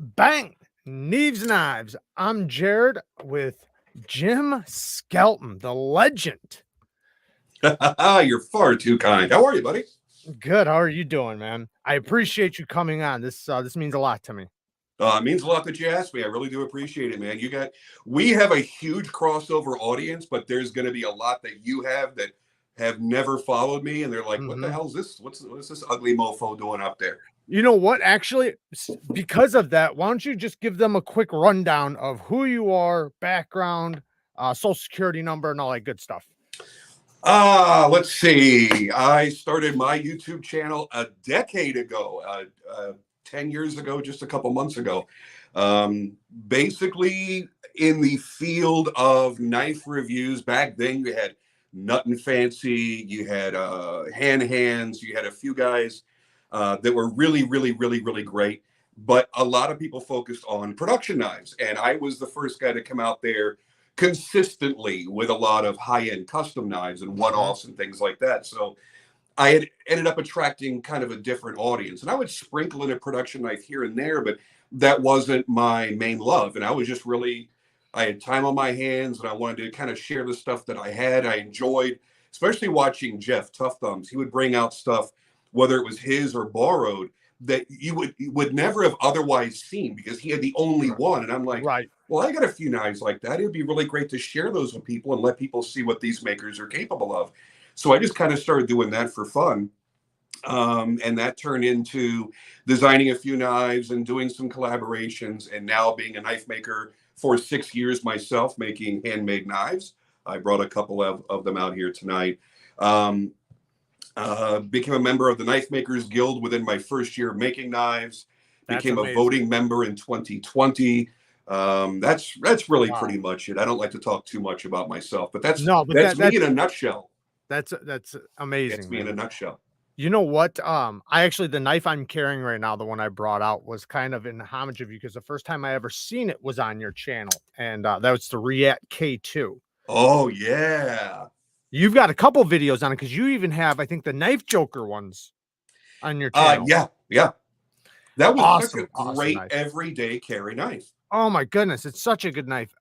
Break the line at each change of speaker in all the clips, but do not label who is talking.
Bang! Neevesknives. I'm Jared with Jim Skelton, the legend.
You're far too kind. How are you, buddy?
Good. How are you doing, man? I appreciate you coming on. This means a lot to me.
It means a lot that you asked me. I really do appreciate it, man. We have a huge crossover audience, but there's going to be a lot that you have that have never followed me, and they're like, "What the hell is this? What is this ugly mofo doing up there?"
You know what? Actually, because of that, why don't you just give them a quick rundown of who you are, background, social security number, and all that good stuff.
Let's see. I started my YouTube channel a decade ago, 10 years ago, just a couple months ago. Basically in the field of knife reviews. Back then you had Nut and Fancy, you had Hands, you had a few guys that were really, really, really, really great. But a lot of people focused on production knives. And I was the first guy to come out there consistently with a lot of high-end custom knives and one-offs and things like that. So I had ended up attracting kind of a different audience. And I would sprinkle in a production knife here and there, but that wasn't my main love. And I was just really, I had time on my hands and I wanted to kind of share the stuff that I had. I enjoyed, especially watching Jeff Tough Thumbs. He would bring out stuff, whether it was his or borrowed, that you would never have otherwise seen because he had the only one. And I'm like,
Right.
Well, I got a few knives like that. It'd be really great to share those with people and let people see what these makers are capable of. So I just kind of started doing that for fun. And that turned into designing a few knives and doing some collaborations, and now being a knife maker for 6 years myself, making handmade knives. I brought a couple of them out here tonight. Became a member of the Knife Makers Guild within my first year of making knives. Became a voting member in 2020. That's really pretty much it. I don't like to talk too much about myself, but that's me in a nutshell.
That's amazing.
That's me in a nutshell.
You know what? The knife I'm carrying right now, the one I brought out, was kind of in homage of you because the first time I ever seen it was on your channel, and that was the React K2.
Oh yeah.
You've got a couple videos on it because you even have, I think, the Knife Joker ones on your channel.
Yeah. That was
awesome,
such a great everyday carry knife.
Oh my goodness, it's such a good knife.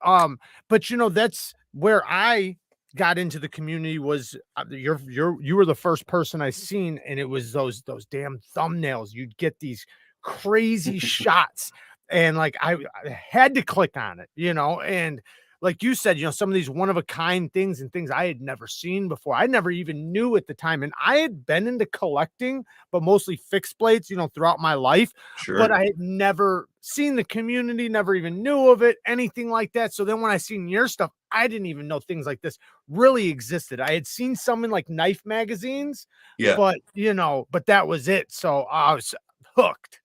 But you know, that's where I got into the community. Was you were the first person I seen, and it was those damn thumbnails. You'd get these crazy shots, and like I had to click on it, you know, and like you said, you know, some of these one of a kind things and things I had never seen before. I never even knew at the time. And I had been into collecting, but mostly fixed blades, you know, throughout my life.
Sure.
But I had never seen the community, never even knew of it, anything like that. So then when I seen your stuff, I didn't even know things like this really existed. I had seen some in like knife magazines, but you know, but that was it. So I was hooked.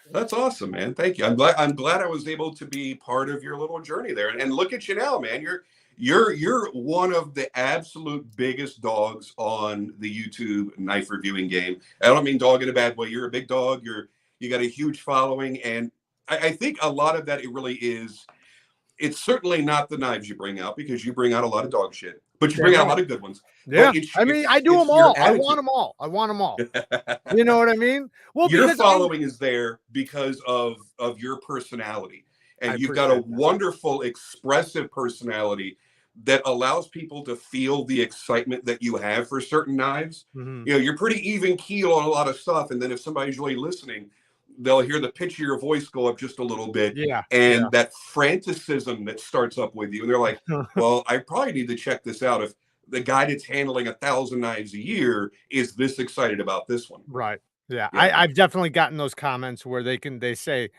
That's awesome, man. Thank you. I'm glad I was able to be part of your little journey there. And look at you now, man. You're one of the absolute biggest dogs on the YouTube knife reviewing game. I don't mean dog in a bad way. You're a big dog. You got a huge following, and I think a lot of that it really is. It's certainly not the knives you bring out, because you bring out a lot of dog shit, but you bring out a lot of good ones.
Yeah, I mean, I do them all. I want them all. You know what I mean?
Well, your following is there because of your personality, and you've got a wonderful, expressive personality that allows people to feel the excitement that you have for certain knives. You know, you're pretty even keel on a lot of stuff, and then if somebody's really listening, they'll hear the pitch of your voice go up just a little bit. And that franticism that starts up with you. And they're like, well, I probably need to check this out if the guy that's handling 1,000 knives a year is this excited about this one.
Right. Yeah. I've definitely gotten those comments where they say,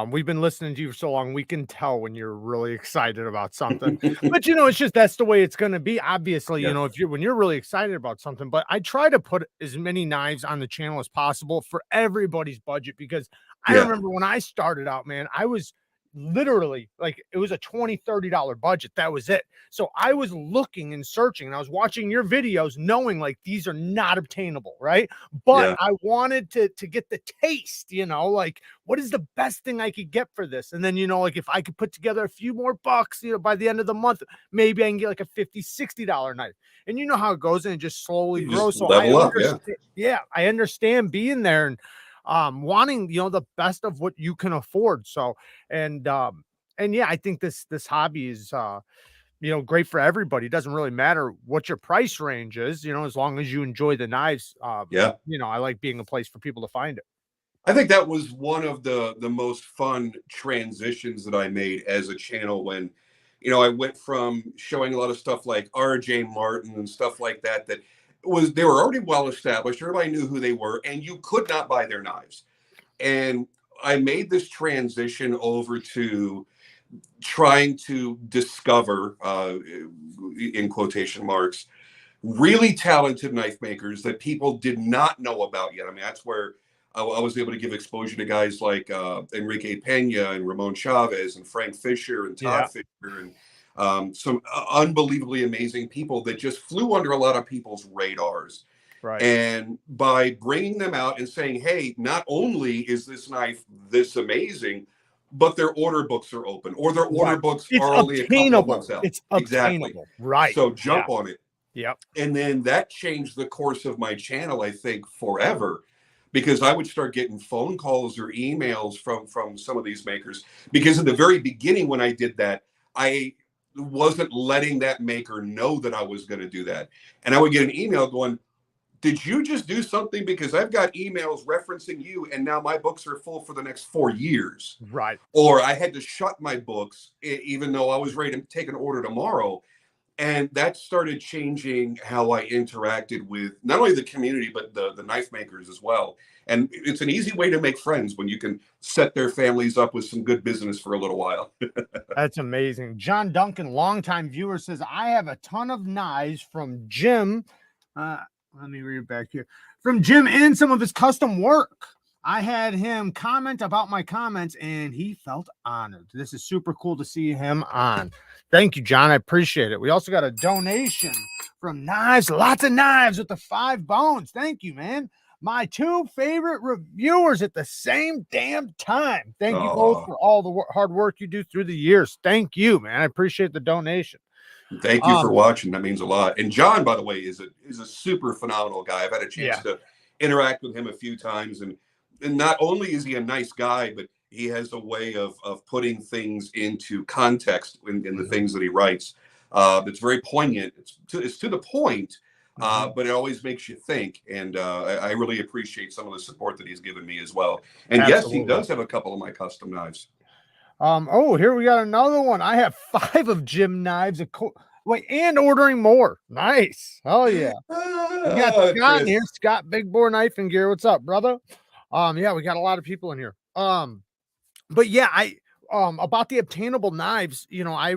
we've been listening to you for so long, we can tell when you're really excited about something. But you know, it's just that's the way it's going to be. Obviously, you know, when you're really excited about something. But I try to put as many knives on the channel as possible for everybody's budget, because I remember when I started out, man, I was literally like, it was a $20-$30 budget. That was it. So I was looking and searching, and I was watching your videos knowing like these are not obtainable, right? But I wanted to get the taste, you know, like what is the best thing I could get for this? And then, you know, like if I could put together a few more bucks, you know, by the end of the month, maybe I can get like a $50-$60 knife. And you know how it goes, and it just slowly grows. So I understand being there. And wanting, the best of what you can afford. So, and yeah, I think this hobby is, great for everybody. It doesn't really matter what your price range is, as long as you enjoy the knives.
Yeah.
I like being a place for people to find it.
I think that was one of the most fun transitions that I made as a channel when, I went from showing a lot of stuff like RJ Martin and stuff like that, they were already well established. Everybody knew who they were, and you could not buy their knives. And I made this transition over to trying to discover, in quotation marks, really talented knife makers that people did not know about yet. I mean, that's where I was able to give exposure to guys like Enrique Pena and Ramon Chavez and Frank Fisher and
Yeah.
Todd Fisher and some unbelievably amazing people that just flew under a lot of people's radars.
Right.
And by bringing them out and saying, hey, not only is this knife this amazing, but their order books are open, or their order books
It's
are only a couple of months out.
It's
Exactly.
obtainable. Right.
So jump on it.
Yep.
And then that changed the course of my channel, I think, forever, because I would start getting phone calls or emails from some of these makers. Because in the very beginning, when I did that, I wasn't letting that maker know that I was going to do that. And I would get an email going, did you just do something? Because I've got emails referencing you, and now my books are full for the next 4 years.
Right.
Or I had to shut my books, even though I was ready to take an order tomorrow. And that started changing how I interacted with not only the community, but the knife makers as well. And it's an easy way to make friends when you can set their families up with some good business for a little while.
That's amazing. John Duncan, longtime viewer, says, I have a ton of knives from Jim. Let me read it back here. From Jim and some of his custom work. I had him comment about my comments, and he felt honored. This is super cool to see him on. Thank you, John. I appreciate it. We also got a donation from Knives. Lots of knives with the 5 bones. Thank you, man. My 2 favorite reviewers at the same damn time. Thank you both for all the hard work you do through the years. Thank you, man. I appreciate the donation.
Thank you for watching. That means a lot. And John, by the way, is a super phenomenal guy. I've had a chance to interact with him a few times, and not only is he a nice guy, but he has a way of putting things into context in the things that he writes. It's very poignant. It's to the point, but it always makes you think. And I really appreciate some of the support that he's given me as well. And yes, he does have a couple of my custom knives.
Oh, here we got another one. I have 5 of Jim knives. Wait, and ordering more. Nice. Oh yeah. We got Scott here. Scott, Big Bore Knife and Gear. What's up, brother? Yeah, we got a lot of people in here. But yeah, about the obtainable knives, I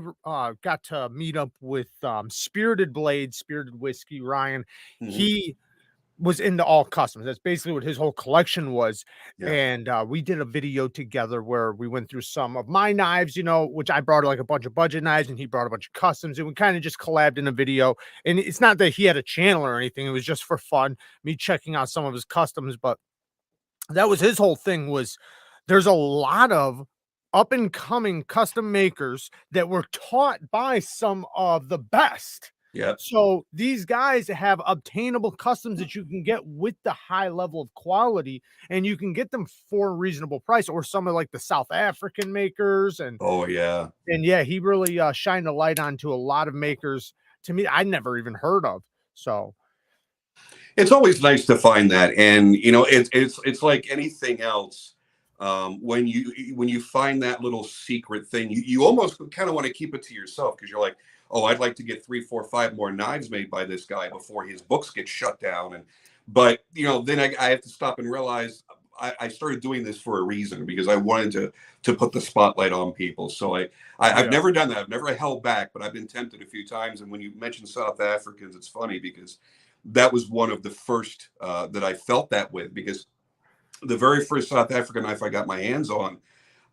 got to meet up with Spirited Blade, Spirited Whiskey, Ryan. He was into all customs. That's basically what his whole collection was. And we did a video together where we went through some of my knives, which I brought like a bunch of budget knives and he brought a bunch of customs, and we kind of just collabed in a video. And it's not that he had a channel or anything. It was just for fun, me checking out some of his customs. But that was his whole thing, was there's a lot of up and coming custom makers that were taught by some of the best.
Yeah.
So these guys have obtainable customs that you can get with the high level of quality, and you can get them for a reasonable price. Or some of like the South African makers. And he really shined a light onto a lot of makers to me I never even heard of. So
it's always nice to find that. And it's like anything else. When you find that little secret thing, you almost kind of want to keep it to yourself, because you're like, oh, I'd like to get 3, 4, 5 more knives made by this guy before his books get shut down. But then I have to stop and realize I started doing this for a reason, because I wanted to put the spotlight on people. So I've never done that. I've never held back, but I've been tempted a few times. And when you mention South Africans, it's funny, because that was one of the first that I felt that with, because the very first South African knife I got my hands on,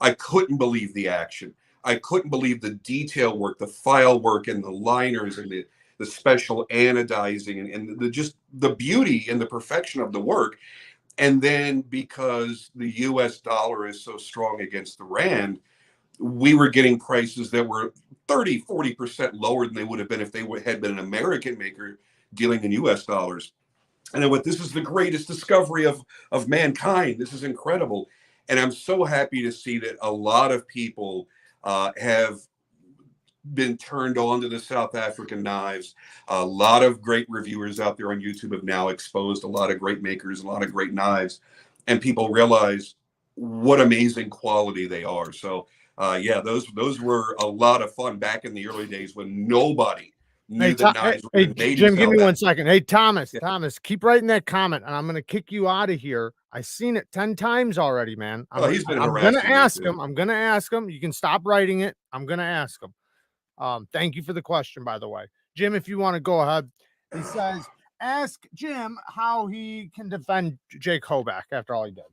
I couldn't believe the action. I couldn't believe the detail work, the file work, and the liners, and the special anodizing, and the beauty and the perfection of the work. And then, because the US dollar is so strong against the Rand, we were getting prices that were 30, 40% lower than they would have been if they had been an American maker dealing in US dollars. And then what, this is the greatest discovery of mankind. This is incredible. And I'm so happy to see that a lot of people have been turned on to the South African knives. A lot of great reviewers out there on YouTube have now exposed a lot of great makers, a lot of great knives, and people realize what amazing quality they are. So yeah, those were a lot of fun back in the early days when nobody knew that knives were made in
Jim, give me
South
1 second. Hey, Thomas,
Yeah.
Thomas, keep writing that comment, and I'm gonna kick you out of here. I seen it 10 times already, man.
Oh, he's been
I'm gonna
harassing me
ask
too.
him. I'm gonna ask him. You can stop writing it. I'm gonna ask him. Thank you for the question, by the way. Jim, if you want to go ahead. He says, ask Jim how he can defend Jake Hoback after all he did.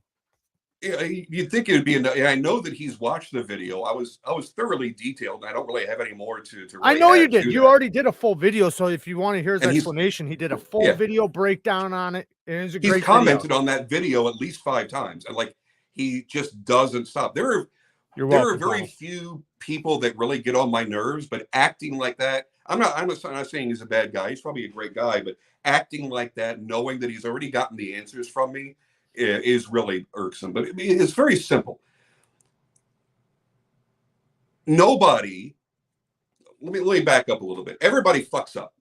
Yeah, you'd think it would be enough. I know that he's watched the video. I was thoroughly detailed. And I don't really have any more to
I
really
know
add
you did.
to
You
that.
already did a full video. So if you want to hear his
And
explanation, he did a full video breakdown on it. It is a
he's
great
commented
video.
on that video at least 5 times, and like he just doesn't stop. There
You're
are
welcome,
very
Thomas.
few people that really get on my nerves, but acting like that, I'm not saying he's a bad guy. He's probably a great guy, but acting like that, knowing that he's already gotten the answers from me, is really irksome. But it's very simple. Nobody. Let me back up a little bit. Everybody fucks up.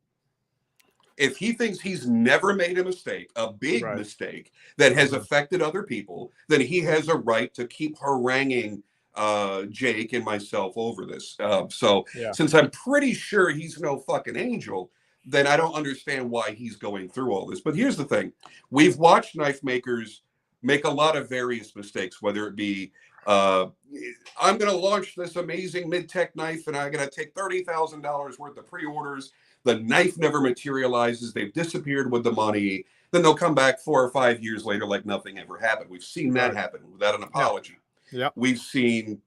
If he thinks he's never made a mistake, a big mistake that has affected other people, then he has a right to keep haranguing Jake and myself over this. Since I'm pretty sure he's no fucking angel, then I don't understand why he's going through all this. But here's the thing. We've watched knife makers make a lot of various mistakes, whether it be I'm going to launch this amazing mid-tech knife and I'm going to take $30,000 worth of pre-orders. The knife never materializes. They've disappeared with the money. Then they'll come back 4 or 5 years later like nothing ever happened. We've seen that happen without an apology.
Yeah.
We've seen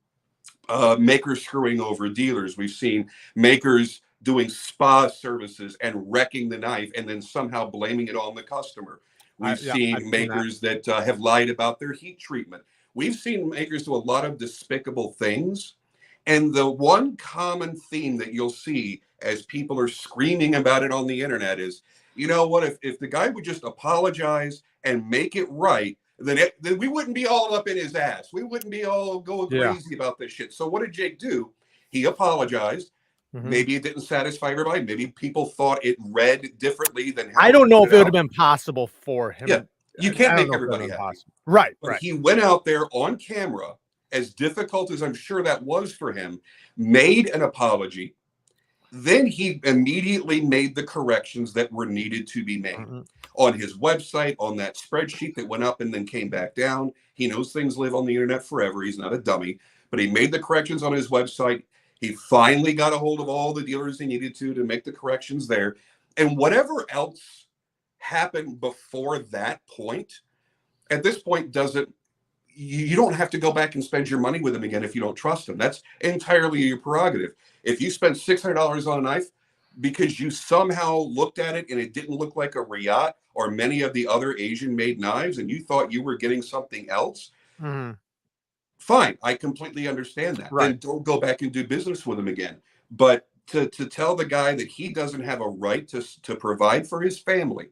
makers screwing over dealers. We've seen makers doing spa services and wrecking the knife and then somehow blaming it on the customer. We've seen makers that have lied about their heat treatment. We've seen makers do a lot of despicable things. And the one common theme that you'll see as people are screaming about it on the internet is, you know what, if the guy would just apologize and make it right, then we wouldn't be all up in his ass. We wouldn't be all going crazy about this shit. So what did Jake do? He apologized. Maybe it didn't satisfy everybody. Maybe people thought it read differently than how
I don't know if it would have been possible for him.
Yeah, you can't make everybody happy.
Right,
but he went out there on camera, as difficult as I'm sure that was for him, made an apology. Then he immediately made the corrections that were needed to be made on his website, on that spreadsheet that went up and then came back down. He knows things live on the internet forever. He's not a dummy, but he made the corrections on his website. He finally got a hold of all the dealers he needed to make the corrections there. And whatever else happened before that point, at this point, you don't have to go back and spend your money with him again if you don't trust him. That's entirely your prerogative. If you spend $600 on a knife because you somehow looked at it and it didn't look like a Riyadh or many of the other Asian-made knives and you thought you were getting something else, fine. I completely understand that. Then don't go back and do business with him again. But to tell the guy that he doesn't have a right to provide for his family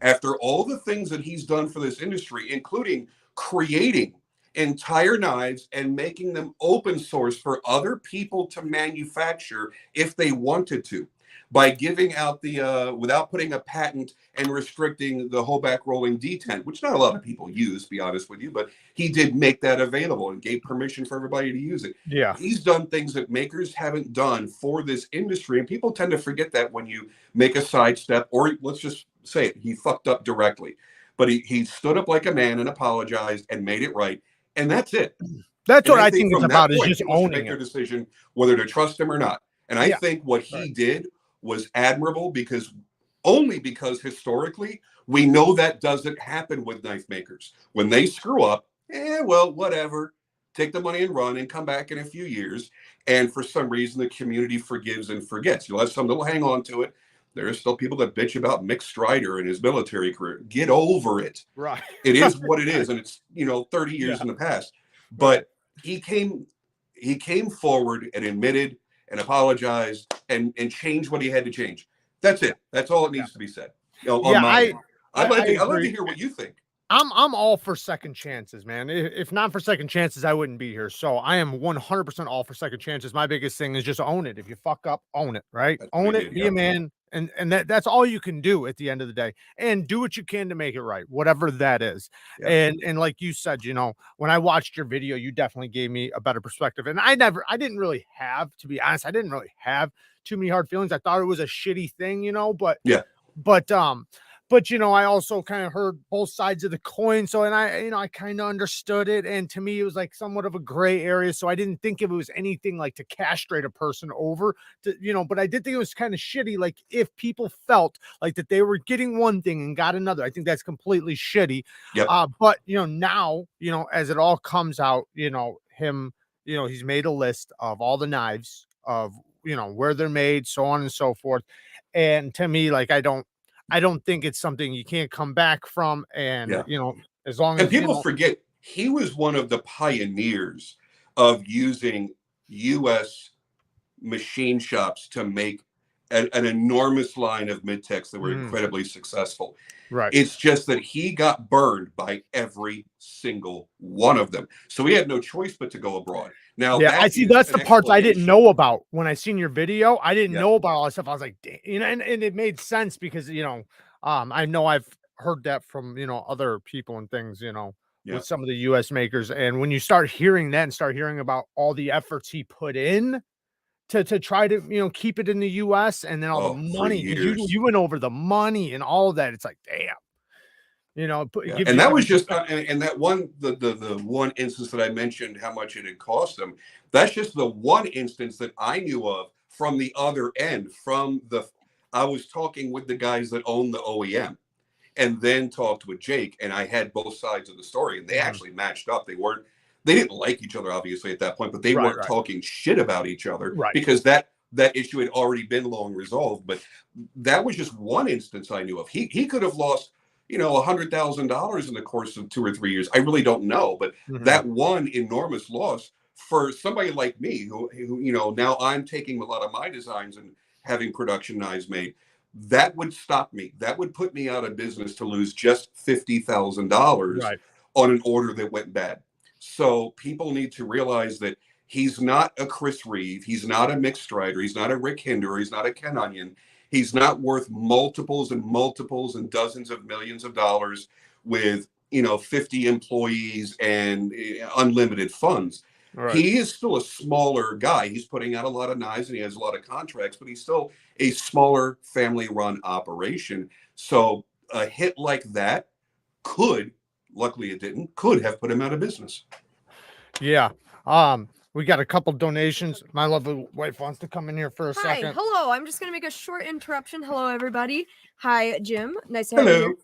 after all the things that he's done for this industry, including creating entire knives and making them open source for other people to manufacture if they wanted to, by giving out the without putting a patent and restricting the Hoback rolling detent, which not a lot of people use, to be honest with you, but he did make that available and gave permission for everybody to use it. He's done things that makers haven't done for this industry, and people tend to forget that when you make a sidestep, or let's just say it, he fucked up directly, but he stood up like a man and apologized and made it right. And that's it.
That's
and
what I think it's about, is just
people should make their decision whether to trust him or not. And I think what he did was admirable because historically we know that doesn't happen with knife makers. When they screw up, well, whatever. Take the money and run and come back in a few years. And for some reason, the community forgives and forgets. You'll have some that'll hang on to it. There are still people that bitch about Mick Strider and his military career. Get over it.
Right.
It is what it is. And it's, 30 years in the past. But he came forward and admitted and apologized and changed what he had to change. That's it. That's all it needs to be said.
I
I'd love to
agree.
hear what you think.
I'm all for second chances, man. If not for second chances, I wouldn't be here. So I am 100% all for second chances. My biggest thing is just own it. If you fuck up, own it, right?
That's what
Own
he
it,
did.
be a
Yep.
man, and that's all you can do at the end of the day. And do what you can to make it right, whatever that is.
Yep.
And like you said, when I watched your video, you definitely gave me a better perspective. And I didn't really have, to be honest, I didn't really have too many hard feelings. I thought it was a shitty thing,
Yeah.
but but I also kind of heard both sides of the coin. So, and I kind of understood it. And to me, it was like somewhat of a gray area. So I didn't think if it was anything like to castrate a person over but I did think it was kind of shitty. Like if people felt like that they were getting one thing and got another, I think that's completely shitty.
Yep.
But now, as it all comes out, him, he's made a list of all the knives of, where they're made, so on and so forth. And to me, like, I don't think it's something you can't come back from. And,
Yeah.
as long
And
as,
people forget he was one of the pioneers of using U.S. machine shops to make an enormous line of mid-techs that were incredibly successful.
right.
It's just that he got burned by every single one of them. So he had no choice but to go abroad. Now,
Yeah, I see. That's the parts I didn't know about when I seen your video. I didn't know about all that stuff. I was like, and it made sense because, I know I've heard that from, other people and things, with some of the US makers. And when you start hearing that and start hearing about all the efforts he put in to try to, keep it in the US, and then all the money, because you went over the money and all of that. It's like, damn. It gives
And
you
that
some
was just and that one the one instance that I mentioned how much it had cost them. That's just the one instance that I knew of from the other end. I was talking with the guys that own the OEM, and then talked with Jake, and I had both sides of the story, and they actually matched up. They didn't like each other obviously at that point, but they weren't talking shit about each other because that issue had already been long resolved. But that was just one instance I knew of. He could have lost $100,000 in the course of 2 or 3 years. I really don't know, but that one enormous loss for somebody like me, who now I'm taking a lot of my designs and having production knives made. That would stop me. That would put me out of business to lose just $50,000 on an order that went bad. So people need to realize that he's not a Chris Reeve. He's not a Mick Strider. He's not a Rick Hinderer. He's not a Ken Onion. He's not worth multiples and multiples and dozens of millions of dollars with 50 employees and unlimited funds. He is still a smaller guy. He's putting out a lot of knives and he has a lot of contracts, but he's still a smaller family-run operation. So a hit like that luckily it didn't, could have put him out of business.
Yeah. We got a couple donations. My lovely wife wants to come in here for a second.
Hello. I'm just gonna make a short interruption. Hello, everybody. Hi, Jim. Nice to have you here.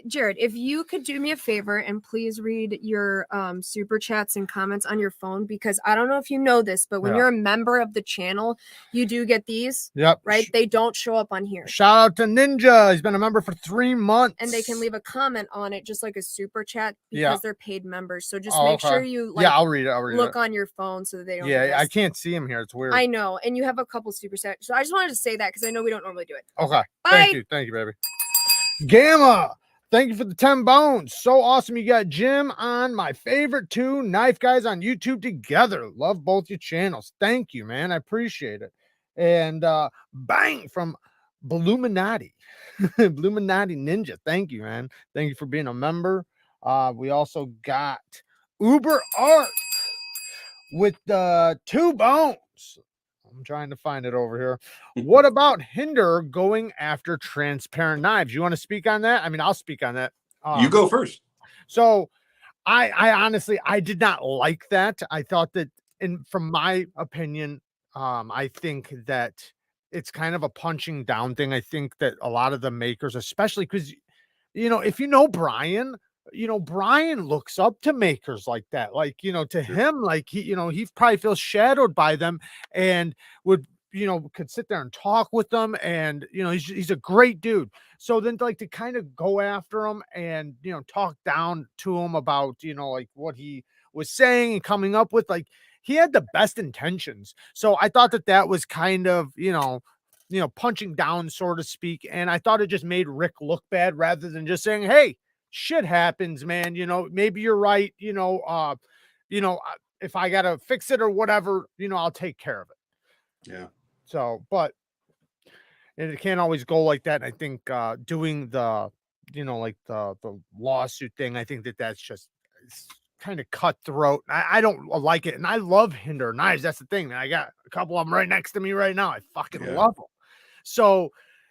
Jared, if you could do me a favor and please read your super chats and comments on your phone, because I don't know if you know this, but when you're a member of the channel, you do get these.
Yep.
Right? They don't show up on here.
Shout out to Ninja. He's been a member for 3 months.
And they can leave a comment on it, just like a super chat, because they're paid members. So just make sure you
I'll read it.
look on your phone so that they don't.
Yeah, I can't see him here. It's weird.
I know. And you have a couple super chats. So I just wanted to say that because I know we don't normally do it.
Okay.
Bye.
Thank you, baby. Gamma, thank you for the 10 bones. So awesome. You got Jim on, my favorite 2 knife guys on YouTube together. Love both your channels. Thank you, man. I appreciate it. And bang from Bluminati. Bluminati Ninja. Thank you, man. Thank you for being a member. We also got Uber Art with 2 bones. I'm trying to find it over here. What about Hinderer going after transparent knives? You want to speak on that? I mean, I'll speak on that.
You go first.
So I honestly, I did not like that. I thought that, from my opinion, I think that it's kind of a punching down thing. I think that a lot of the makers, especially because, if Brian, Brian looks up to makers like that. Like, to him, like he probably feels shadowed by them and would, could sit there and talk with them. And, he's a great dude. So then to kind of go after him and, talk down to him about, like what he was saying and coming up with, like, he had the best intentions. So I thought that was kind of, you know, punching down, so to speak. And I thought it just made Rick look bad rather than just saying, hey, shit happens, man. You know, maybe you're right. If I got to fix it or whatever, you know, I'll take care of it.
Yeah.
So, but it can't always go like that. And I think doing the, you know, like the lawsuit thing, I think that's just kind of cutthroat. I don't like it. And I love Hinderer knives. That's the thing, man. I got a couple of them right next to me right now. I fucking love them. So,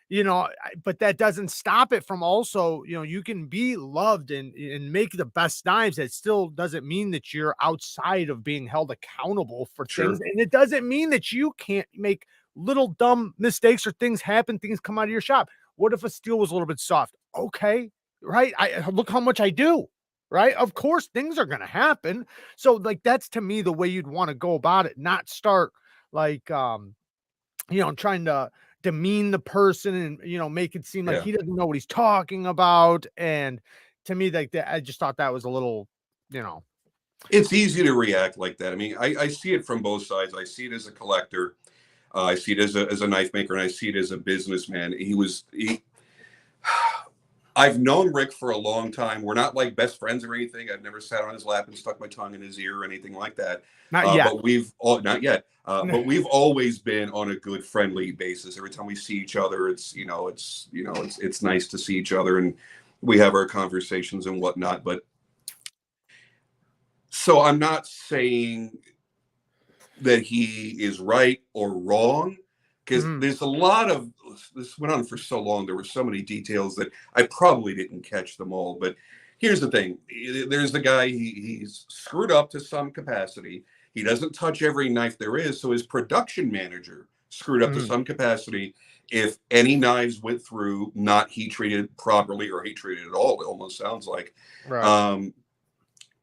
you know, but that doesn't stop it from also, you know, you can be loved and make the best knives. That still doesn't mean that you're outside of being held accountable for things. And it doesn't mean that you can't make little dumb mistakes or things happen, things come out of your shop. What if a steel was a little bit soft? Okay, right? I look how much I do, right? Of course, things are going to happen. So like, that's to me the way you'd want to go about it, not start like, you know, trying to demean the person and, you know, make it seem like he doesn't know what he's talking about. And to me, like that, I just thought that was a little, you know.
It's easy to react like that. I mean, I see it from both sides. I see it as a collector. I see it as a knife maker, and I see it as a businessman. I've known Rick for a long time. We're not like best friends or anything. I've never sat on his lap and stuck my tongue in his ear or anything like that.
Not yet.
But not yet. But we've always been on a good, friendly basis. Every time we see each other, it's nice to see each other, and we have our conversations and whatnot. But so I'm not saying that he is right or wrong, because there's a lot of this went on for so long. There were so many details that I probably didn't catch them all. But here's the thing. There's the guy, he's screwed up to some capacity. He doesn't touch every knife there is. So his production manager screwed up to some capacity. If any knives went through not heat treated properly or heat treated at all, it almost sounds like.
Right.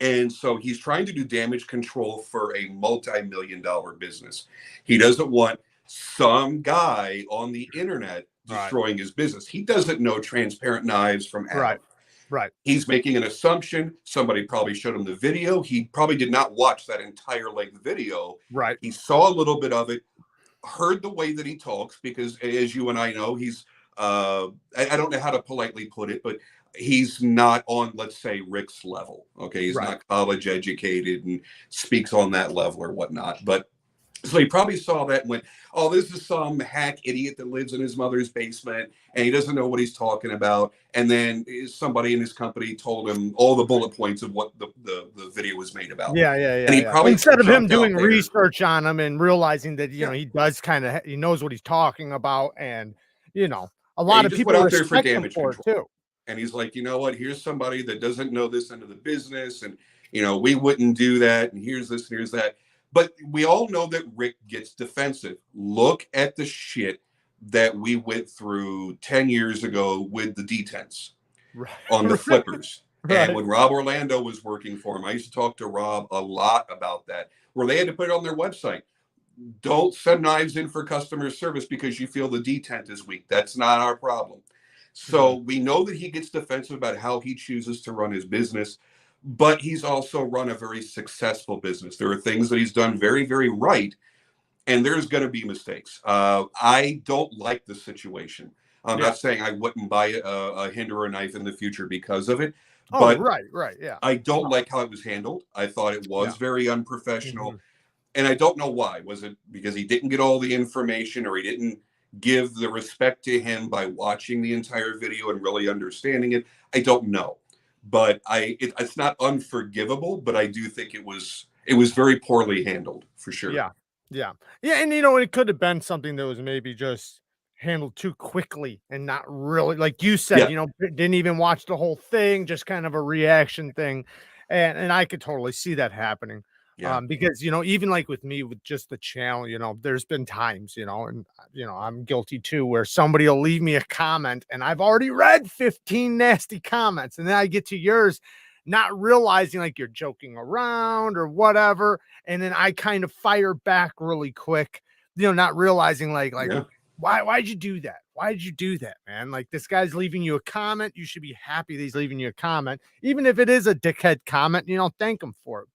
And so he's trying to do damage control for a multi-million-dollar business. He doesn't want some guy on the internet destroying his business. He doesn't know transparent knives from Adam.
Right.
He's making an assumption. Somebody probably showed him the video. He probably did not watch that entire length video.
Right.
He saw a little bit of it, heard the way that he talks, because as you and I know, he's I don't know how to politely put it, but he's not on, let's say, Rick's level. Okay. He's not college educated and speaks on that level or whatnot. But so he probably saw that and went, oh, this is some hack idiot that lives in his mother's basement and he doesn't know what he's talking about. And then somebody in his company told him all the bullet points of what the video was made about.
Yeah.
And he probably,
instead of him doing research on him and realizing that, you know, he does he knows what he's talking about. And, you know, a lot of people
out there for damage
control too.
And he's like, you know what, here's somebody that doesn't know this end of the business. And, you know, we wouldn't do that. And here's this and here's that. But we all know that Rick gets defensive. Look at the shit that we went through 10 years ago with the detents on the flippers. And when Rob Orlando was working for him, I used to talk to Rob a lot about that, where they had to put it on their website. Don't send knives in for customer service because you feel the detent is weak. That's not our problem. So we know that he gets defensive about how he chooses to run his business, but he's also run a very successful business. There are things that he's done very, very right, and there's going to be mistakes. I don't like the situation. I'm not saying I wouldn't buy a Hinderer knife in the future because of it. But I don't like how it was handled. I thought it was very unprofessional. And I don't know why. Was it because he didn't get all the information, or he didn't give the respect to him by watching the entire video and really understanding it? I don't know. But it's not unforgivable, but I do think it was very poorly handled, for sure.
Yeah. And, you know, it could have been something that was maybe just handled too quickly and not really, like you said, you know, didn't even watch the whole thing, just kind of a reaction thing. And I could totally see that happening. Because, you know, even like with me, with just the channel, you know, there's been times, you know, and, you know, I'm guilty too, where somebody will leave me a comment and I've already read 15 nasty comments. And then I get to yours, not realizing like you're joking around or whatever. And then I kind of fire back really quick, you know, not realizing like, why'd you do that? Why did you do that, man? Like, this guy's leaving you a comment. You should be happy that he's leaving you a comment, even if it is a dickhead comment, you know, thank him for it.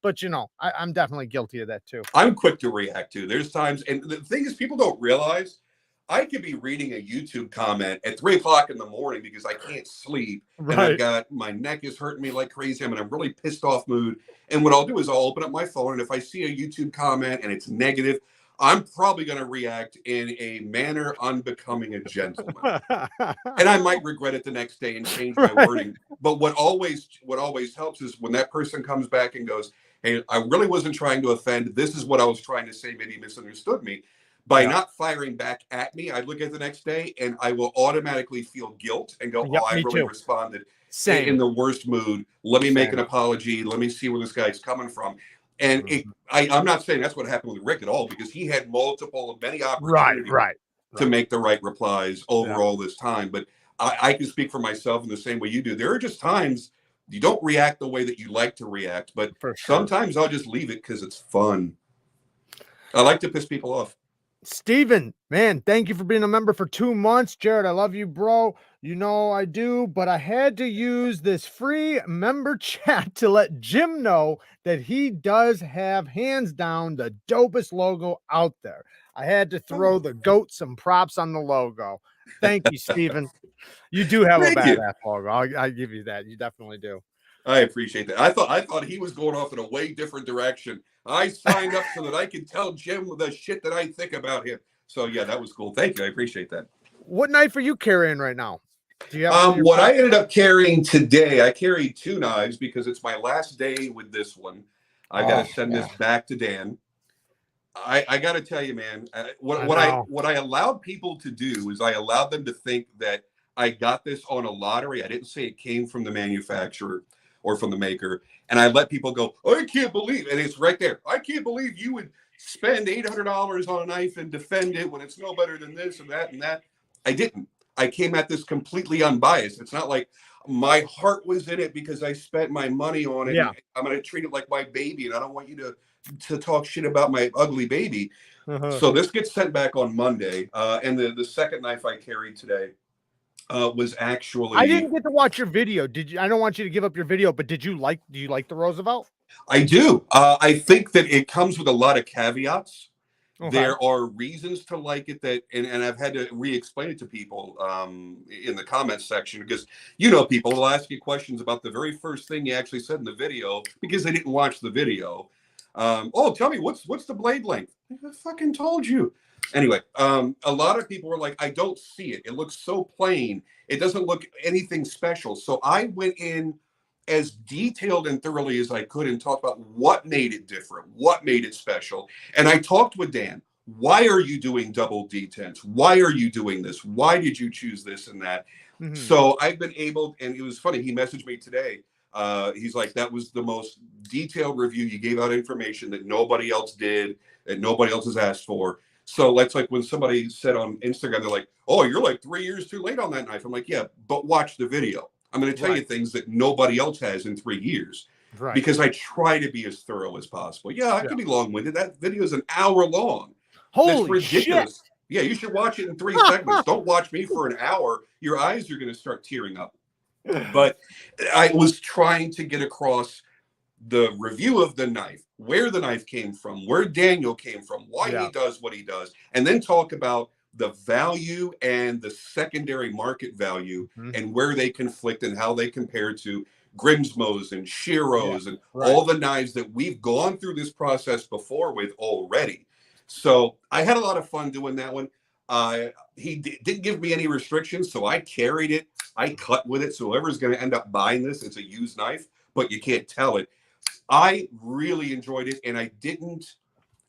But, you know, I'm definitely guilty of that too.
I'm quick to react to. There's times, and the thing is, people don't realize I could be reading a YouTube comment at 3 o'clock in the morning because I can't sleep. And I've
Right.
got, my neck is hurting me like crazy. I'm in a really pissed off mood. And what I'll do is I'll open up my phone. And if I see a YouTube comment and it's negative, I'm probably going to react in a manner unbecoming a gentleman. And I might regret it the next day and change my wording. But what always helps is when that person comes back and goes, hey, I really wasn't trying to offend. This is what I was trying to say. Maybe you misunderstood me. By not firing back at me, I look at the next day and I will automatically feel guilt and go,
Yep,
oh, I
me
really
too.
responded
Same.
in the worst mood. Let me make
Same.
an apology. Let me see where this guy's coming from. And I'm not saying that's what happened with Rick at all, because he had many opportunities to make the right replies over all this time. But I can speak for myself in the same way you do. There are just times you don't react the way that you like to react, but sometimes I'll just leave it because it's fun. I like to piss people off.
Steven, man, thank you for being a member for 2 months. Jared, I love you, bro. You know I do, but I had to use this free member chat to let Jim know that he does have, hands down, the dopest logo out there. I had to throw the goat some props on the logo. Thank you, Steven. You do have a badass logo. I'll give you that. You definitely do.
I appreciate that. I thought he was going off in a way different direction. I signed up so that I could tell Jim the shit that I think about him. So yeah, that was cool. Thank you. I appreciate that.
What knife are you carrying right now? Do you have
what I ended up carrying today, I carried 2 knives because it's my last day with this one. I got to send this back to Dan. I got to tell you, man, what I allowed people to do is I allowed them to think that I got this on a lottery. I didn't say it came from the manufacturer or from the maker. And I let people go, oh, I can't believe, and it's right there. I can't believe you would spend $800 on a knife and defend it when it's no better than this and that and that. I didn't. I came at this completely unbiased. It's not like my heart was in it because I spent my money on it.
Yeah.
I'm going to treat it like my baby, and I don't want you to talk shit about my ugly baby. So this gets sent back on Monday. And the second knife I carried today was actually,
I didn't get to watch your video. Did you? I don't want you to give up your video, but do you like the Roosevelt?
I do. I think that it comes with a lot of caveats. There are reasons to like it and I've had to re-explain it to people in the comments section, because people will ask you questions about the very first thing you actually said in the video because they didn't watch the video. Oh, tell me what's the blade length? I fucking told you. Anyway, a lot of people were like, I don't see it. It looks so plain. It doesn't look anything special. So I went in as detailed and thoroughly as I could and talked about what made it different, what made it special. And I talked with Dan. Why are you doing double detents? Why are you doing this? Why did you choose this and that? So I've been able, and it was funny, he messaged me today. He's like, that was the most detailed review. You gave out information that nobody else did, that nobody else has asked for. So that's like when somebody said on Instagram, they're like, oh, you're like 3 years too late on that knife. I'm like, yeah, but watch the video. I'm going to tell you things that nobody else has in 3 years, because I try to be as thorough as possible. Yeah, I can be long-winded. That video is an hour long.
Holy
That's ridiculous.
shit.
Yeah, you should watch it in 3 segments. Don't watch me for an hour. Your eyes are going to start tearing up. But I was trying to get across the review of the knife, where the knife came from, where Daniel came from, why he does what he does, and then talk about the value and the secondary market value and where they conflict and how they compare to Grimsmos and Shiros and all the knives that we've gone through this process before with already. So I had a lot of fun doing that one. He didn't give me any restrictions, so I carried it. I cut with it. So whoever's going to end up buying this, it's a used knife, but you can't tell it. I really enjoyed it, and I didn't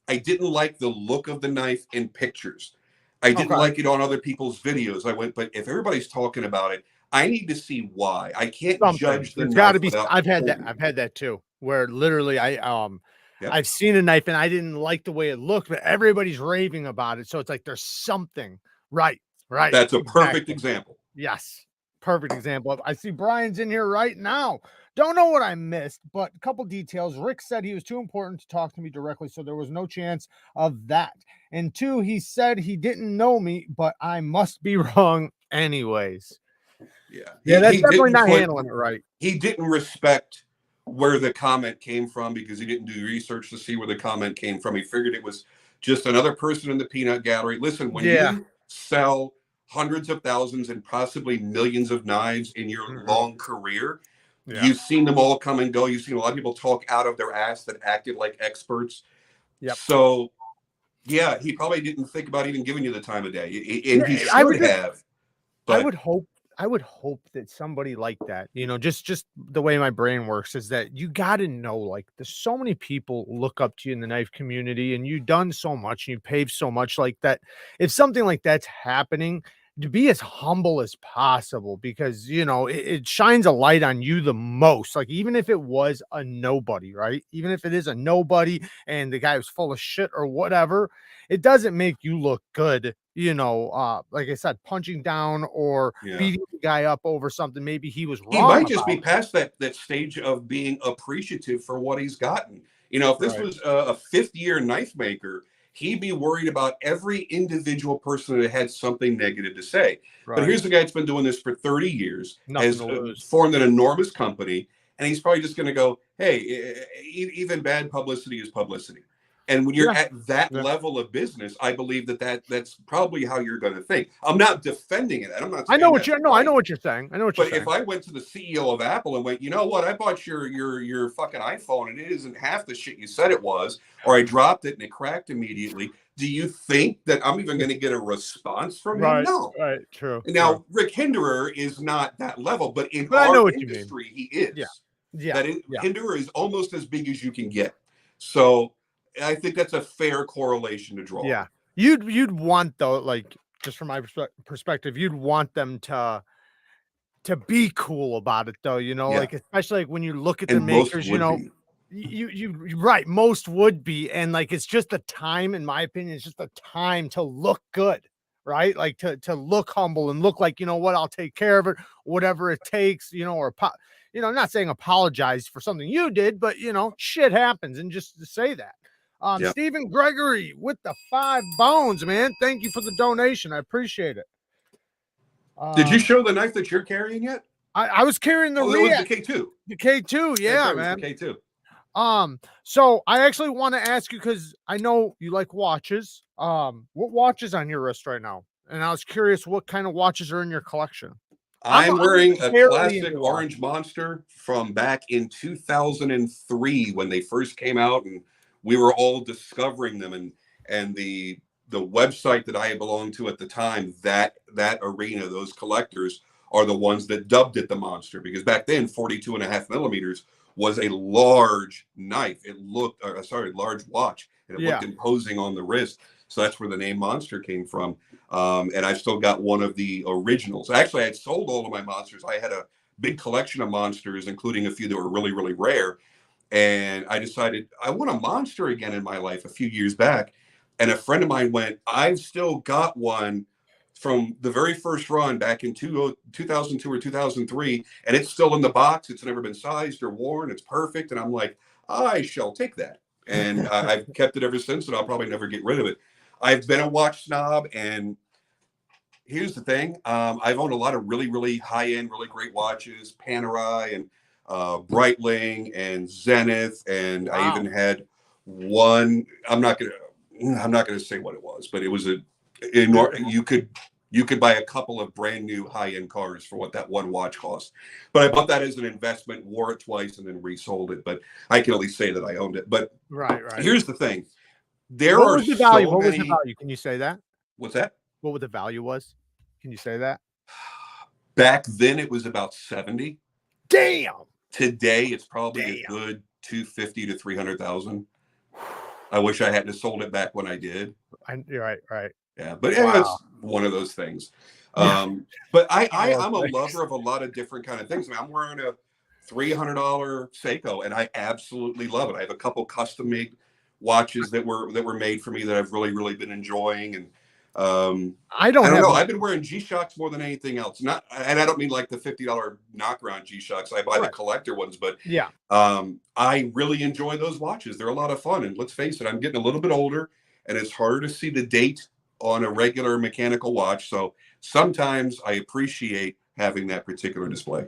like the look of the knife in pictures. I didn't like it on other people's videos. I went, but if everybody's talking about it, I need to see why. I can't judge the knife.
It's got to be. I've had that too, where literally I've seen a knife and I didn't like the way it looked, but everybody's raving about it. So it's like there's something right.
That's a perfect example.
Yes, perfect example. I see Brian's in here right now. Don't know what I missed, but a couple details. Rick said he was too important to talk to me directly, so there was no chance of that. And 2, he said he didn't know me, but I must be wrong anyways. Yeah, that's definitely not handling it right.
He didn't respect where the comment came from because he didn't do research to see where the comment came from. He figured it was just another person in the peanut gallery. Listen, sell hundreds of thousands and possibly millions of knives in your long career.
Yeah.
You've seen them all come and go. You've seen a lot of people talk out of their ass that acted like experts.
Yep.
So, yeah, he probably didn't think about even giving you the time of day, and
Yeah,
he should have.
I
But
would hope that somebody like that, you know, just the way my brain works is that you got to know, like, there's so many people look up to you in the knife community, and you've done so much and you've paved so much like that. If something like that's happening, to be as humble as possible, because you know it shines a light on you the most. Like, even if it was a nobody, right? Even if it is a nobody and the guy was full of shit or whatever, it doesn't make you look good, you know, like I said, punching down or
yeah,
beating the guy up over something maybe he was
he
wrong
might just
about.
be past that stage of being appreciative for what he's gotten. You know, if this
Right,
was a fifth-year knife maker, he'd be worried about every individual person that had something negative to say. But
right.
here's the guy that's been doing this for 30 years,
Nothing
has
to lose.
formed an enormous company, and he's probably just going to go, hey, even bad publicity is publicity. And when you're
Yeah,
at that
yeah.
level of business, I believe that's probably how you're going to think. I'm not defending it. I'm not
I know
saying
what
that's
you're no, I know
right.
what you're saying. I know what you're
But if
saying.
I went to the CEO of Apple and went, you know what, I bought your fucking iPhone and it isn't half the shit you said it was, or I dropped it and it cracked immediately, do you think that I'm even going to get a response from him?
Right,
No.
right, true, true.
Now, Rick Hinderer is not that level, but in
But I know
our
what you mean.
industry, he
Yeah,
is.
yeah, yeah.
Hinderer is almost as big as you can get. So I think that's a fair correlation to draw.
Yeah. You'd want though, like, just from my perspective, you'd want them to be cool about it though, you know,
Yeah.
like, especially like when you look at the
And most
makers, you
would
know,
be.
right, most would be, and like it's just a time, in my opinion, it's just a time to look good, right? Like to look humble and look like, you know what, I'll take care of it, whatever it takes, you know, or you know, I'm not saying apologize for something you did, but you know, shit happens, and just to say that.
Yeah.
Stephen Gregory with the 5 bones, man. Thank you for the donation. I appreciate it.
Did you
Um,
show the knife that you're carrying yet?
I was carrying the
Oh, that was the
React,
K2.
the K2,
That's
yeah,
right, it was the
man.
K2.
So I actually want to ask you, because I know you like watches. What watches on your wrist right now? And I was curious what kind of watches are in your collection.
I'm
I'm
wearing a
fairly
classic
into
orange
watches.
monster from back in 2003 when they first came out, and we were all discovering them. And the website that I belonged to at the time, that arena, those collectors are the ones that dubbed it the monster, because back then 42.5 millimeters was a large knife. It looked, large watch, and it looked
Yeah.
imposing on the wrist. So that's where the name monster came from. And I've still got one of the originals. Actually, I had sold all of my monsters. I had a big collection of monsters, including a few that were really, really rare. And I decided I want a monster again in my life a few years back. And a friend of mine went, I've still got one from the very first run back in 2002 or 2003, and it's still in the box. It's never been sized or worn. It's perfect. And I'm like, I shall take that. And I've kept it ever since, and I'll probably never get rid of it. I've been a watch snob, and here's the thing. I've owned a lot of really, really high-end, really great watches, Panerai and Breitling and Zenith, and I
Wow.
even had one. I'm not gonna say what it was, but it was you could buy a couple of brand new high-end cars for what that one watch cost. But I bought that as an investment, wore it twice, and then resold it. But I can at least say that I owned it. But
Right.
here's the thing. There
What
are
was the value?
so
What was the
many.
value? Can you say that?
What's that?
What would the value was? Can you say that?
Back then, it was about 70.
Damn.
Today, it's probably a
Damn.
good 250 to 300,000. I wish I hadn't sold it back when I did.
You're right. Right.
Yeah, but
Wow.
it's one of those things.
Yeah.
But I'm a lover of a lot of different kind of things. I mean, I'm wearing a $300 Seiko, and I absolutely love it. I have a couple custom made watches that were made for me that I've really, really been enjoying. And
I don't
I don't
have
know.
much.
I've been wearing G-Shocks more than anything else. And I don't mean like the $50 knockaround G-Shocks. I buy the
Right.
collector ones, but
Yeah.
I really enjoy those watches. They're a lot of fun. And let's face it, I'm getting a little bit older, and it's harder to see the date on a regular mechanical watch. So sometimes I appreciate having that particular display.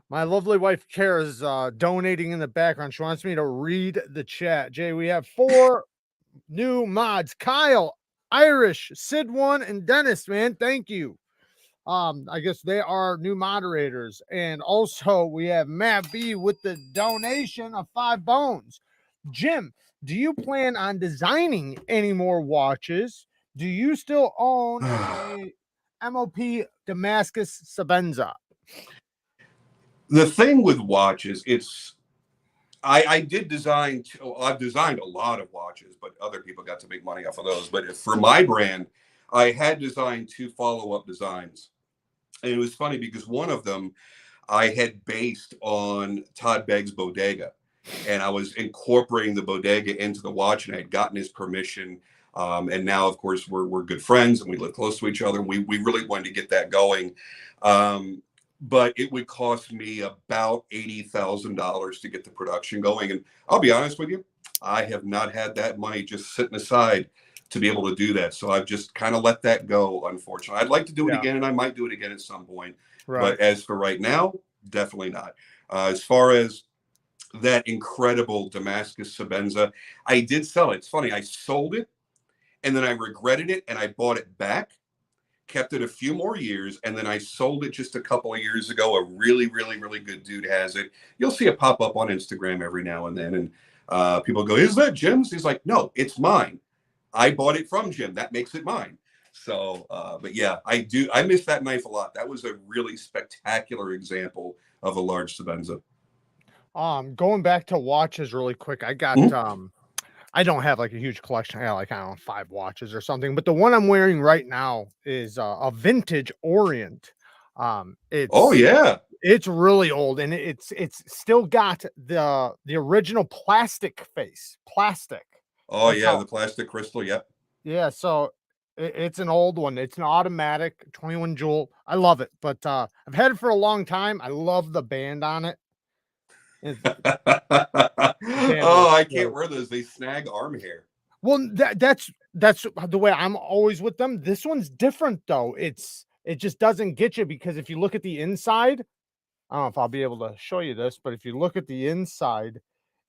My lovely wife Kara's donating in the background. She wants me to read the chat. Jay, we have 4 new mods. Kyle, Irish, Sid One, and Dennis, man. Thank you. I guess they are new moderators. And also we have Matt B with the donation of 5 bones. Jim, do you plan on designing any more watches? Do you still own a MOP Damascus Sabenza?
The thing with watches, I did design. I've designed a lot of watches, but other people got to make money off of those. But for my brand, I had designed 2 follow-up designs, and it was funny because one of them I had based on Todd Begg's bodega, and I was incorporating the bodega into the watch, and I had gotten his permission. And now, of course, we're good friends and we live close to each other. And we really wanted to get that going. But it would cost me about $80,000 to get the production going. And I'll be honest with you, I have not had that money just sitting aside to be able to do that. So I've just kind of let that go, unfortunately. I'd like to do it again, and I might do it again at some point. Right. But as for right now, definitely not. As far as that incredible Damascus Sabenza, I did sell it. It's funny, I sold it, and then I regretted it, and I bought it back. Kept it a few more years, and then I sold it just a couple of years ago. A really, really, really good dude has it. You'll see it pop up on Instagram every now and then, and people go, "Is that Jim's?" He's like, "No, it's mine. I bought it from Jim. That makes it mine." So, but yeah, I miss that knife a lot. That was a really spectacular example of a large Sabenza.
Going back to watches really quick, I got I don't have like a huge collection. I got like, I don't know, 5 watches or something, but the one I'm wearing right now is a vintage Orient.
Oh yeah,
it's really old, and it's still got the original plastic face. Plastic.
Oh yeah, the plastic crystal. Yep.
Yeah, so it's an old one. It's an automatic 21 jewel. I love it, but I've had it for a long time. I love the band on it.
Oh, I can't wear those. They snag arm hair.
Well, that's the way I'm always with them. This one's different though. It just doesn't get you, because if you look at the inside, I don't know if I'll be able to show you this, but if you look at the inside,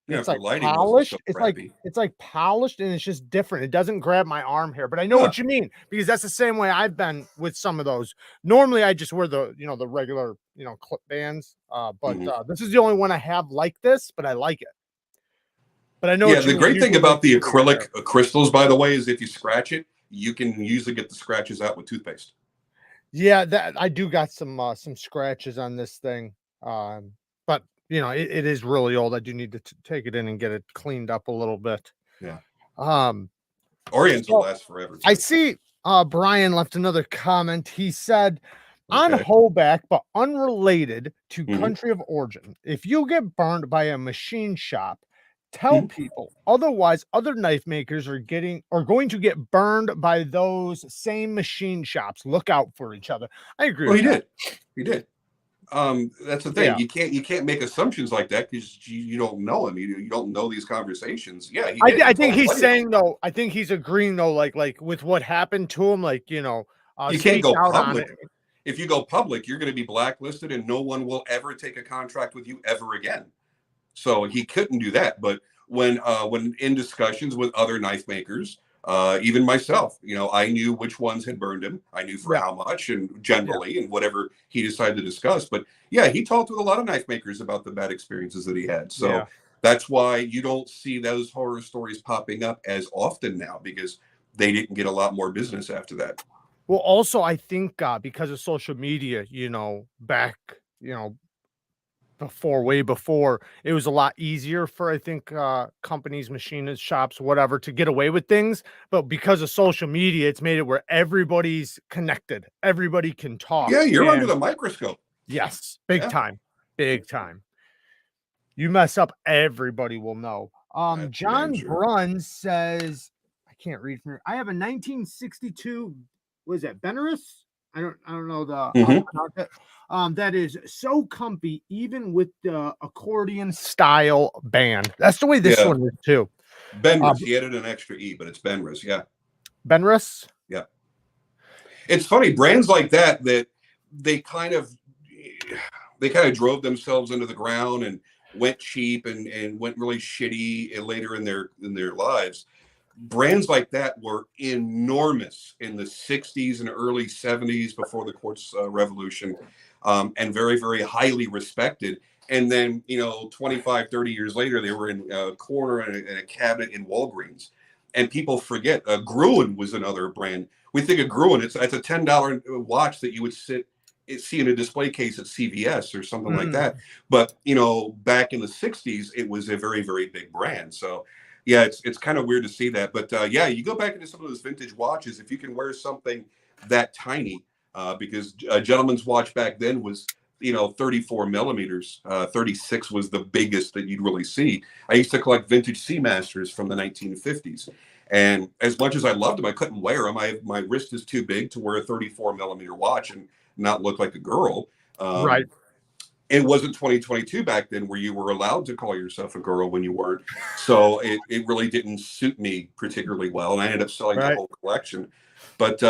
yeah,
it's like polished. So it's like polished, and it's just different. It doesn't grab my arm hair, but I know what you mean, because that's the same way I've been with some of those. Normally, I just wear the the regular clip bands, but this is the only one I have like this. But I like it. But I know.
Yeah, the great thing about the acrylic crystals, by the way, is if you scratch it, you can usually get the scratches out with toothpaste.
Yeah, that I do got some scratches on this thing, but it is really old. I do need to take it in and get it cleaned up a little bit.
Yeah.
Orients
will last forever. Too.
I see Brian left another comment. He said, on Hoback, but unrelated to country of origin, if you get burned by a machine shop, tell people. Otherwise, other knife makers are going to get burned by those same machine shops. Look out for each other. I agree.
Well, he did. That's the thing. Yeah. You can't make assumptions like that because you don't know him. You don't know these conversations. Yeah,
I think he's saying though. I think he's agreeing though. Like with what happened to him.
You can't go public. If you go public, you're going to be blacklisted, and no one will ever take a contract with you ever again. So he couldn't do that. But when in discussions with other knife makers, even myself, I knew which ones had burned him. I knew for how much and generally and whatever he decided to discuss. But yeah, he talked with a lot of knife makers about the bad experiences that he had. So that's why you don't see those horror stories popping up as often now, because they didn't get a lot more business after that.
Well, also, I think because of social media, back, way before, it was a lot easier for, I think, companies, machinists, shops, whatever, to get away with things. But because of social media, it's made it where everybody's connected. Everybody can talk.
Yeah, you're under the microscope.
Yes, big time. Big time. You mess up, everybody will know. John Brunn says, I can't read from here. I have a 1962, what is that, Benares? I don't know the that is so comfy, even with the accordion style band. That's the way this one is too.
Benris, he added an extra E, but it's Benris, yeah.
Benris?
Yeah. It's funny, brands like that they kind of drove themselves into the ground and went cheap and went really shitty later in their lives. brands like that were enormous in the 60s and early 70s before the quartz revolution, and very, very highly respected. And then, 25, 30 years later, they were in a corner in a cabinet in Walgreens. And people forget, Gruen was another brand. We think of Gruen, it's a $10 watch that you would see in a display case at CVS or something like that. But, back in the 60s, it was a very, very big brand. So, yeah, it's kind of weird to see that. But, yeah, you go back into some of those vintage watches, if you can wear something that tiny, because a gentleman's watch back then was, 34 millimeters. 36 was the biggest that you'd really see. I used to collect vintage Seamasters from the 1950s. And as much as I loved them, I couldn't wear them. My wrist is too big to wear a 34 millimeter watch and not look like a girl.
Right.
It wasn't 2022 back then where you were allowed to call yourself a girl when you weren't. So it really didn't suit me particularly well. And I ended up selling the whole collection. But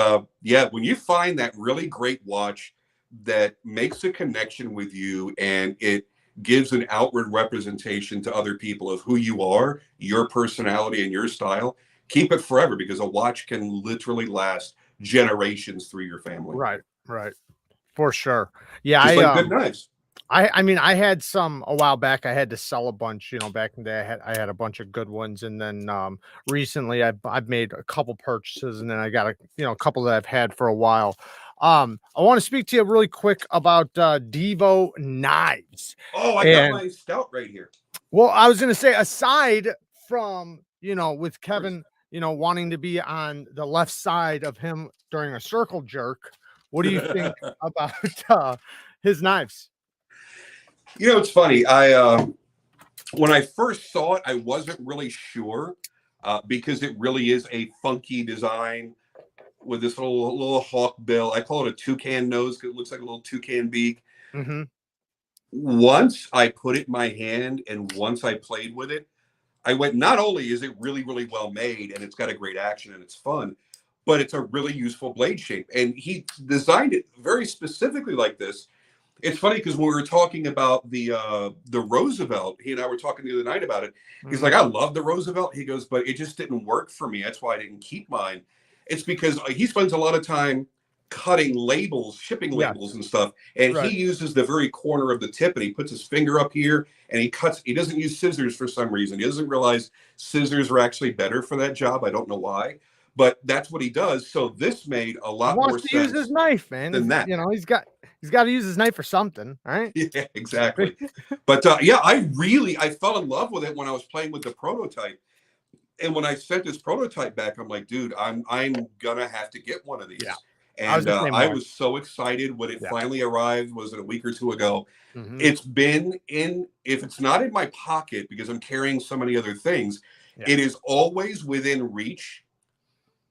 yeah, when you find that really great watch that makes a connection with you and it gives an outward representation to other people of who you are, your personality and your style, keep it forever, because a watch can literally last generations through your family.
Right. For sure. Yeah.
Just like good knives.
I mean, I had some a while back. I had to sell a bunch, back in the day. I had a bunch of good ones, and then recently I've made a couple purchases, and then I got a couple that I've had for a while. I want to speak to you really quick about Devo knives.
Oh, I got my stout right here.
Well, I was going to say, aside from with Kevin, wanting to be on the left side of him during a circle jerk, what do you think about his knives?
It's funny. When I first saw it, I wasn't really sure, because it really is a funky design with this little hawk bill. I call it a toucan nose because it looks like a little toucan beak. Once I put it in my hand and once I played with it, I went, not only is it really, really well made and it's got a great action and it's fun, but it's a really useful blade shape. And he designed it very specifically like this. It's funny because when we were talking about the Roosevelt, he and I were talking the other night about it. He's like, I love the Roosevelt. He goes, but it just didn't work for me. That's why I didn't keep mine. It's because he spends a lot of time cutting labels, shipping labels and stuff. And he uses the very corner of the tip and he puts his finger up here and he cuts. He doesn't use scissors for some reason. He doesn't realize scissors are actually better for that job. I don't know why, but that's what he does. So this made a lot more sense.
Use his knife, man.
Than that.
He's got to use his knife for something, right?
Yeah, exactly. But yeah, I fell in love with it when I was playing with the prototype. And when I sent this prototype back, I'm like, dude, I'm gonna have to get one of these. Yeah. And I was so excited when it finally arrived. Was it a week or two ago? It's been if it's not in my pocket because I'm carrying so many other things, it is always within reach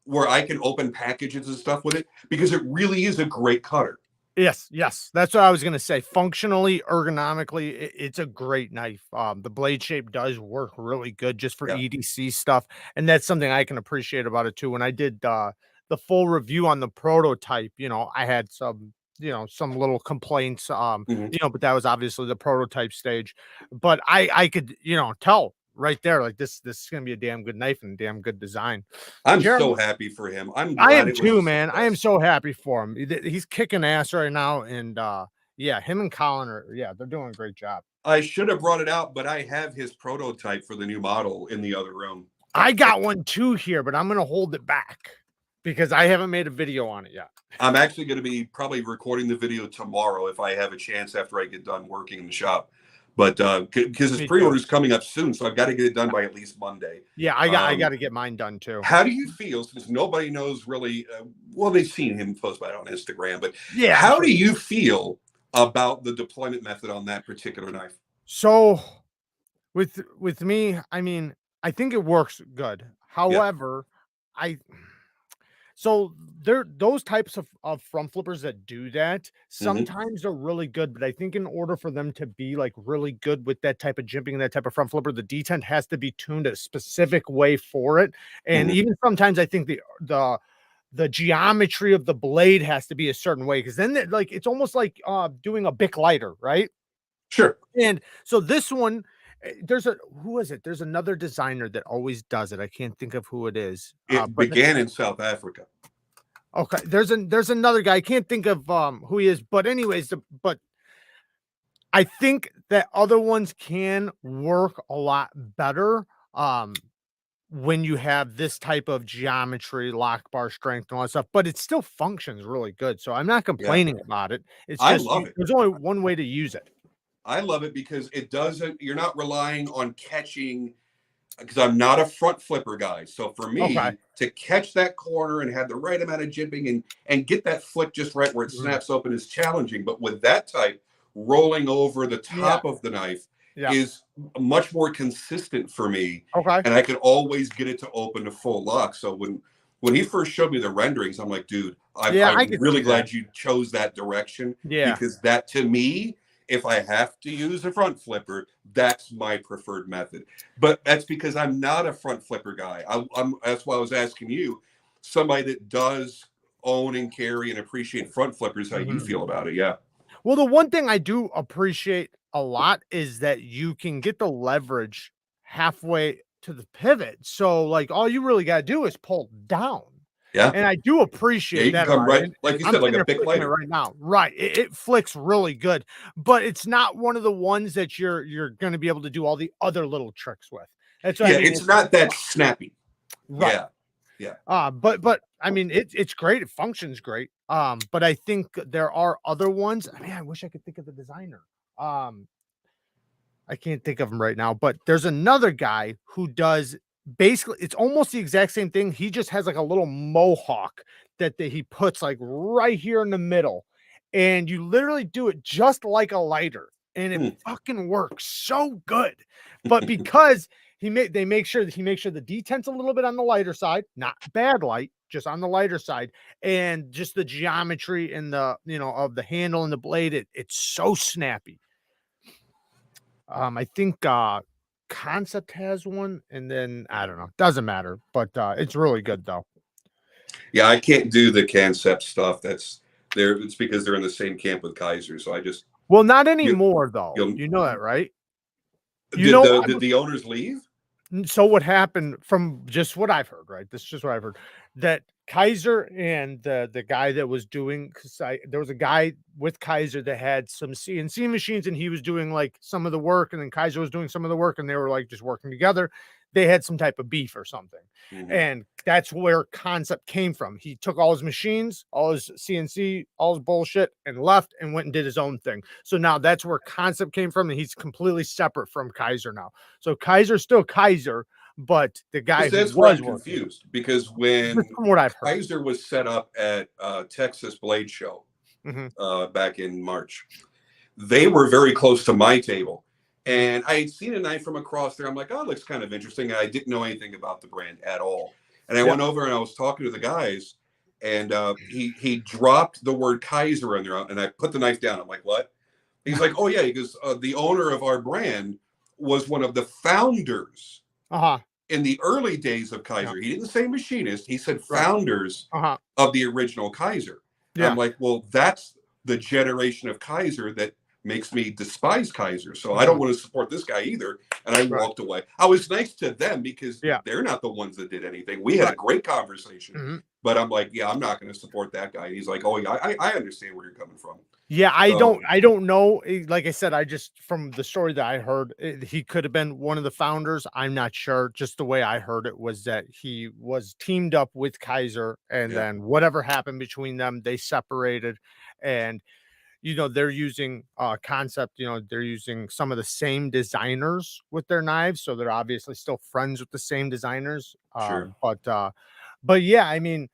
where I can open packages and stuff with it, because it really is a great cutter.
Yes, that's what I was gonna say. Functionally, ergonomically, it's a great knife. The blade shape does work really good just for EDC stuff, and that's something I can appreciate about it too. When I did the full review on the prototype, I had some little complaints, but that was obviously the prototype stage. But I could tell right there, like this is gonna be a damn good knife and a damn good design.
I'm so happy for him.
I am too, man. I am so happy for him. He's kicking ass right now, and him and Colin they're doing a great job.
I should have brought it out, but I have his prototype for the new model in the other room.
I got one too here, but I'm gonna hold it back because I haven't made a video on it yet.
I'm actually going to be probably recording the video tomorrow if I have a chance after I get done working in the shop. But because his pre-order is coming up soon, so I've got to get it done by at least Monday.
Yeah, I got to get mine done too.
How do you feel, since nobody knows really? Well, they've seen him post about it on Instagram, but how do you feel about the deployment method on that particular knife?
So, with me, I mean, I think it works good. However, so those types of front flippers that do that sometimes are really good, but I think in order for them to be like really good with that type of jimping and that type of front flipper, the detent has to be tuned a specific way for it. And even sometimes I think the geometry of the blade has to be a certain way, because then it's almost like doing a Bic lighter, right?
Sure.
And so this one, There's a who is it? There's another designer that always does it. I can't think of who it is.
It
But
began in South Africa.
okay, there's another guy. I can't think of who he is. But anyways, but I think that other ones can work a lot better. Um, when you have this type of geometry, lock bar strength, and all that stuff, but it still functions really good. So I'm not
Yeah,
complaining about it. It's
I
just
love it.
there's only one way to use it.
I love it because it doesn't. You're not relying on catching. Because I'm not a front flipper guy. So for
Okay.
me to catch that corner and have the right amount of jimping and get that flick just right where it
Mhm.
snaps open is challenging. But with that type, rolling over the
Yeah.
top of the knife
Yeah.
is much more consistent for me.
Okay.
And I can always get it to open to full lock. So when he first showed me the renderings, I'm like, dude,
Yeah, I
I'm
can
really
see that.
glad you chose that direction.
Yeah.
Because that to me, if I have to use a front flipper, that's my preferred method. But that's because I'm not a front flipper guy. That's why I was asking you, somebody that does own and carry and appreciate front flippers, how you
Mhm.
feel about it. Yeah.
Well, the one thing I do appreciate a lot is that you can get the leverage halfway to the pivot. So, like, all you really got to do is pull down.
Yeah.
And I do
Yeah.
appreciate
You can
that
come
about it.
right,
And
like you
I'm
said, like
sitting
a
there
big
flicking it
lighter.
right now. Right. It flicks really good, but it's not one of the ones that you're going to be able to do all the other little tricks with. That's what I
Yeah.
mean.
It's not that snappy.
Right.
Yeah. Yeah.
But I mean, it's great. It functions great. But I think there are other ones. I mean, I wish I could think of the designer. Um, I can't think of him right now, but there's another guy who does basically it's almost the exact same thing. He just has like a little mohawk that he puts like right here in the middle, and you literally do it just like a lighter, and it
Hmm.
fucking works so good. But because they make sure that he makes sure the detent's a little bit on the lighter side, not bad light, just on the lighter side, and just the geometry and the of the handle and the blade, it's so snappy. I think Concept has one, and then I don't know, doesn't matter, but it's really good though.
Yeah. I can't do the concept stuff. That's there. It's because they're in the same camp with Kaiser. So I just,
Well, not
you,
anymore though.
you
You know that, right? You
did
know,
the owners leave?
so what happened from just what I've heard, right? This is just what I've heard that Kaiser and the guy that was doing, because there was a guy with Kaiser that had some CNC machines and he was doing like some of the work, and then Kaiser was doing some of the work, and they were like just working together. They had some type of beef or something.
Mhm.
And that's where Concept came from. He took all his machines, all his CNC, all his bullshit, and left and went and did his own thing. So now that's where Concept came from, and he's completely separate from Kaiser now. So Kaiser's still Kaiser, but the guy who
That's where
was
I'm
working,
confused because
just
when
from what I've heard.
Kaiser was set up at Texas Blade Show
Mhm.
back in March, they were very close to my table.
Mhm.
And I had seen a knife from across there. I'm like, oh, it looks kind of interesting. And I didn't know anything about the brand at all. And I
Yep.
went over and I was talking to the guys, and he dropped the word Kaiser in there, and I put the knife down. I'm like, what? He's like, oh yeah, because the owner of our brand was one of the founders
Uh-huh.
in the early days of
Yeah.
Kaiser. He didn't say machinist, he said
Right.
founders
Uh-huh.
of the original Kaiser. And I'm
Yeah.
like, well, that's the generation of Kaiser that makes me despise Kaiser. So I don't
Mhm.
want to support this guy either. And I
Right.
walked away. I was nice to them because
Yeah.
they're not the ones that did anything. We had a
Right.
great conversation.
Mhm.
But I'm like, yeah, I'm not going to support that guy. And he's like, oh, yeah, I understand where you're coming from.
Yeah,
So,
I don't know. Like I said, I just from the story that I heard, he could have been one of the founders. I'm not sure. Just the way I heard it was that he was teamed up with Kaiser, and
yeah,
then whatever happened between them, they separated. And they're using Concept. They're using some of the same designers with their knives, so they're obviously still friends with the same designers.
sure.
But yeah, I mean,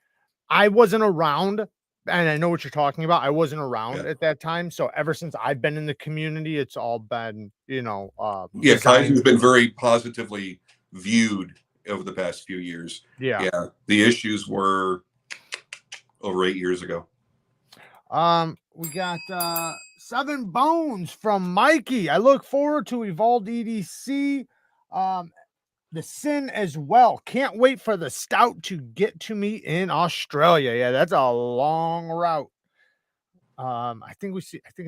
I wasn't around, and I know what you're talking about. I wasn't
Yeah.
around at that time. So ever since I've been in the community, it's all been,
Yeah, Kaizen's
design.
been very positively viewed over the past few years.
Yeah.
Yeah, the issues were over 8 years ago.
We got 7 bones from Mikey. I look forward to Evolved EDC. Um, the Sin as well. Can't wait for the Stout to get to me in Australia. Yeah, that's a long route. I think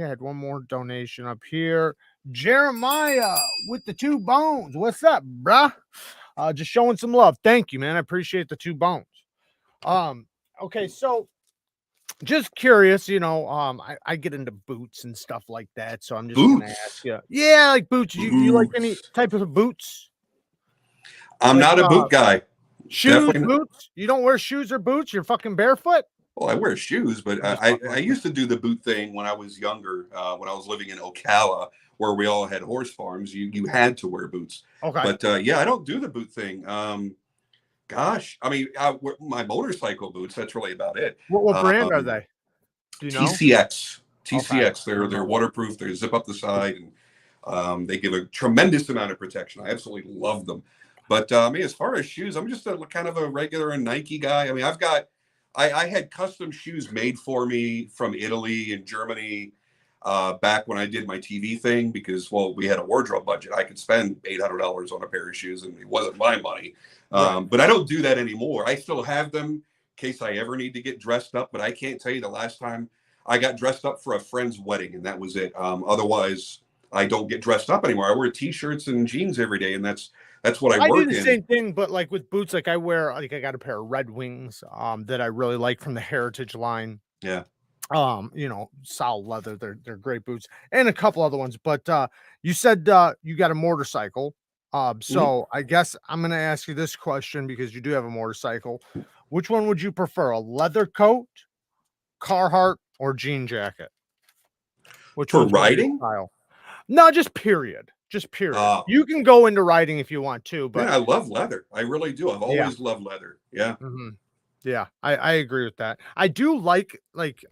I had one more donation up here. Jeremiah with the 2 bones. What's up, bruh? Just showing some love. Thank you, man. I appreciate the 2 bones. Okay, so just curious, I get into boots and stuff like that, so I'm just gonna ask
Boots.
you. Yeah, like boots. Do you like any
Boots.
type of boots?
I'm
Like
not a boot guy.
shoes,
Definitely not.
boots? You don't wear shoes or boots? You're fucking barefoot?
Well, I wear shoes, but
I'm just
I,
fucking
I
with you.
used to do the boot thing when I was younger. When I was living in Ocala, where we all had horse farms, you had to wear boots.
Okay.
But yeah, I don't do the boot thing. Gosh, I mean, I wear my motorcycle boots. That's really about it.
What brand are
Um,
they? Do you know?
TCX,
Okay. I
TCX.
don't
They're
know what.
waterproof. They zip up the side, and they give a tremendous amount of protection. I absolutely love them. But I mean, as far as shoes, I'm just a kind of a regular Nike guy. I mean, I had custom shoes made for me from Italy and Germany back when I did my TV thing because, well, we had a wardrobe budget. I could spend $800 on a pair of shoes, and it wasn't my money.
Right.
But I don't do that anymore. I still have them in case I ever need to get dressed up. But I can't tell you the last time I got dressed up for a friend's wedding, and that was it. Otherwise, I don't get dressed up anymore. I wear t-shirts and jeans every day, and that's what I
I do
work
the
in.
same thing, but like with boots, like I got a pair of Red Wings that I really like from the Heritage line.
Yeah.
Solid leather. They're great boots, and a couple other ones. But you said you got a motorcycle. So I guess I'm gonna ask you this question because you do have a motorcycle. Which one would you prefer? A leather coat, Carhartt, or jean jacket? Which
For
one's more your
riding?
style? No, just period. Just period.
Oh,
You can go into riding if you want to,
man,
but
I love leather. I really do. I've
yeah.
always loved leather. Yeah.
Yeah, I agree with that. I do like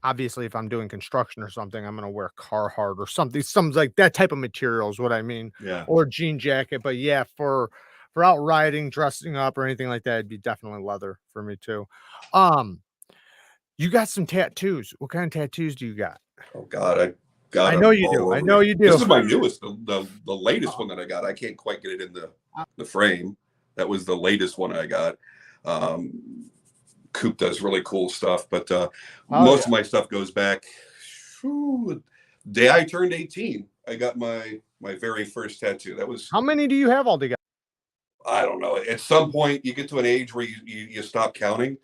obviously if I'm doing construction or something, I'm gonna wear Carhartt or something like that type of material is what I mean,
Yeah.
or jean jacket. But yeah, for out riding, dressing up, or anything like that, it'd be definitely leather for me too. You got some tattoos. What kind of tattoos do you got?
Oh God, I got
I know
them
you
all
do. I
over
know
me.
you
This
do.
is my newest, the latest one that I got. I can't quite get it in the frame. That was the latest one I got. Coop does really cool stuff, but most of my stuff goes back. The day I turned 18, I got my very first tattoo. That was,
How many do you have altogether?
I don't know. At some point, you get to an age where you stop counting.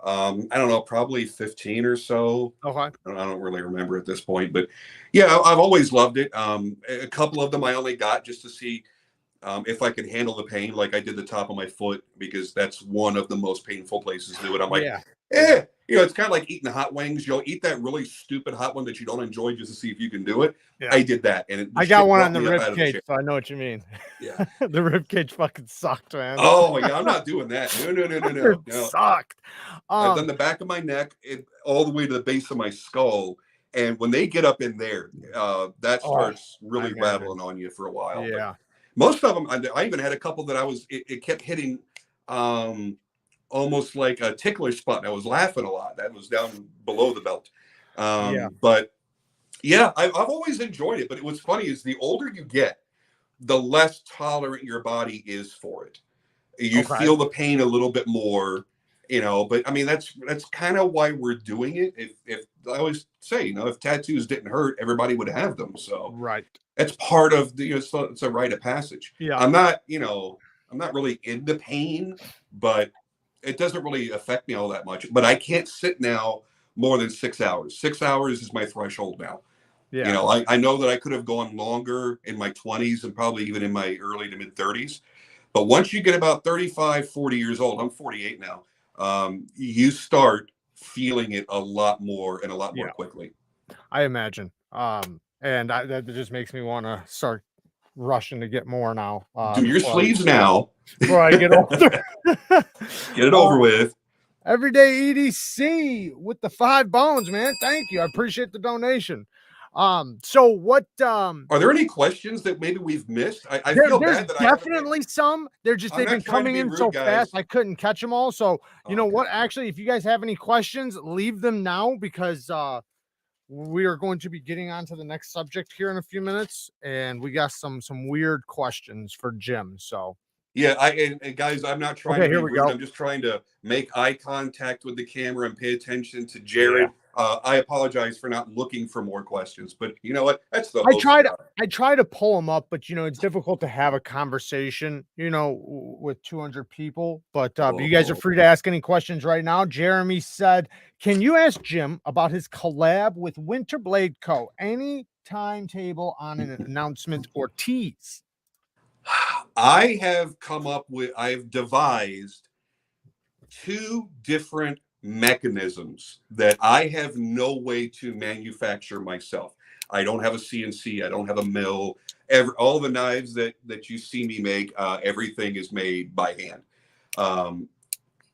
I don't know, probably 15 or so.
Okay.
I don't really remember at this point, but yeah, I've always loved it. A couple of them I only got just to see if I could handle the pain, like I did the top of my foot, because that's one of the most painful places to do it. I'm like,
Yeah.
it's kind of like eating hot wings. You'll eat that really stupid hot one that you don't enjoy just to see if you can do it.
Yeah.
I did that, and
I got one on the rib cage, so I know what you mean.
Yeah.
The rib cage fucking sucked, man.
Oh yeah, I'm not doing that. No.
It sucked.
I've done the back of my neck all the way to the base of my skull, and when they get up in there, that starts really rattling on you for a while.
Yeah.
But most of them, I even had a couple that it kept hitting almost like a tickler spot. I was laughing a lot. That was down below the belt. But yeah, I've always enjoyed it. But what's funny is the older you get, the less tolerant your body is for it. You feel the pain a little bit more, but I mean, that's kind of why we're doing it. If I always say, if tattoos didn't hurt, everybody would have them. So it's part of the, it's a rite of passage.
Yeah.
I'm not really into pain, but it doesn't really affect me all that much. But I can't sit now more than 6 hours. 6 hours is my threshold now.
Yeah.
I know that I could have gone longer in my 20s and probably even in my early to mid 30s. But once you get about 35, 40 years old, I'm 48 now, you start feeling it a lot more and a lot more quickly.
I imagine. And that just makes me want to start rushing to get more now.
Do your sleeves now.
Before I get older.
Get it over with.
Everyday EDC with the 5 bones, man. Thank you. I appreciate the donation. So what
are there any questions that maybe we've missed? I feel bad that
definitely some. They've been coming in so fast I couldn't catch them all. So you know what? Actually, if you guys have any questions, leave them now because we are going to be getting on to the next subject here in a few minutes, and we got some weird questions for Jim. So
yeah, and guys, I'm not trying to be rude. I'm just trying to make eye contact with the camera and pay attention to Jared. I apologize for not looking for more questions, but you know what? That's the host job.
I try to pull them up, but it's difficult to have a conversation, with 200 people. But you guys are free to ask any questions right now. Jeremy said, "Can you ask Jim about his collab with Winterblade Co? Any timetable on an announcement or tease?"
I've devised 2 different mechanisms that I have no way to manufacture myself. I don't have a CNC. I don't have a mill. All the knives that you see me make, everything is made by hand.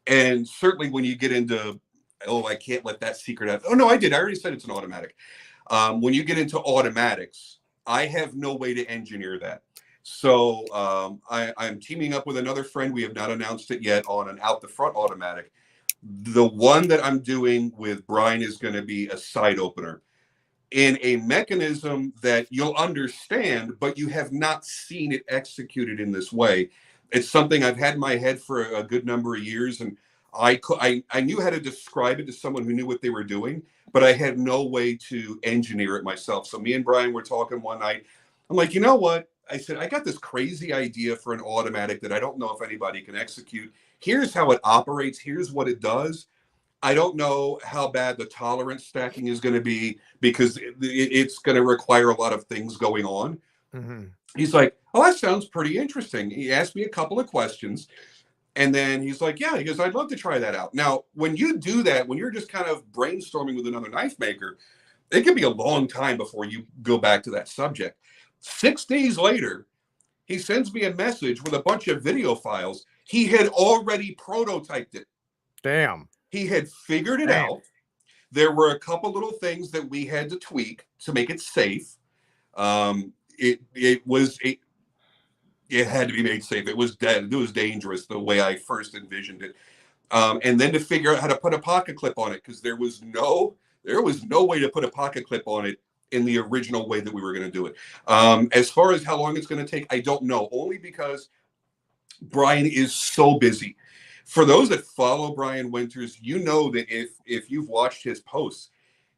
And certainly when you get into, I can't let that secret out. Oh, no, I did. I already said it's an automatic. When you get into automatics, I have no way to engineer that. So I'm teaming up with another friend. We have not announced it yet on an out the front automatic. The one that I'm doing with Brian is going to be a side opener in a mechanism that you'll understand, but you have not seen it executed in this way. It's something I've had in my head for a good number of years, and I knew how to describe it to someone who knew what they were doing, but I had no way to engineer it myself. So me and Brian were talking one night. I'm like, you know what? I said, I got this crazy idea for an automatic that I don't know if anybody can execute. Here's how it operates. Here's what it does. I don't know how bad the tolerance stacking is going to be because it's going to require a lot of things going on.
Mm-hmm.
He's like, oh, that sounds pretty interesting. He asked me a couple of questions. And then he's like, yeah, he goes, I'd love to try that out. Now, when you do that, when you're just kind of brainstorming with another knife maker, it can be a long time before you go back to that subject. 6 days later, he sends me a message with a bunch of video files. He had already prototyped it.
Damn.
He had figured it out. There were a couple little things that we had to tweak to make it safe. It had to be made safe. It was dead. It was dangerous the way I first envisioned it. And then to figure out how to put a pocket clip on it, because there was no way to put a pocket clip on it in the original way that we were going to do it. As far as how long it's going to take, I don't know, only because Brian is so busy. For those that follow Brian Winters, you know that if you've watched his posts,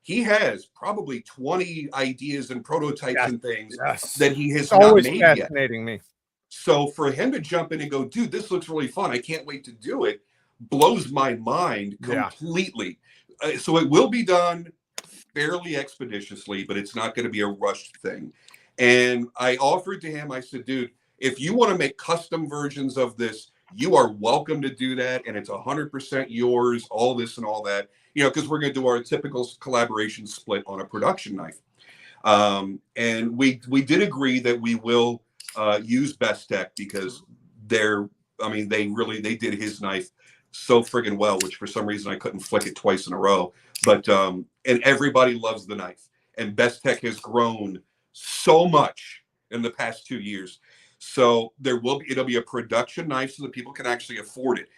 he has probably 20 ideas and prototypes and things that he has not made yet.
Always fascinating me.
So for him to jump in and go, dude, this looks really fun, I can't wait to do it, blows my mind completely. So it will be done fairly expeditiously, but it's not going to be a rushed thing. And I offered to him, I said, dude, if you want to make custom versions of this, you are welcome to do that. And it's 100% yours, all this and all that, because we're going to do our typical collaboration split on a production knife. And we did agree that we will use Best Tech because they did his knife so friggin' well, which for some reason I couldn't flick it twice in a row. But and everybody loves the knife. And Best Tech has grown so much in the past 2 years. So it'll be a production knife so that people can actually afford it.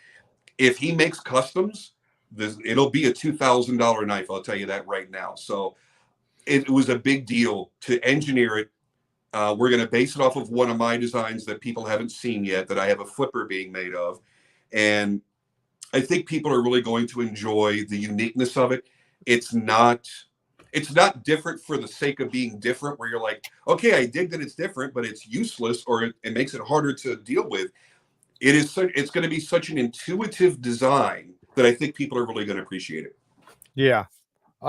If he makes customs, it'll be a $2,000 knife. I'll tell you that right now. So it was a big deal to engineer it. We're going to base it off of one of my designs that people haven't seen yet, that I have a flipper being made of. And I think people are really going to enjoy the uniqueness of it. It's not different for the sake of being different, where you're like, okay, I dig that it's different, but it's useless or it makes it harder to deal with. It's going to be such an intuitive design that I think people are really going to appreciate it.
Yeah.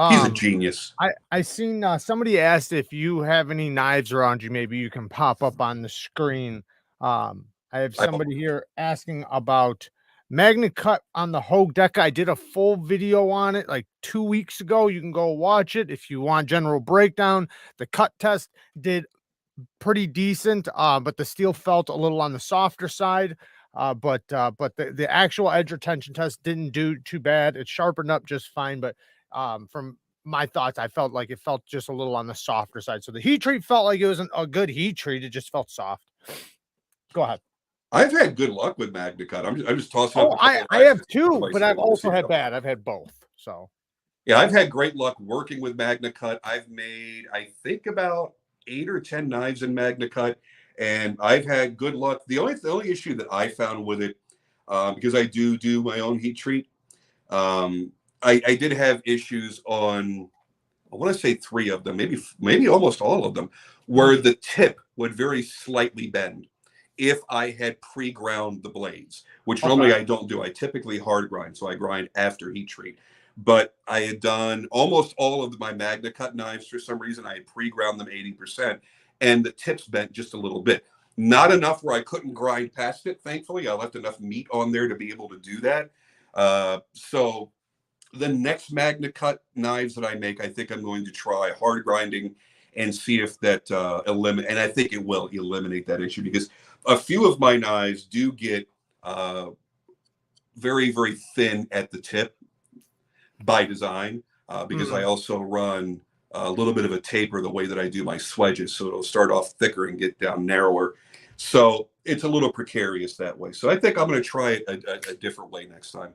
He's a genius.
I seen somebody asked if you have any knives around you, maybe you can pop up on the screen. I have somebody here asking about Magnet Cut on the Hoback. I did a full video on it like 2 weeks ago. You can go watch it if you want general breakdown. The cut test did pretty decent, but the steel felt a little on the softer side. But the actual edge retention test didn't do too bad. It sharpened up just fine, but from my thoughts, I felt like it felt just a little on the softer side. So the heat treat felt like it wasn't a good heat treat. It just felt soft. Go ahead.
I've had good luck with Magnet Cut. I'm just tossing.
Oh, I have too, but I've also had bad. I've had both. So
yeah, I've had great luck working with Magnet Cut. I've made, I think, about 8 or 10 knives in Magnet Cut, and I've had good luck. The only issue that I found with it, because I do my own heat treat, I did have issues on, I want to say 3 of them, maybe almost all of them, where the tip would very slightly bend if I had pre-ground the blades, which
Okay.
normally I don't do. I typically hard grind, so I grind after heat treat. But I had done almost all of my Magna Cut knives for some reason. I had pre-ground them 80%, and the tips bent just a little bit. Not enough where I couldn't grind past it, thankfully. I left enough meat on there to be able to do that. So the next Magna Cut knives that I make, I think I'm going to try hard grinding and see if that eliminate. And I think it will eliminate that issue, because a few of my knives do get very, very thin at the tip by design, because I also run a little bit of a taper the way that I do my swedges, so it'll start off thicker and get down narrower. So it's a little precarious that way. So I think I'm going to try it a different way next time.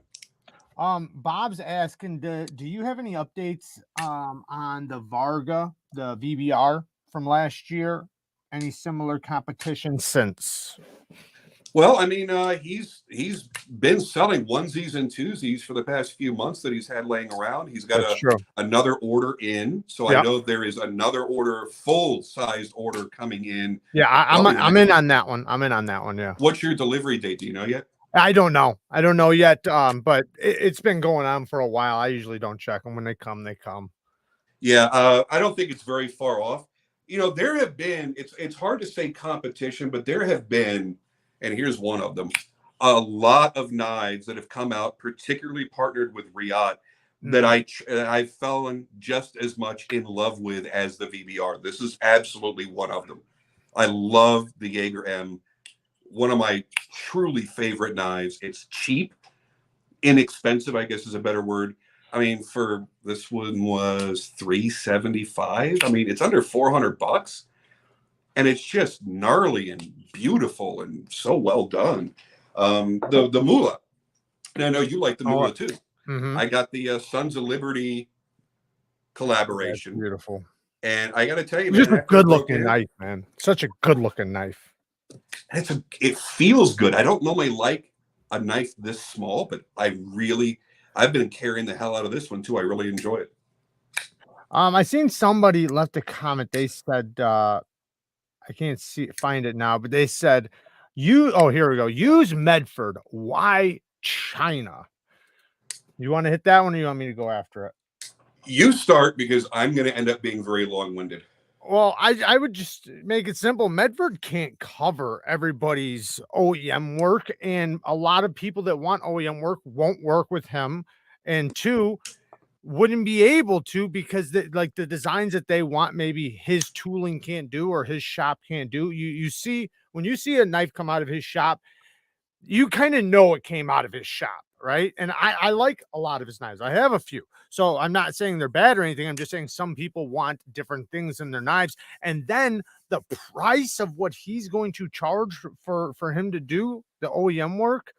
Bob's asking, do you have any updates on the Varga, the VBR from last year? Any similar competition since?
Well, I mean, he's been selling onesies and twosies for the past few months that he's had laying around. He's got another order in, so I know there is another order, full-sized order coming in.
Yeah, I'm in on that one. I'm in on that one. Yeah.
What's your delivery date? Do you know yet?
I don't know. I don't know yet. But it's been going on for a while. I usually don't check them. When they come, they come.
Yeah, I don't think it's very far off. You know, there have been, it's hard to say competition, but there have been, and here's one of them, a lot of knives that have come out, particularly partnered with JERAD, that I've fallen just as much in love with as the VBR. This is absolutely one of them. I love the Jaeger M, one of my truly favorite knives. It's cheap, inexpensive, I guess is a better word. I mean, for this one was $375. I mean, it's under $400, and it's just gnarly and beautiful and so well done. The Mula, and I know you like the Mula too. I got the Sons of Liberty collaboration.
That's beautiful.
And I got to tell you,
man, just a good looking knife, man. Such a good looking knife.
It feels good. I don't normally like a knife this small, but I've been carrying the hell out of this one too. I really enjoy it.
I seen somebody left a comment. They said, I can't find it now, but they said, here we go. Use Medford. Why China? You want to hit that one, or you want me to go after it?
You start, because I'm going to end up being very long-winded.
Well, I would just make it simple. Medford can't cover everybody's OEM work, and a lot of people that want OEM work won't work with him. And 2, wouldn't be able to, because the designs that they want, maybe his tooling can't do or his shop can't do. You see, when you see a knife come out of his shop, you kind of know it came out of his shop, right? And I like a lot of his knives. I have a few, so I'm not saying they're bad or anything. I'm just saying some people want different things in their knives, and then the price of what he's going to charge for him to do the OEM work,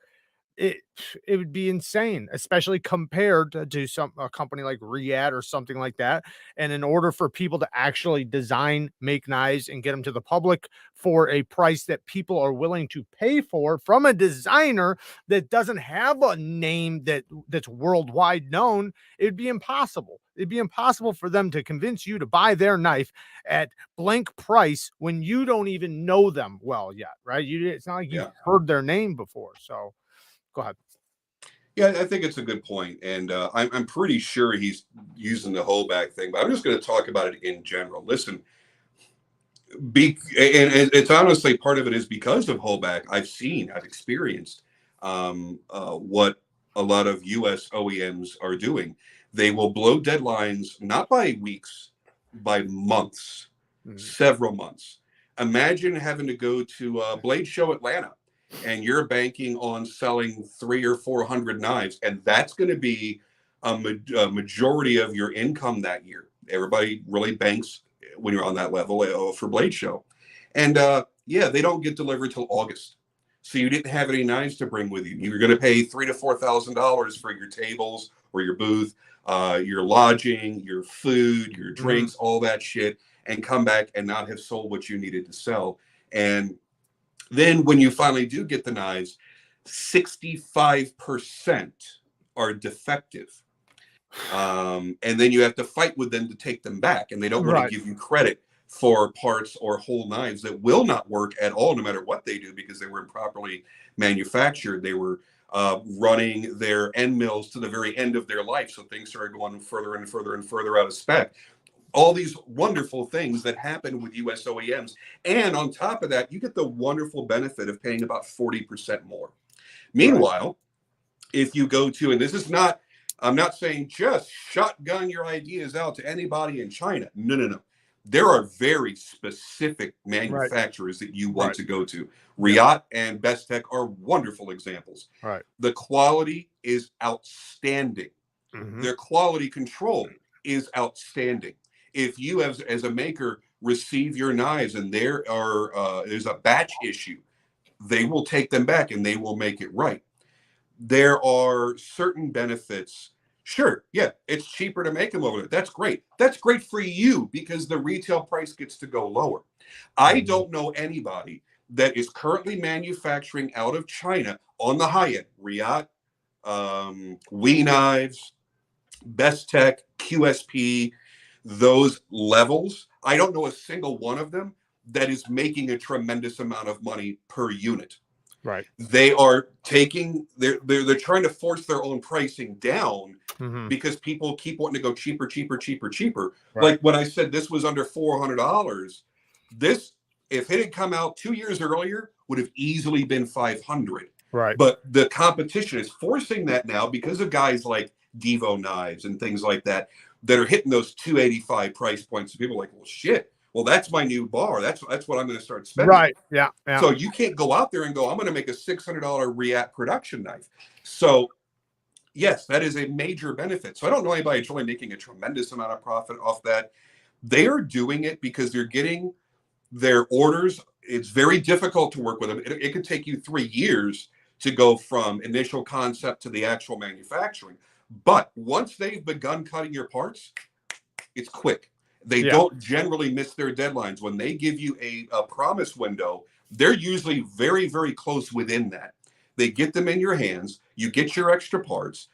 it would be insane, especially compared to a company like JERAD or something like that. And in order for people to actually design, make knives, and get them to the public for a price that people are willing to pay for from a designer that doesn't have a name that's worldwide known, it'd be impossible. It'd be impossible for them to convince you to buy their knife at blank price when you don't even know them well yet, right? It's not like you've heard their name before. So go ahead.
Yeah, I think it's a good point, and I'm pretty sure he's using the Hoback thing, but I'm just going to talk about it in general. Listen, and it's honestly, part of it is because of Hoback. I've experienced what a lot of U.S. OEMs are doing. They will blow deadlines not by weeks, by months, several months. Imagine having to go to Blade Show Atlanta, and you're banking on selling 300 or 400 knives, and that's going to be a majority of your income that year. Everybody really banks when you're on that level for Blade Show. And they don't get delivered till August. So you didn't have any knives to bring with you. You were going to pay $3,000 to $4,000 for your tables or your booth, your lodging, your food, your drinks, all that shit, and come back and not have sold what you needed to sell. And then when you finally do get the knives, 65% are defective. And then you have to fight with them to take them back, and they don't want
Right.
to give you credit for parts or whole knives that will not work at all, no matter what they do, because they were improperly manufactured. They were running their end mills to the very end of their life, so things started going further and further and further out of spec. All these wonderful things that happen with US OEMs. And on top of that, you get the wonderful benefit of paying about 40% more. Meanwhile, if you go to, and this is not, I'm not saying just shotgun your ideas out to anybody in China. No, no, no. There are very specific manufacturers that you want to go to. Riot and Best Tech are wonderful examples.
Right.
The quality is outstanding. Their quality control is outstanding. If you, as a maker, receive your knives and there are there's a batch issue, they will take them back and they will make it right. There are certain benefits. Sure, yeah, it's cheaper to make them over there. That's great. That's great for you because the retail price gets to go lower. I don't know anybody that is currently manufacturing out of China on the high end. Riot, We Knives, Best Tech, QSP, those levels. I don't know a single one of them that is making a tremendous amount of money per unit.
Right.
They are taking, they're trying to force their own pricing down because people keep wanting to go cheaper, cheaper, cheaper, cheaper.
Right.
Like when I said this was under $400, this, if it had come out 2 years earlier, would have easily been 500.
Right.
But the competition is forcing that now because of guys like Devo knives and things like that are hitting those 285 price points. So people are like, well, shit. Well, that's my new bar. That's what I'm going to start spending.
Right. Yeah. Yeah.
So you can't go out there and go, I'm going to make a $600 Riot production knife. So yes, that is a major benefit. So I don't know anybody that's really making a tremendous amount of profit off that. They are doing it because they're getting their orders. It's very difficult to work with them. It could take you 3 years to go from initial concept to the actual manufacturing. But once they've begun cutting your parts, it's quick. They don't generally miss their deadlines. When they give you a promise window, they're usually very, very close within that. They get them in your hands. You get your extra parts.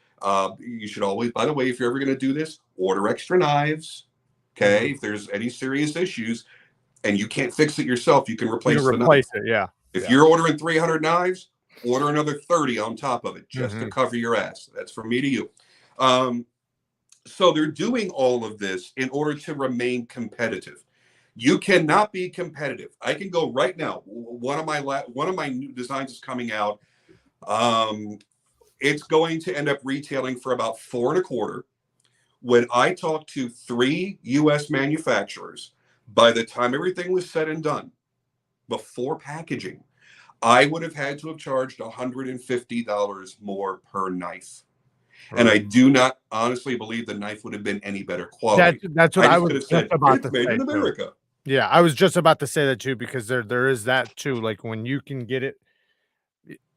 You should always, by the way, if you're ever going to do this, order extra knives. Okay. If there's any serious issues and you can't fix it yourself, you can replace
it. Yeah.
If you're ordering 300 knives, order another 30 on top of it just to cover your ass. That's from me to you. So they're doing all of this in order to remain competitive. You cannot be competitive. I can go right now. One of my new designs is coming out. It's going to end up retailing for about $4.25. When I talked to 3 U.S. manufacturers, by the time everything was said and done, before packaging, I would have had to have charged $150 more per knife. And I do not honestly believe the knife would have been any better quality.
That's what I was just about to
made
say
in America.
Yeah, I was just about to say that too, because there is that too. Like when you can get it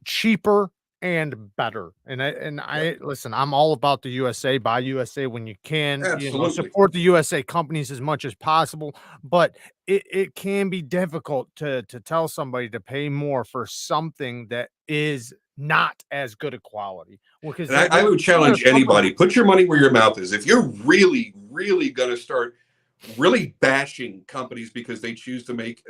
cheaper and better. And I listen, I'm all about the USA, buy USA when you can, support the USA companies as much as possible, but it can be difficult to tell somebody to pay more for something that is not as good a quality. Well, because
I would challenge anybody, put your money where your mouth is. If you're really, really going to start really bashing companies because they choose to make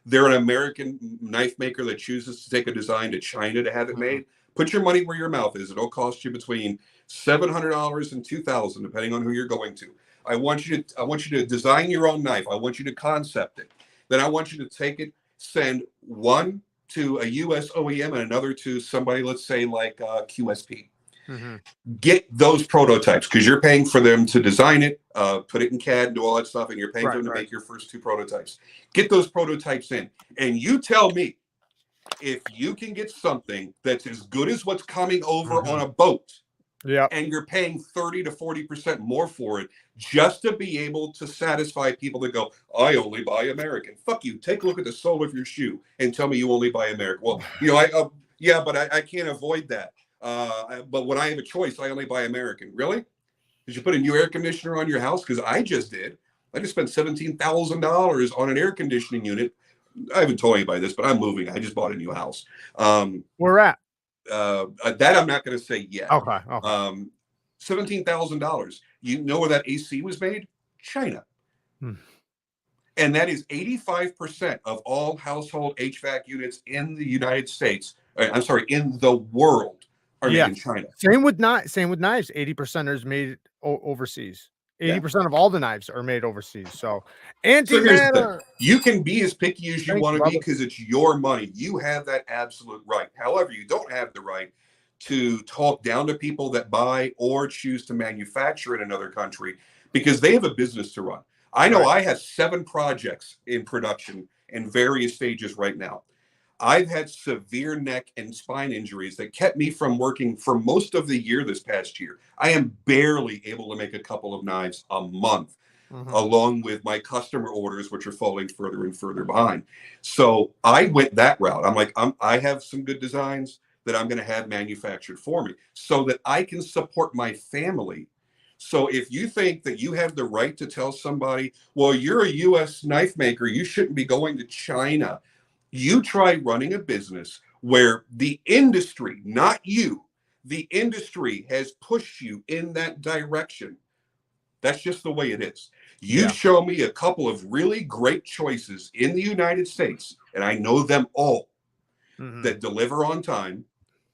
they're an American knife maker that chooses to take a design to China to have it made, put your money where your mouth is. It'll cost you between $700 and $2,000, depending on who you're going to. I want you to design your own knife. I want you to concept it. Then I want you to take it, send one to a US OEM and another to somebody, let's say like QSP. Get those prototypes because you're paying for them to design it, put it in CAD, do all that stuff, and you're paying for them to make your first 2 prototypes. Get those prototypes in, and you tell me if you can get something that's as good as what's coming over on a boat, and you're paying 30 to 40% more for it just to be able to satisfy people that go, I only buy American. Fuck you. Take a look at the sole of your shoe and tell me you only buy American. Well, but I can't avoid that. But when I have a choice, I only buy American. Really? Did you put a new air conditioner on your house? Because I just did. I just spent $17,000 on an air conditioning unit. I haven't told anybody this, but I'm moving. I just bought a new house.
Where at?
That I'm not going to say yet.
Okay.
$17,000. You know where that AC was made? China.
Hmm.
And that is 85% of all household HVAC units in the United States. I'm sorry, in the world are made in China.
Same with knives. 80% is made overseas. 80% of all the knives are made overseas. So
here's the thing.
antimatter.
You can be as picky as you want to be
brother.
because it's your money. You have that absolute right. However, you don't have the right to talk down to people that buy or choose to manufacture in another country because they have a business to run. I know I have 7 projects in production in various stages right now. I've had severe neck and spine injuries that kept me from working for most of the year this past year. I am barely able to make a couple of knives a month, along with my customer orders, which are falling further and further behind. So I went that route. I'm like, I have some good designs that I'm going to have manufactured for me so that I can support my family. So if you think that you have the right to tell somebody, well, you're a U.S. knife maker, you shouldn't be going to China. You try running a business where the industry, not you, the industry has pushed you in that direction. That's just the way it is. You show me a couple of really great choices in the United States, and I know them all, that deliver on time,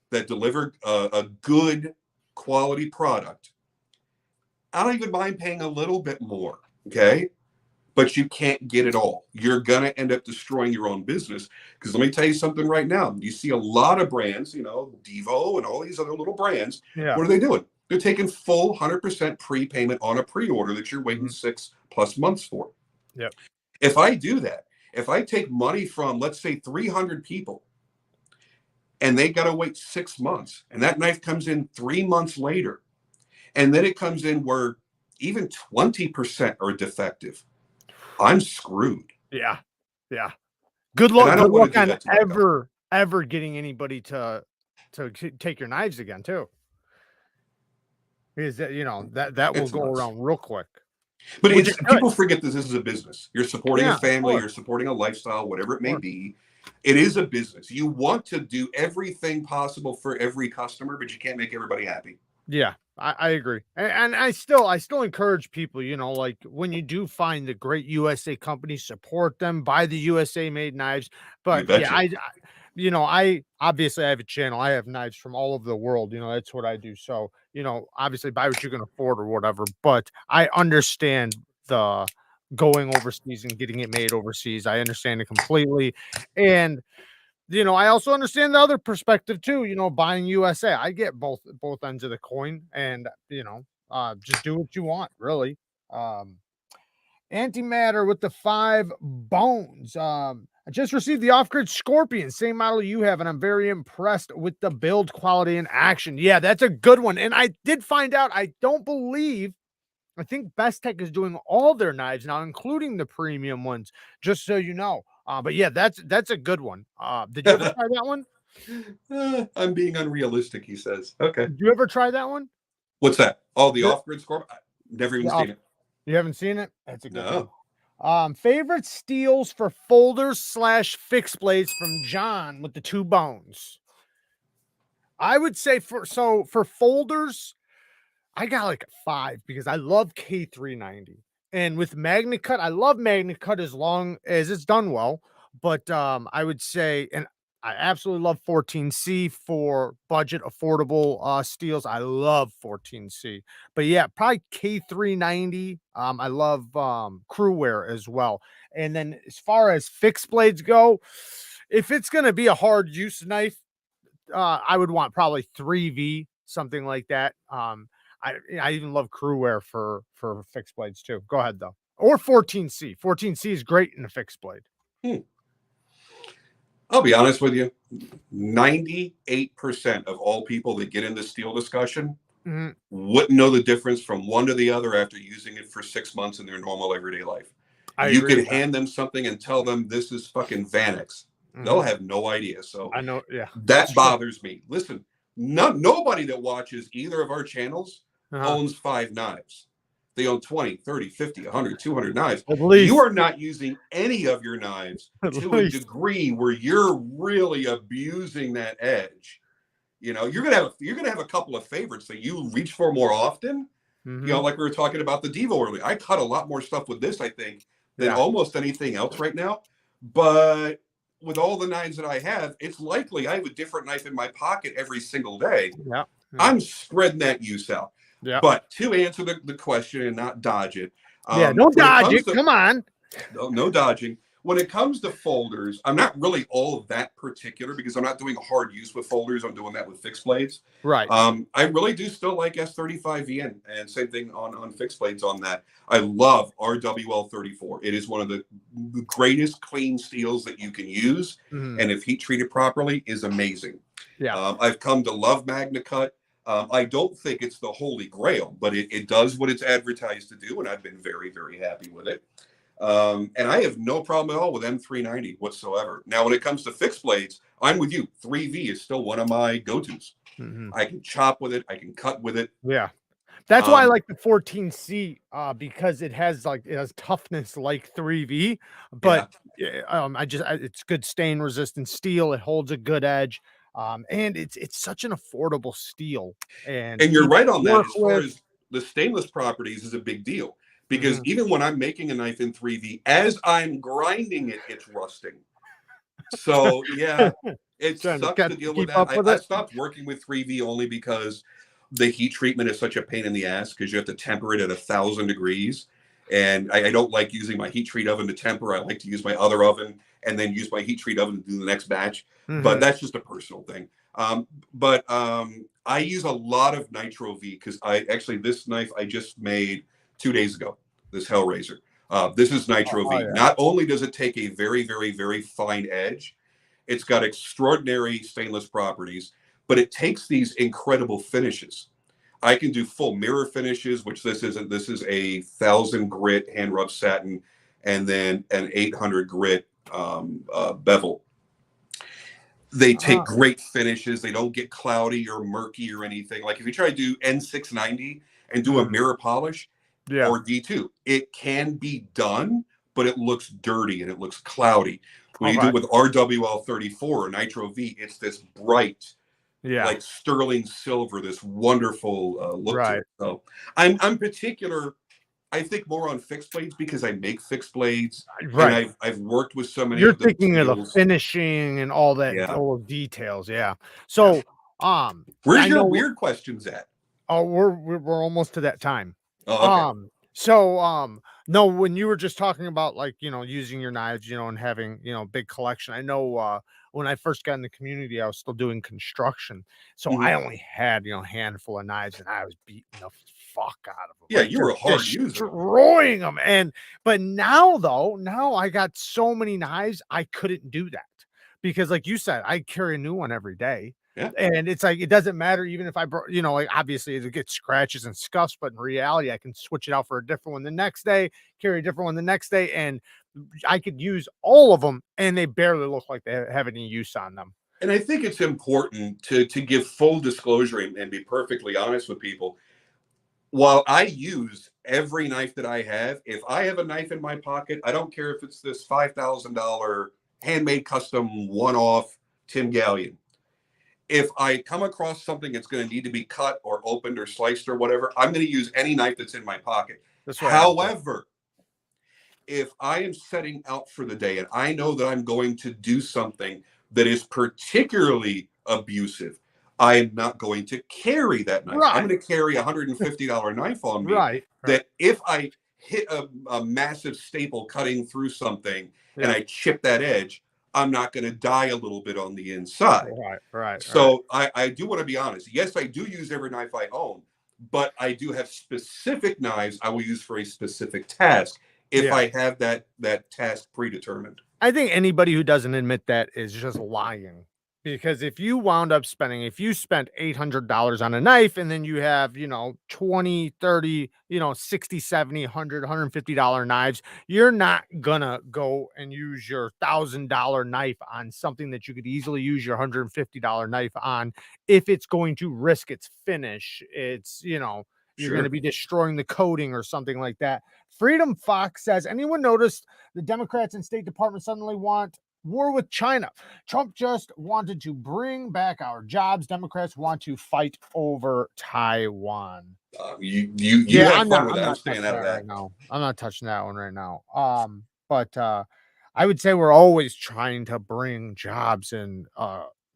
that deliver a good quality product. I don't even mind paying a little bit more, okay? But you can't get it all. You're going to end up destroying your own business. Because let me tell you something right now. You see a lot of brands, you know, Devo and all these other little brands.
Yeah.
What are they doing? They're taking full 100% prepayment on a pre-order that you're waiting 6+ months for.
Yep.
If I do that, if I take money from, let's say, 300 people, and they got to wait 6 months, and that knife comes in 3 months later, and then it comes in where even 20% are defective, I'm screwed.
Yeah. Good luck. Good luck on
ever
getting anybody to take your knives again, too. Because that, you know, that will go around real quick.
But people forget that this is a business. You're supporting a family, you're supporting a lifestyle, whatever it may be. It is a business. You want to do everything possible for every customer, but you can't make everybody happy.
Yeah, I agree. And I still encourage people, you know, like when you do find the great USA companies, support them, buy the USA made knives. But yeah, I obviously I have a channel. I have knives from all over the world. You know, that's what I do. So, you know, obviously buy what you can afford or whatever. But I understand the going overseas and getting it made overseas. I understand it completely. And you know, I also understand the other perspective too, you know, buying USA. I get both ends of the coin and, you know, just do what you want, really. Antimatter with the 5 bones. I just received the off-grid Scorpion, same model you have, and I'm very impressed with the build quality and action. Yeah, that's a good one. And I did find out, I think Best Tech is doing all their knives now, including the premium ones, just so you know. But yeah, that's a good one. Did you ever try that one?
I'm being unrealistic, he says. Okay.
Did you ever try that one?
What's that? Oh, the off-grid Scorpion? Never even seen it.
You haven't seen it? That's a good one. Favorite steels for folders / fixed blades from John with the 2 bones. I would say for folders, I got like a 5 because I love K390. And with Magnet Cut, I love Magnet Cut as long as it's done well. But I would say, and I absolutely love 14C for budget affordable steels. I love 14C. But yeah, probably K390. I love Crewwear as well. And then as far as fixed blades go, if it's going to be a hard use knife, I would want probably 3V, something like that. I even love Crewwear for fixed blades too. Go ahead though. Or 14C. 14C is great in a fixed blade.
I'll be honest with you. 98% of all people that get in the steel discussion wouldn't know the difference from one to the other after using it for 6 months in their normal everyday life. You could hand them something and tell them this is fucking Vanex. They'll have no idea. So
I know, yeah.
That bothers me. Listen, nobody that watches either of our channels owns 5 knives. They own 20, 30, 50, 100, 200 knives. You are not using any of your knives to a degree where you're really abusing that edge. You know, you're gonna have a couple of favorites that you reach for more often. You know, like we were talking about the Devo earlier. I cut a lot more stuff with this, I think, than almost anything else right now. But with all the knives that I have, it's likely I have a different knife in my pocket every single day.
Yeah.
I'm spreading that use out.
Yeah.
But to answer the question and not dodge it.
Don't dodge it. Come on.
No dodging. When it comes to folders, I'm not really all that particular because I'm not doing hard use with folders. I'm doing that with fixed blades.
Right.
I really do still like S35VN, and same thing on fixed blades on that. I love RWL34. It is one of the greatest clean steels that you can use, and if heat treated properly, is amazing.
Yeah.
I've come to love MagnaCut. I don't think it's the holy grail, but it does what it's advertised to do, and I've been very, very happy with it. And I have no problem at all with M390 whatsoever. Now, when it comes to fixed blades, I'm with you. 3V is still one of my go-tos. I can chop with it. I can cut with it.
Yeah. That's why I like the 14C because it has toughness like 3V, but it's good stain resistant steel. It holds a good edge. And it's such an affordable steel. And
you're right on that. As far as the stainless properties is a big deal. Because even when I'm making a knife in 3V, as I'm grinding it, it's rusting. So yeah, it sucks to deal with that. I stopped working with 3V only because the heat treatment is such a pain in the ass because you have to temper it at 1,000 degrees. And I don't like using my heat treat oven to temper. I like to use my other oven and then use my heat treat oven to do the next batch. But that's just a personal thing. I use a lot of Nitro V because this knife I just made 2 days ago, this Hellraiser. This is Nitro V. Not only does it take a very, very, very fine edge, it's got extraordinary stainless properties, but it takes these incredible finishes. I can do full mirror finishes, which this isn't. This is a 1,000 grit hand rub satin and then an 800 grit bevel. They take great finishes. They don't get cloudy or murky or anything. Like if you try to do N690 and do a mirror polish, or D2, it can be done, but it looks dirty and it looks cloudy. When you do it with RWL34 or Nitro V, it's this bright, like sterling silver, this wonderful look to it. So I'm particular, I think, more on fixed blades because I make fixed blades, and I've worked with so many.
You're thinking of the finishing and all that, all the details. Yeah. So,
where's your weird questions at?
Oh, we're almost to that time.
Oh, okay.
No, when you were just talking about using your knives, and having, big collection, I know, when I first got in the community, I was still doing construction. So I only had, a handful of knives and I was beating the fuck out of them.
Yeah, you were a hard user.
Destroying them. But now I got so many knives, I couldn't do that because like you said, I carry a new one every day.
Yeah.
And it's like, it doesn't matter even if I broke, obviously it gets scratches and scuffs, but in reality, I can switch it out for a different one the next day, carry a different one the next day, and I could use all of them and they barely look like they have any use on them.
And I think it's important to give full disclosure and be perfectly honest with people. While I use every knife that I have, if I have a knife in my pocket, I don't care if it's this $5,000 handmade custom one-off Tim Gallion. If I come across something that's going to need to be cut or opened or sliced or whatever, I'm going to use any knife that's in my pocket. However, if I am setting out for the day and I know that I'm going to do something that is particularly abusive, I am not going to carry that knife. I'm going to carry a $150 knife on me. That if I hit a massive staple cutting through something and I chip that edge, I'm not going to die a little bit on the inside. So I do want to be honest. Yes, I do use every knife I own, but I do have specific knives I will use for a specific task if I have that task predetermined.
I think anybody who doesn't admit that is just lying. Because if you spent $800 on a knife and then you have, 20, 30, 60, 70, 100, $150 knives, you're not gonna go and use your $1,000 knife on something that you could easily use your $150 knife on if it's going to risk its finish. It's, you're going to be destroying the coating or something like that. Freedom Fox says, anyone noticed the Democrats and State Department suddenly want War with China. Trump just wanted to bring back our jobs. Democrats want to fight over Taiwan.
You have fun with that. I'm staying
touching
out of
that
that.
right now. I'm not touching that one right now. But I would say we're always trying to bring jobs and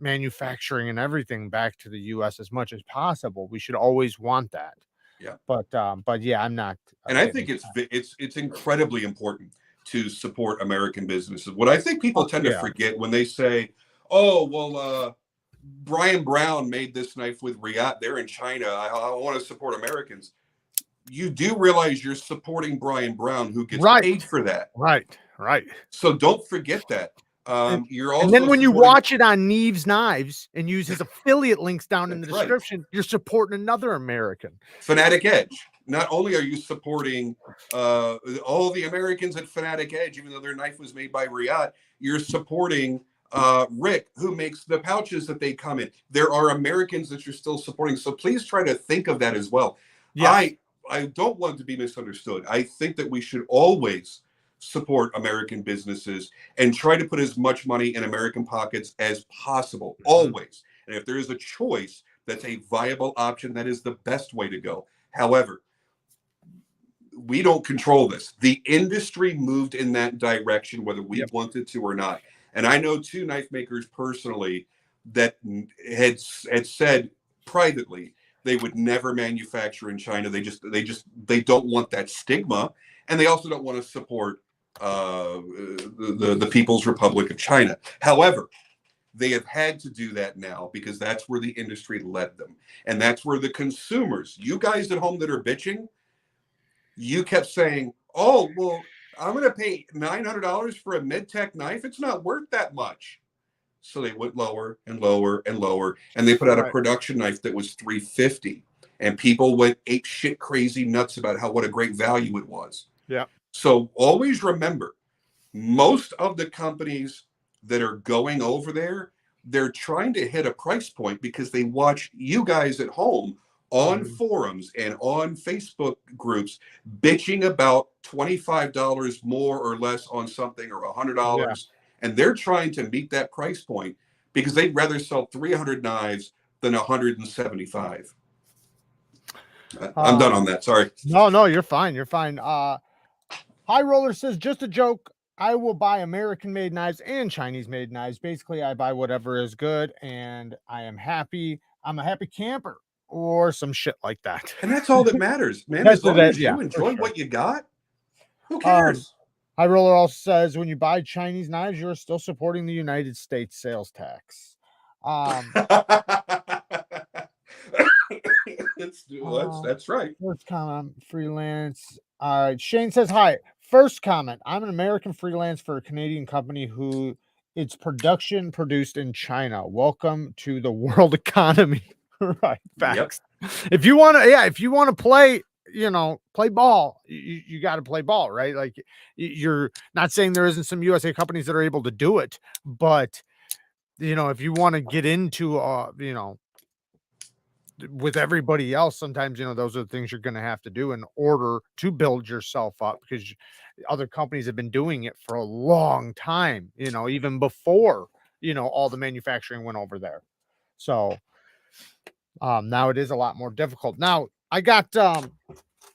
manufacturing and everything back to the US as much as possible. We should always want that.
Yeah.
But yeah, I'm not
And I think it's incredibly important to support American businesses. What I think people tend to forget when they say, "Oh, well, Brian Brown made this knife with Riyadh. They're in China. I want to support Americans." You do realize you're supporting Brian Brown, who gets paid for that.
Right.
So don't forget that. You're also
and then when you
supporting-
watch it on Neevesknives and use his affiliate links down in the description, you're supporting another American.
Fanatic Edge. Not only are you supporting all the Americans at Fanatic Edge, even though their knife was made by Riyadh, you're supporting Rick, who makes the pouches that they come in. There are Americans that you're still supporting. So please try to think of that as well. Yeah. I don't want to be misunderstood. I think that we should always support American businesses and try to put as much money in American pockets as possible, always. And if there is a choice that's a viable option, that is the best way to go. However, we don't control this. The industry moved in that direction, whether we wanted to or not. And I know 2 knife makers personally that had said privately they would never manufacture in China. They don't want that stigma, and they also don't want to support the People's Republic of China. However, they have had to do that now because that's where the industry led them, and that's where the consumers, you guys at home that are bitching, you kept saying, "Oh, well, I'm going to pay $900 for a mid-tech knife. It's not worth that much." So they went lower and lower and lower, and they put out a production knife that was $350, and people went ape shit crazy nuts about what a great value it was.
Yeah.
So always remember, most of the companies that are going over there, they're trying to hit a price point because they watch you guys at home on forums and on Facebook groups bitching about $25 more or less on something, or $100. And they're trying to meet that price point because they'd rather sell 300 knives than 175. I'm done on that. Sorry.
No, you're fine. You're fine. High Roller says, just a joke. I will buy American-made knives and Chinese-made knives. Basically, I buy whatever is good, and I am happy. I'm a happy camper, or some shit like that.
And that's all that matters, man. As long as you enjoy what you got, who cares?
High Roller also says, when you buy Chinese knives, you're still supporting the United States sales tax.
That's right.
First comment, freelance. All right. Shane says, hi. First comment, I'm an American freelance for a Canadian company who its production produced in China. Welcome to the world economy. Right. Facts. Yep. If you want to play, play ball, you got to play ball, right? Like, you're not saying there isn't some USA companies that are able to do it, but if you want to get into, with everybody else, sometimes, those are the things you're going to have to do in order to build yourself up, because other companies have been doing it for a long time, even before, all the manufacturing went over there. So, now it is a lot more difficult. Now I got,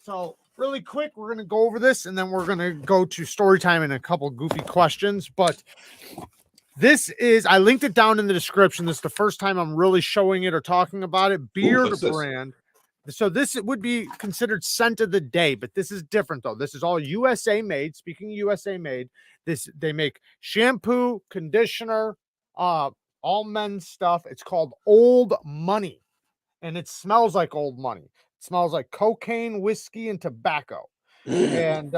so really quick, we're going to go over this and then we're going to go to story time and a couple goofy questions, but this is, I linked it down in the description. This is the first time I'm really showing it or talking about it. Beard brand. So this would be considered scent of the day, but this is different though. This is all USA made. Speaking of USA made, they make shampoo, conditioner, all men's stuff. It's called Old Money, and it smells like old money. It smells like cocaine, whiskey, and tobacco. And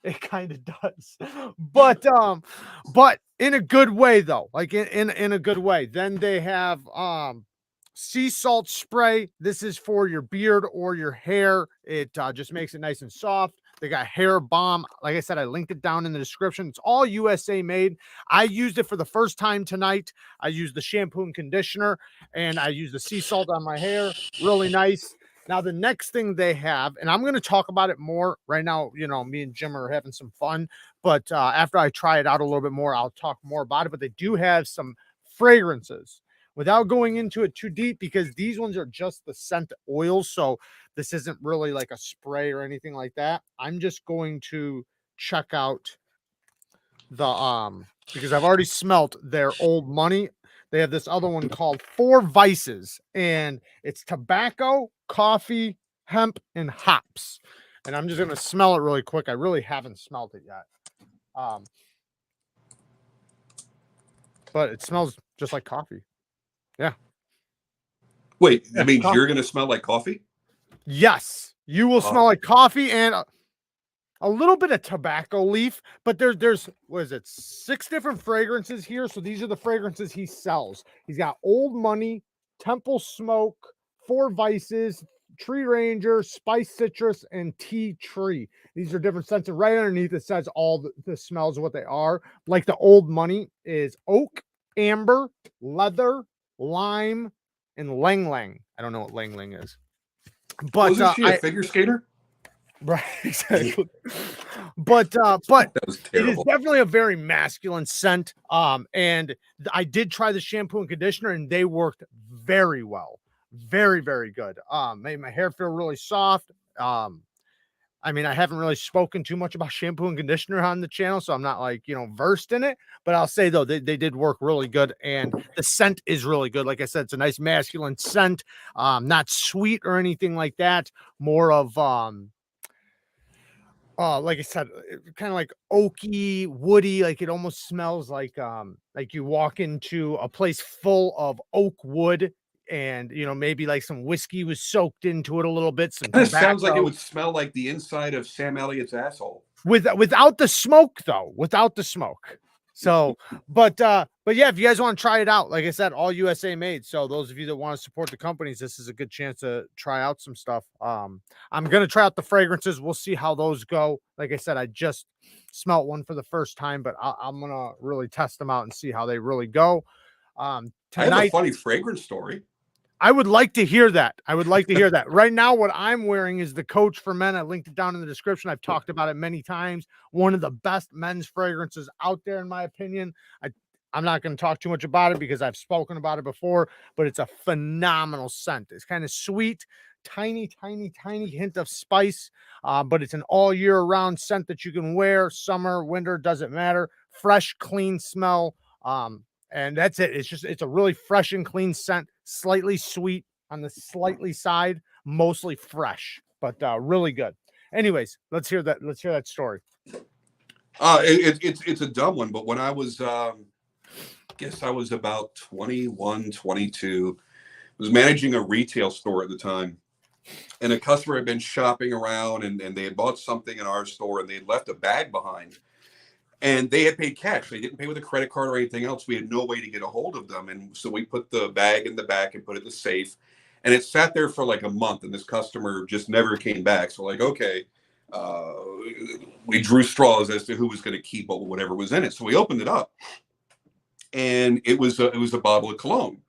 it kind of does, but in a good way though, like in a good way. Then they have sea salt spray. This is for your beard or your hair. It just makes it nice and soft. They got hair balm. Like I said, I linked it down in the description. It's all USA made. I used it for the first time tonight. I used the shampoo and conditioner, and I used the sea salt on my hair. Really nice. Now, the next thing they have, and I'm going to talk about it more right now, you know, me and Jim are having some fun, but after I try it out a little bit more, I'll talk more about it. But they do have some fragrances without going into it too deep, because these ones are just the scent oils. So this isn't really like a spray or anything like that. I'm just going to check out the because I've already smelt their Old Money. They have this other one called Four Vices, and it's tobacco, coffee, hemp, and hops. And I'm just gonna smell it really quick. I really haven't smelled it yet. But it smells just like coffee. Yeah.
Wait,
Yeah,
that means
coffee.
you're going to smell like coffee?
Yes, you will smell like coffee and a little bit of tobacco leaf, but there's what is it, 6 different fragrances here. So these are the fragrances he sells. He's got Old Money, Temple Smoke, Four Vices, Tree Ranger, Spice Citrus, and Tea Tree. These are different scents, and right underneath it says all the smells of what they are. Like the Old Money is oak, amber, leather, lime, and lang lang. I don't know what lang lang is, but
Wasn't she a figure skater?
Right, exactly. But
That was
it is
terrible.
definitely a very masculine scent. And I did try the shampoo and conditioner, and they worked very well. Very, very good. Made my hair feel really soft. I mean, I haven't really spoken too much about shampoo and conditioner on the channel, so I'm not like, you know, versed in it. But I'll say though, they did work really good, and the scent is really good. Like I said, it's a nice masculine scent, not sweet or anything like that. More of like I said, kind of like oaky, woody, like it almost smells like you walk into a place full of oak wood, and you know, maybe like some whiskey was soaked into it a little bit, some
Kind of sounds like it
tobacco.
would smell like the inside of Sam Elliott's asshole.
Without the smoke though, without the smoke. So, but yeah, if you guys want to try it out, like I said, all USA made. So those of you that want to support the companies, this is a good chance to try out some stuff. I'm gonna try out the fragrances. We'll see how those go. Like I said, I just smelt one for the first time, but I'm gonna really test them out and see how they really go.
I have a
Tonight,
funny fragrance story.
I would like to hear that. I would like to hear that. Right now, what I'm wearing is the Coach for Men. I linked it down in the description. I've talked about it many times. One of the best men's fragrances out there, in my opinion. I'm not going to talk too much about it because I've spoken about it before, but it's a phenomenal scent. It's kind of sweet, tiny, tiny, tiny hint of spice, but it's an all year round scent that you can wear, summer, winter, doesn't matter. Fresh, clean smell. And that's it. It's a really fresh and clean scent, slightly sweet on the slightly side, mostly fresh, but really good. Anyways, let's hear that story.
It's a dumb one, but when I was guess I was about 21, 22, was managing a retail store at the time, and a customer had been shopping around, and they had bought something in our store, and they had left a bag behind. And they had paid cash. They didn't pay with a credit card or anything else. We had no way to get a hold of them. And so we put the bag in the back and put it in the safe. And it sat there for like a month, and this customer just never came back. So like, okay, we drew straws as to who was going to keep whatever was in it. So we opened it up, and it was a bottle of cologne.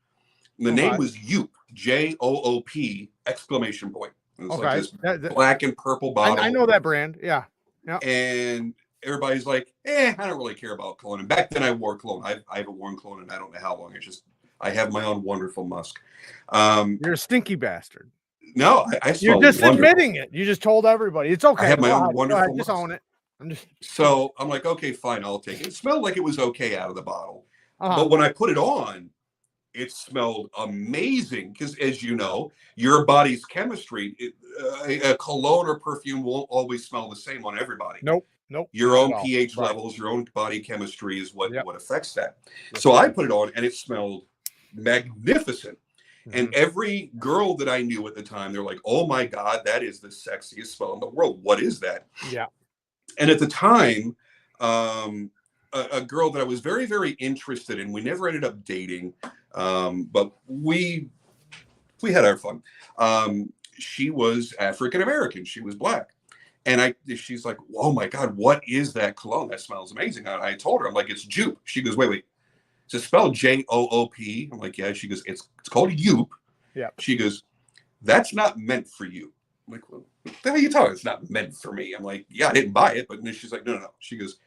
And the name was Joop, Joop, exclamation point. It was like this black and purple bottle.
I know that brand. Yeah. Yeah.
And everybody's like, I don't really care about cologne. And back then I wore cologne. I haven't worn cologne and I don't know how long. It's just, I have my own wonderful musk.
You're a stinky bastard.
No, I smell
You're just
wonderful.
admitting it. You just told everybody. It's okay.
I have my own wonderful musk.
Just own it.
So I'm like, okay, fine, I'll take it. It smelled like it was okay out of the bottle. But when I put it on, it smelled amazing because, as you know, your body's chemistry, a cologne or perfume won't always smell the same on everybody.
Nope.
Your own pH levels, your own body chemistry is what affects that. So I put it on, and it smelled magnificent. And every girl that I knew at the time, they're like, "Oh my God, that is the sexiest smell in the world. What is that?"
Yeah.
And at the time, a girl that I was very, very interested in, we never ended up dating, but we had our fun. She was African American. She was Black. And she's like, "Oh my God, what is that cologne? That smells amazing." I told her, I'm like, "It's Joop." She goes, wait. It's spelled Joop. I'm like, "Yeah." She goes, it's called Joop.
Yeah.
She goes, that's not meant for you. I'm like, well, what the hell are you talking? It's not meant for me. I'm like, yeah, I didn't buy it. But then she's like, no. She goes,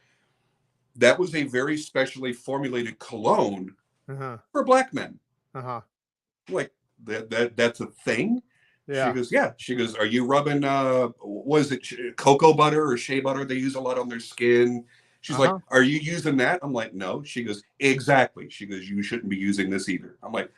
that was a very specially formulated cologne for black men. I'm like, that's a thing?
Yeah.
She goes, yeah. She goes, are you rubbing, what is it, cocoa butter or shea butter? They use a lot on their skin. She's like, are you using that? I'm like, no. She goes, exactly. She goes, you shouldn't be using this either. I'm like,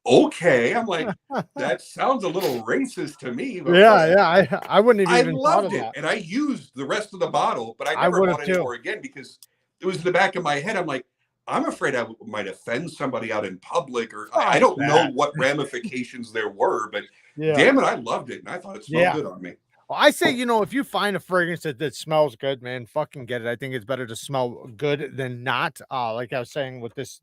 okay. I'm like, that sounds a little racist to me. But
I wouldn't have even thought of
loved it.
that.
And I used the rest of the bottle, but I
I
never
would
bought
have
any
too.
more again because it was in the back of my head. I'm like, I'm afraid I might offend somebody out in public, or I don't know what ramifications there were, but damn it, I loved it. And I thought it smelled good on me.
Well, I say, you know, if you find a fragrance that smells good, man, fucking get it. I think it's better to smell good than not. Like I was saying with this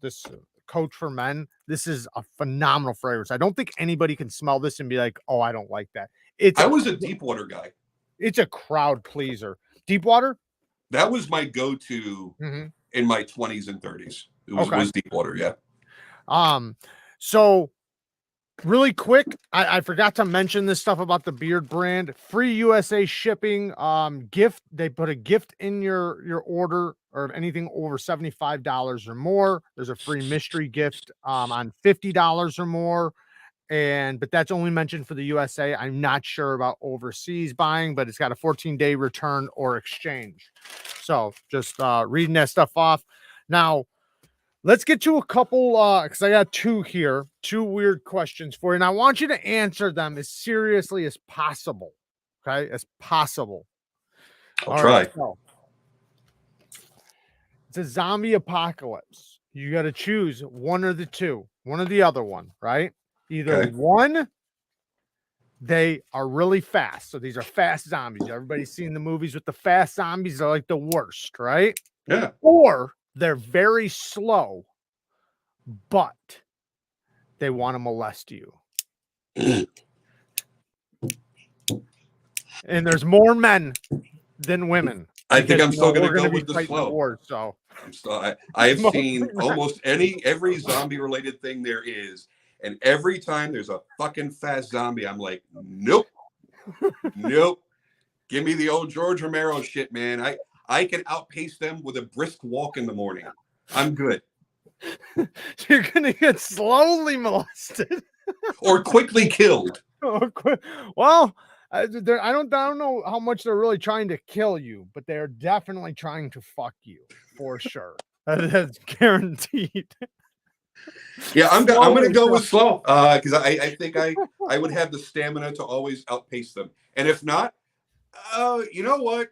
Coach for Men, this is a phenomenal fragrance. I don't think anybody can smell this and be like, oh, I don't like that.
I was a Deepwater guy.
It's a crowd pleaser. Deepwater?
That was my go-to in my 20s and 30s. It was Deepwater, yeah.
So really quick, I forgot to mention this stuff about the beard brand. Free USA shipping, gift. They put a gift in your order or anything over $75 or more. There's a free mystery gift on $50 or more. But that's only mentioned for the USA. I'm not sure about overseas buying, but it's got a 14-day return or exchange. So just reading that stuff off. Now, let's get to a couple, because I got two weird questions for you, and I want you to answer them as seriously as possible. Okay, as possible.
I'll try.
Right, so, it's a zombie apocalypse. You got to choose one or the two, one or the other one, right? Either one, they are really fast. So these are fast zombies. Everybody's seen the movies with the fast zombies. They're like the worst, right?
Yeah.
Or they're very slow, but they want to molest you. And there's more men than women.
I think I'm still going to go with the slow.
War, so
I've seen almost every zombie related thing there is. And every time there's a fucking fast zombie, I'm like, nope. Give me the old George Romero shit, man. I can outpace them with a brisk walk in the morning. I'm good.
You're gonna get slowly molested
or quickly killed.
Well, I don't know how much they're really trying to kill you, but they're definitely trying to fuck you for sure. That's guaranteed.
Yeah, I'm going to go with slow because I think I would have the stamina to always outpace them. And if not, you know what?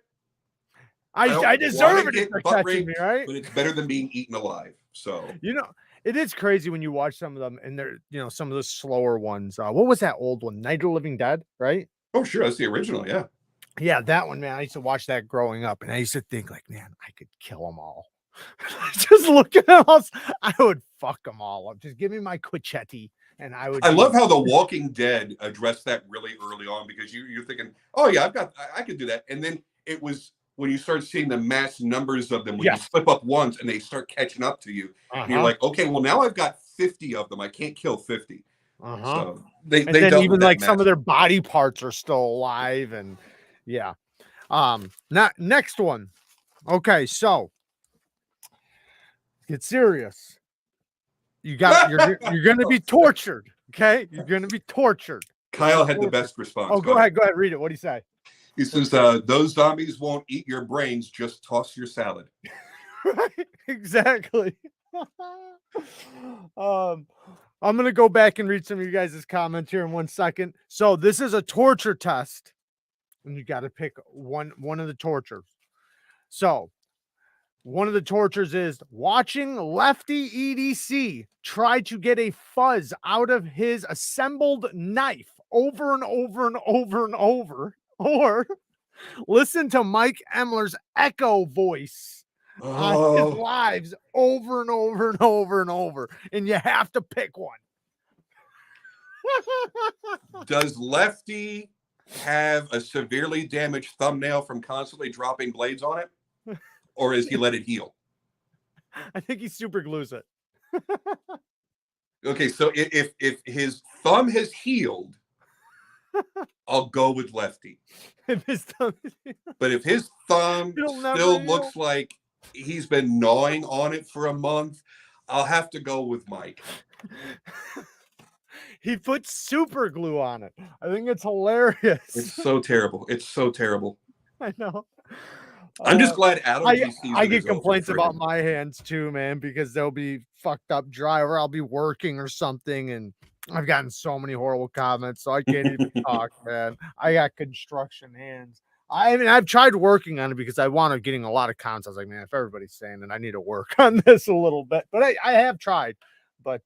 I deserve it for catching me, right?
But it's better than being eaten alive. So,
you know, it is crazy when you watch some of them and they're, you know, some of the slower ones. What was that old one? Night of the Living Dead, right?
Oh, sure. That's the original. Yeah.
Yeah, that one, man. I used to watch that growing up and I used to think like, man, I could kill them all. Just look at us. I would fuck them all up. Just give me my Quichetti and I would.
I love how The Walking Dead addressed that really early on because you're thinking, oh yeah, I could do that. And then it was when you start seeing the mass numbers of them, when you slip up once and they start catching up to you, and you're like, okay, well now I've got 50 of them. I can't kill 50. So they
then even like some of their body parts are still alive, and yeah. Next one. Okay, so get serious. You're gonna be tortured. Okay, you're gonna be tortured.
Kyle had the best response.
Oh, go ahead. Read it. What do you say?
He says, those zombies won't eat your brains, just toss your salad.
Right, exactly. I'm gonna go back and read some of you guys' comments here in 1 second. So this is a torture test, and you got to pick one of the tortures. So one of the tortures is watching Lefty EDC try to get a fuzz out of his assembled knife over and over and over and over, or listen to Mike Emler's echo voice on his lives over and over and over and over, and you have to pick one.
Does Lefty have a severely damaged thumbnail from constantly dropping blades on it? Or is he let it heal?
I think he super glues it.
Okay, so if his thumb has healed, I'll go with Lefty.
If his thumb,
But if his thumb
it'll never
still
heal.
looks like he's been gnawing on it for a month, I'll have to go with Mike.
He put super glue on it. I think it's hilarious.
It's so terrible. It's so terrible.
I know.
I'm just glad allergy season
I get
is over
complaints
for
about
him.
my hands too, man, because they'll be fucked up dry, or I'll be working or something, and I've gotten so many horrible comments, so I can't even talk, man. I got construction hands. I mean, I've tried working on it because I wound up getting a lot of comments. I was like, man, if everybody's saying it, I need to work on this a little bit. But I have tried. But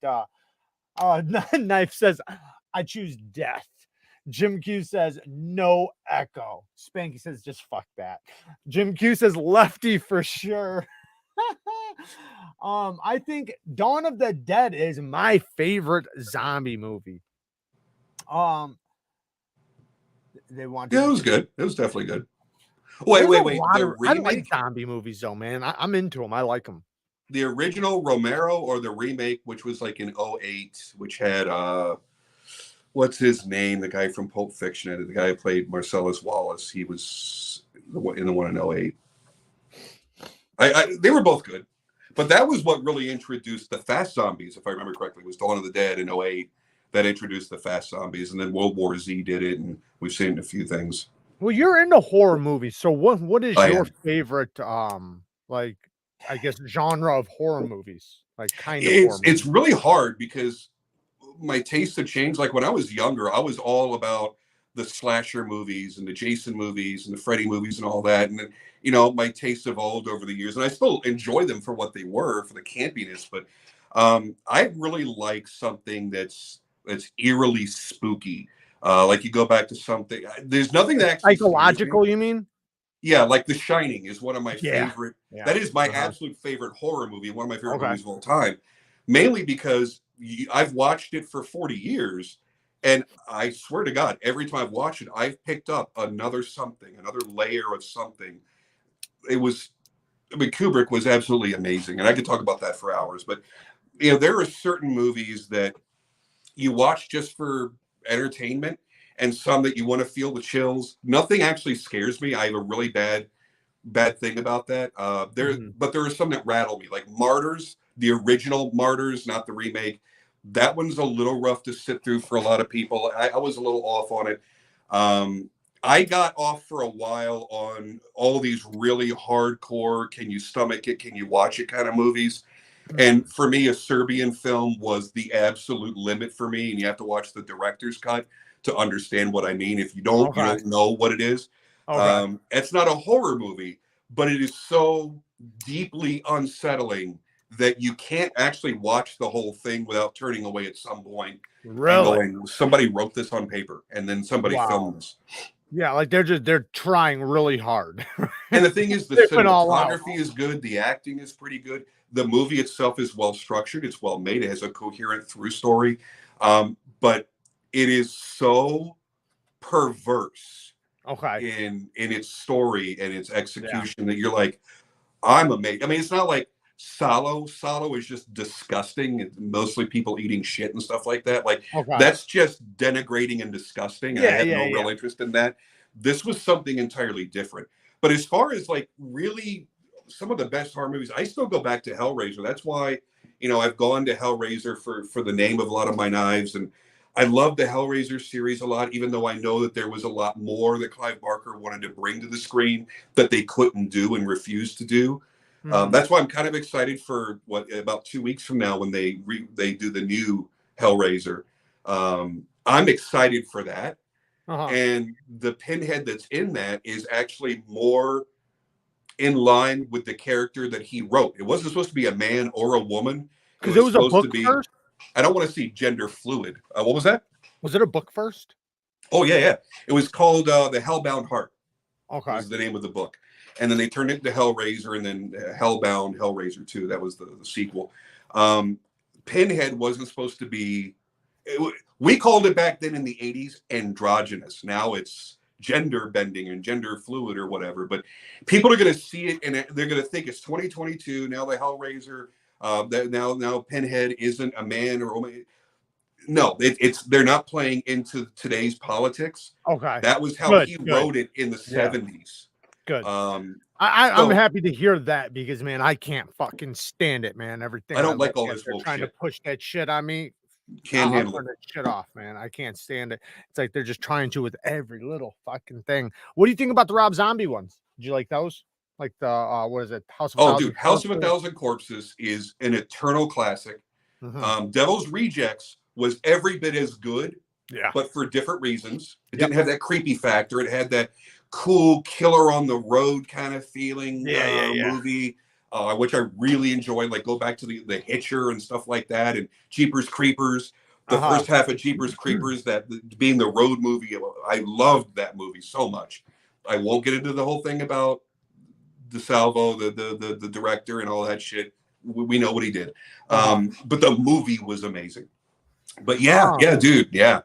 Knife says, I choose death. Jim Q says, no echo. Spanky says, just fuck that. Jim Q says, Lefty for sure. I think Dawn of the Dead is my favorite zombie movie. They want
Yeah, it was good. It was definitely good. Wait. The
I like
remake,
zombie movies though, man. I'm into them. I like them.
the original Romero or the remake, which was like in 08, which had what's his name? The guy from Pulp Fiction, the guy who played Marcellus Wallace. He was in the one in 08. They were both good, but that was what really introduced the fast zombies, if I remember correctly. It was Dawn of the Dead in 08 that introduced the fast zombies, and then World War Z did it, and we've seen a few things.
Well, you're into horror movies, so what is
I
your
am.
favorite like I guess genre of horror movies? Like kind of horror
It's
movies.
really hard because my tastes have changed. Like when I was younger, I was all about the slasher movies and the Jason movies and the Freddy movies and all that. And then, you know, my tastes evolved over the years, and I still enjoy them for what they were, for the campiness. But I really like something that's eerily spooky. Like you go back to something. There's nothing that actually scares me.
Psychological, you mean?
Yeah, like The Shining is one of my
Yeah.
favorite.
Yeah.
That is my absolute favorite horror movie, one of my favorite
Okay.
movies of all time. Mainly because I've watched it for 40 years, and I swear to God, every time I've watched it, I've picked up another something, another layer of something. I mean, Kubrick was absolutely amazing, and I could talk about that for hours. But you know, there are certain movies that you watch just for entertainment, and some that you want to feel the chills. Nothing actually scares me. I have a really bad thing about that. But there are some that rattle me, like Martyrs, the original Martyrs, not the remake. That one's a little rough to sit through for a lot of people. I was a little off on it. I got off for a while on all these really hardcore, can you stomach it, can you watch it kind of movies. And for me, a Serbian film was the absolute limit for me. And you have to watch the director's cut to understand what I mean. If you don't, you don't know what it is. It's not a horror movie, but it is so deeply unsettling that you can't actually watch the whole thing without turning away at some point.
Really?
And going, somebody wrote this on paper, and then somebody filmed this.
Yeah, like they're trying really hard.
And the thing is, the cinematography is good, the acting is pretty good, the movie itself is well structured, it's well made, it has a coherent through story, but it is so perverse in its story and its execution that you're like, I'm amazed. I mean, it's not like Salo is just disgusting. It's mostly people eating shit and stuff like that. Like that's just denigrating and disgusting. And I had no real interest in that. This was something entirely different. But as far as like really some of the best horror movies, I still go back to Hellraiser. That's why, you know, I've gone to Hellraiser for the name of a lot of my knives. And I love the Hellraiser series a lot, even though I know that there was a lot more that Clive Barker wanted to bring to the screen that they couldn't do and refused to do. That's why I'm kind of excited for about 2 weeks from now when they do the new Hellraiser. I'm excited for that. And the Pinhead that's in that is actually more in line with the character that he wrote. It wasn't supposed to be a man or a woman.
Because it was
supposed
a book
to be,
first?
I don't want to see gender fluid. What was that?
Was it a book first?
Oh, yeah. It was called The Hellbound Heart.
Okay.
Was the name of the book. And then they turned it into Hellraiser, and then Hellbound, Hellraiser 2. That was the sequel. Pinhead wasn't supposed to be... we called it back then in the 80s androgynous. Now it's gender bending and gender fluid or whatever. But people are going to see it, and they're going to think it's 2022. Now the Hellraiser, now Pinhead isn't a man or woman. No, it's they're not playing into today's politics.
Okay.
That was how
Good,
he
good.
wrote it in the
Yeah.
70s.
Good.
Um,
I'm
so
happy to hear that because, man, I can't fucking stand it, man. Everything
I
I
don't like
look
all
at,
this
they're
woke
trying to
shit.
push that shit on me.
Can't
I'll
handle
turn
it.
that shit off, man. I can't stand it. It's like they're just trying to with every little fucking thing. What do you think about the Rob Zombie ones? Did you like those? Like the what is it? House of a
Oh,
Thousand
dude, House of a
Corpses?
Thousand Corpses is an eternal classic.
Mhm.
Devil's Rejects was every bit as good,
Yeah.
but for different reasons. It
Yep.
didn't have that creepy factor. It had that cool killer on the road kind of feeling
Yeah.
movie, which I really enjoyed. Like go back to the Hitcher and stuff like that, and Jeepers Creepers. The
Uh-huh.
first half of Jeepers Creepers, that being the road movie, I loved that movie so much. I won't get into the whole thing about DeSalvo, the director, and all that shit. We know what he did, but the movie was amazing. But yeah, dude, yeah.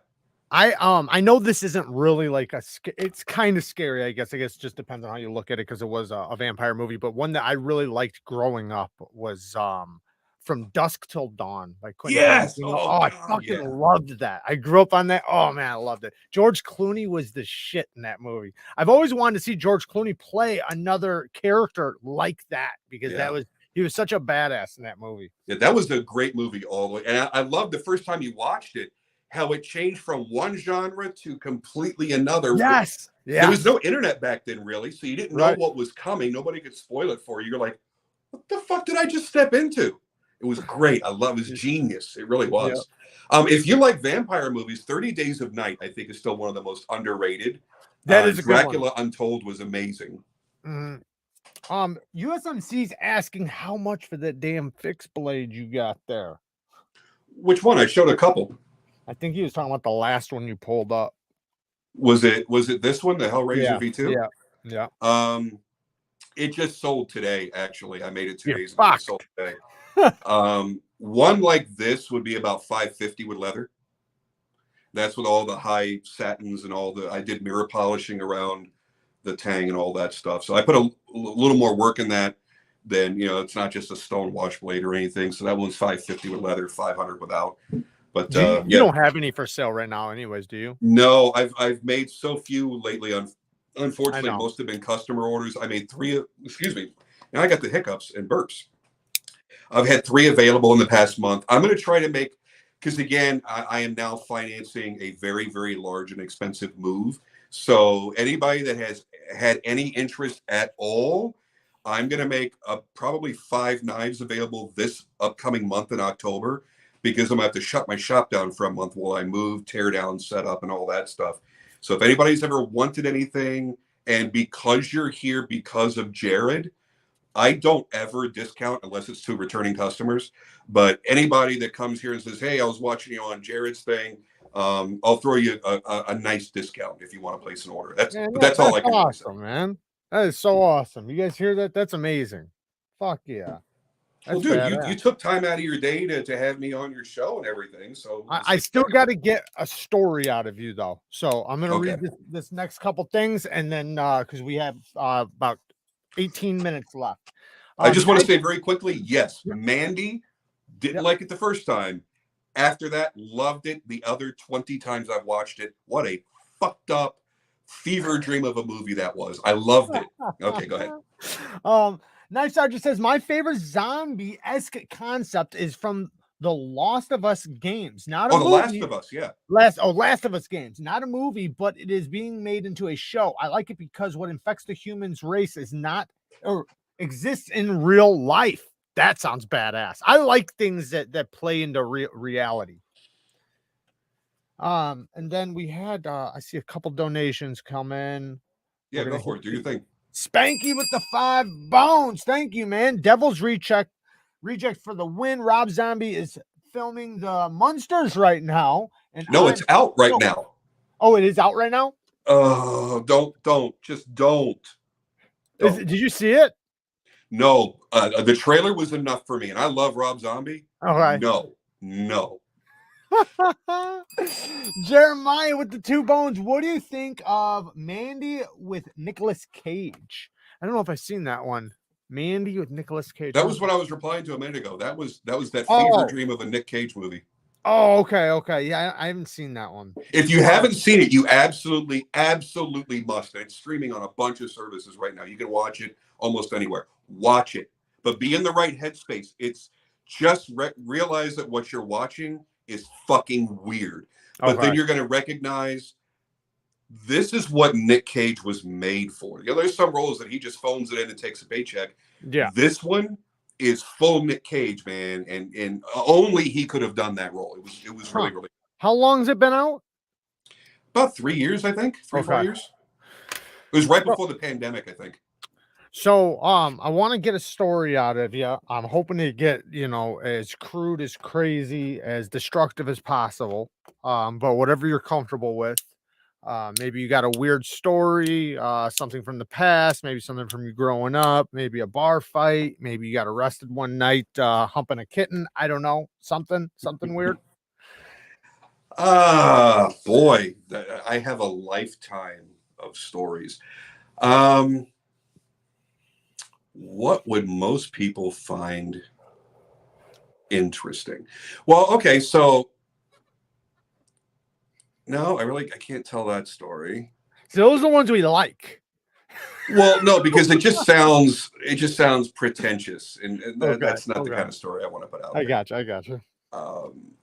I know this isn't really like it's kind of scary, I guess. It just depends on how you look at it because it was a vampire movie. But one that I really liked growing up was From Dusk Till Dawn by Quentin
Yes.
Tarantino.
Oh,
Oh, I
God,
fucking
yeah.
loved that. I grew up on that. Oh man, I loved it. George Clooney was the shit in that movie. I've always wanted to see George Clooney play another character like that because he was such a badass in that movie.
Yeah, that was a great movie all the way. And I loved the first time you watched it, how it changed from one genre to completely another.
Yes.
There was no internet back then, really. So you didn't know
Right.
what was coming. Nobody could spoil it for you. You're like, what the fuck did I just step into? It was great. I love it. It was genius. It really was. If you like vampire movies, 30 Days of Night, I think, is still one of the most underrated.
That is a good one.
Dracula Untold was amazing.
USMC's asking how much for that damn fixed blade you got there.
Which one? I showed a couple.
I think he was talking about the last one you pulled up.
Was it this one, the Hellraiser V2?
Yeah.
It just sold today, actually. I made it 2 days
ago.
It sold today. One like this would be about $550 with leather. That's with all the high satins and all I did mirror polishing around the tang and all that stuff. So I put a little more work in that than, it's not just a stone wash blade or anything. So that one's $550 with leather, $500 without. But
you don't have any for sale right now anyways, do you?
No, I've made so few lately. Unfortunately, most have been customer orders. I made 3, now I got the hiccups and burps. I've had 3 available in the past month. I'm going to try to make, because again, I am now financing a very, very large and expensive move. So anybody that has had any interest at all, I'm going to make probably 5 knives available this upcoming month in October, because I'm going to have to shut my shop down for a month while I move, tear down, set up, and all that stuff. So if anybody's ever wanted anything, and because you're here because of JERAD, I don't ever discount unless it's to returning customers. But anybody that comes here and says, hey, I was watching you on JERAD's thing, I'll throw you a nice discount if you want to place an order. That's all I can
awesome,
say.
Man. That is so awesome. You guys hear that? That's amazing. Fuck yeah.
Well, dude, you took time out of your day to have me on your show and everything. So
I still got to get a story out of you, though. So I'm going to read this next couple things, and then because we have about 18 minutes left.
I just want to say very quickly, yes, Mandy didn't like it the first time. After that, loved it. The other 20 times I've watched it. What a fucked up fever dream of a movie that was. I loved it. Okay, go ahead.
Knife Sergeant says, my favorite zombie-esque concept is from the Last of Us games, not a movie.
The Last of Us, yeah.
Last of Us games, not a movie, but it is being made into a show. I like it because what infects the humans race is not or exists in real life. That sounds badass. I like things that play into reality. And then we had I see a couple donations come in.
Yeah, go for it. Do your thing.
Spanky with the 5 bones. Thank you, man. Devil's Reject for the win. Rob Zombie is filming the Munsters right now. And
no, it's out right now.
Oh, it is out right now?
Just don't.
Did you see it?
No, the trailer was enough for me, and I love Rob Zombie.
Okay.
No.
Jeremiah with the 2 bones. What do you think of Mandy with Nicolas Cage? I don't know if I've seen that one. Mandy with Nicolas Cage.
That was what I was replying to a minute ago. That was that fever dream of a Nick Cage movie.
Oh, okay, okay. Yeah, I haven't seen that one.
If you haven't seen it, you absolutely, absolutely must. It's streaming on a bunch of services right now. You can watch it almost anywhere. Watch it, but be in the right headspace. It's just realize that what you're watching is fucking weird. But then
Okay.
you're going to recognize this is what Nick Cage was made for. You know, there's some roles that he just phones it in and takes a paycheck.
Yeah.
This one is full Nick Cage, man, and only he could have done that role. It was really, really.
How long's it been out?
About 3 years, I think. 4 years. It was right before the pandemic, I think.
So, I want to get a story out of you. I'm hoping to get, you know, as crude, as crazy, as destructive as possible. But whatever you're comfortable with. Maybe you got a weird story, something from the past, maybe something from you growing up, maybe a bar fight, maybe you got arrested one night, humping a kitten. I don't know, something weird.
Boy, I have a lifetime of stories. What would most people find interesting? Well, okay, so no, I can't tell that story.
So those are the ones we like.
Well, no, because it just sounds pretentious, and that's not the kind of story I want to put out.
I got you.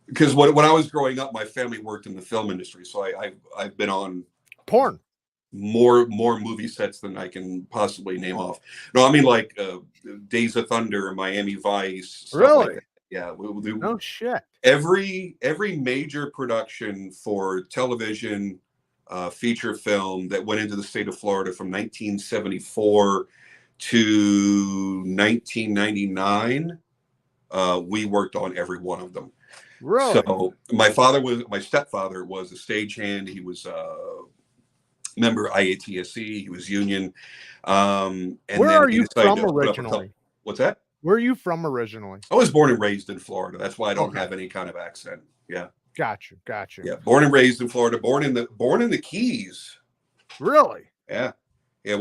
Because when I was growing up, my family worked in the film industry, so I've been on
porn,
more movie sets than I can possibly name off. No, I mean like Days of Thunder, Miami Vice.
Really?
Like that. Yeah.
No shit.
Every major production for television, feature film that went into the state of Florida from 1974 to 1999, we worked on every one of them.
Really?
So my stepfather was a stagehand. He was member IATSE. He was union. And
where
then
are you from originally?
What's that?
Where are you from originally?
I was born and raised in Florida. That's why I don't have any kind of accent. Yeah.
Got you.
Yeah, born and raised in Florida. Born in the Keys.
Really?
Yeah. Yeah.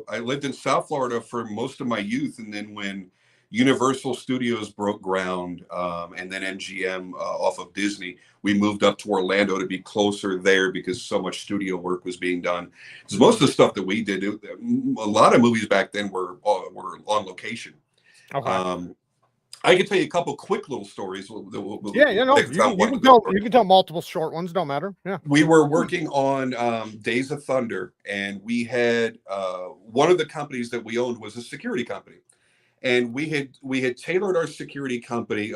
I lived in South Florida for most of my youth, and then when Universal Studios broke ground, and then MGM off of Disney, we moved up to Orlando to be closer there because so much studio work was being done. Because most of the stuff that we did, a lot of movies back then were on location.
Okay.
I can tell you a couple quick little stories.
You can tell multiple short ones, don't matter. Yeah.
We were working on Days of Thunder, and we had one of the companies that we owned was a security company. And we had tailored our security company.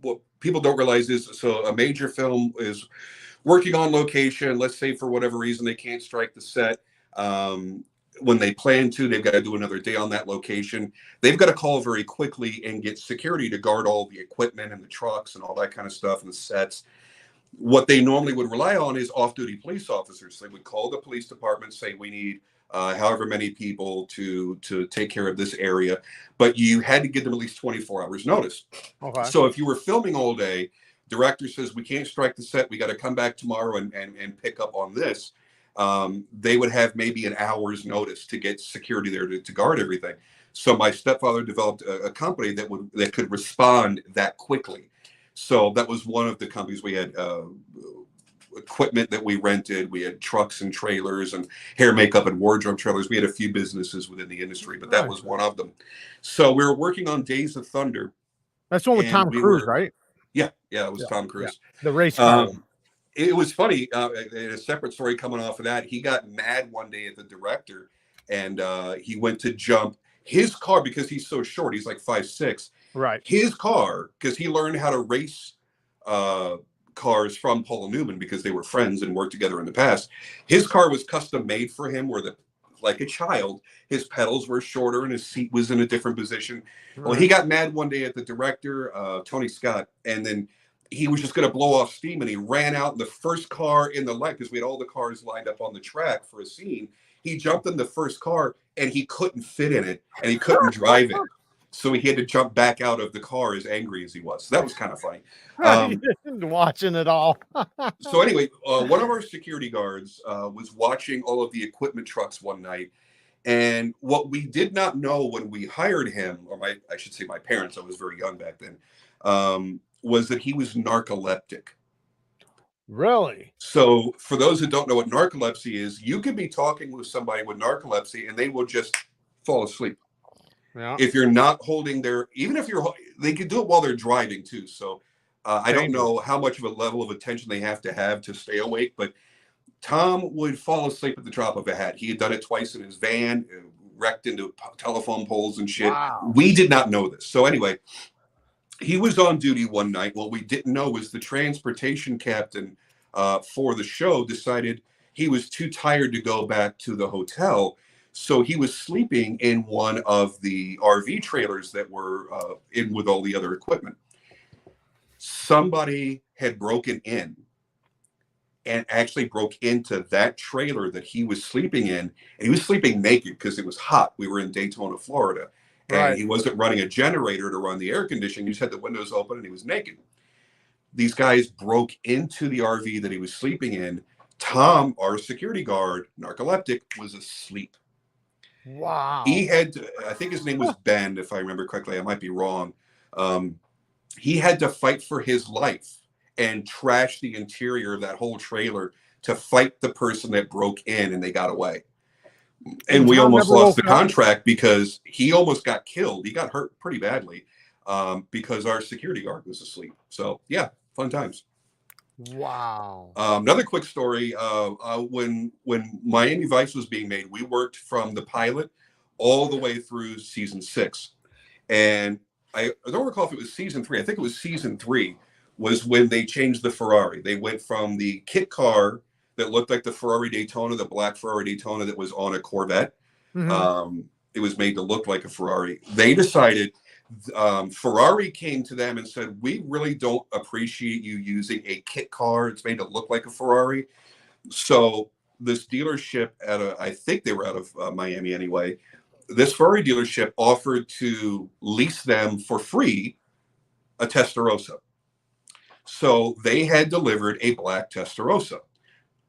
What people don't realize is, so a major film is working on location. Let's say for whatever reason they can't strike the set. When they plan to, they've got to do another day on that location. They've got to call very quickly and get security to guard all the equipment and the trucks and all that kind of stuff and the sets. What they normally would rely on is off-duty police officers. They would call the police department, say we need however many people to take care of this area, but you had to give them at least 24 hours notice.
Okay.
So if you were filming all day, director says we can't strike the set, we got to come back tomorrow and pick up on this. They would have maybe an hour's notice to get security there to guard everything. So my stepfather developed a company that could respond that quickly. So that was one of the companies. We had equipment that we rented. We had trucks and trailers and hair, makeup, and wardrobe trailers. We had a few businesses within the industry, but that was one of them. So we were working on Days of Thunder.
That's the one with Tom Cruise, right?
Yeah, it was Tom Cruise.
Yeah. The race car.
It was funny. In a separate story coming off of that, he got mad one day at the director, and he went to jump his car because he's so short. He's like 5'6".
Right.
His car, because he learned how to race cars from Paul Newman because they were friends and worked together in the past. His car was custom made for him, where like a child, his pedals were shorter and his seat was in a different position. Right. Well, he got mad one day at the director, Tony Scott, and then he was just going to blow off steam, and he ran out in the first car in the line, because we had all the cars lined up on the track for a scene. He jumped in the first car and he couldn't fit in it, and he couldn't drive it. So he had to jump back out of the car as angry as he was. So that was kind of funny.
Watching it all.
So anyway, one of our security guards was watching all of the equipment trucks one night. And what we did not know when we hired him, or I should say my parents, I was very young back then. was that he was narcoleptic.
Really?
So for those who don't know what narcolepsy is, you can be talking with somebody with narcolepsy and they will just fall asleep.
Yeah.
If you're not holding their, even if you're, they can do it while they're driving too. So I don't know how much of a level of attention they have to stay awake, but Tom would fall asleep at the drop of a hat. He had done it twice in his van, wrecked into telephone poles and shit.
Wow.
We did not know this. So anyway, he was on duty one night. What we didn't know was the transportation captain for the show decided he was too tired to go back to the hotel. So he was sleeping in one of the RV trailers that were in with all the other equipment. Somebody had broken in and actually broke into that trailer that he was sleeping in. And he was sleeping naked because it was hot. We were in Daytona, Florida. And he wasn't running a generator to run the air conditioning. He just had the windows open and he was naked. These guys broke into the RV that he was sleeping in. Tom, our security guard, narcoleptic, was asleep.
Wow.
He had to, I think his name was Ben, if I remember correctly. I might be wrong. He had to fight for his life and trash the interior of that whole trailer to fight the person that broke in, and they got away. And we almost lost the contract because he almost got killed. He got hurt pretty badly because our security guard was asleep. So yeah, fun times.
Wow.
Another quick story. When Miami Vice was being made, we worked from the pilot all the way through season 6. And I don't recall if it was season 3. I think it was season 3 was when they changed the Ferrari. They went from the kit car that looked like the Ferrari Daytona, the black Ferrari Daytona that was on a Corvette. Mm-hmm. It was made to look like a Ferrari. They decided, Ferrari came to them and said, we really don't appreciate you using a kit car. It's made to look like a Ferrari. So this dealership I think they were out of Miami anyway, this Ferrari dealership offered to lease them for free a Testarossa. So they had delivered a black Testarossa.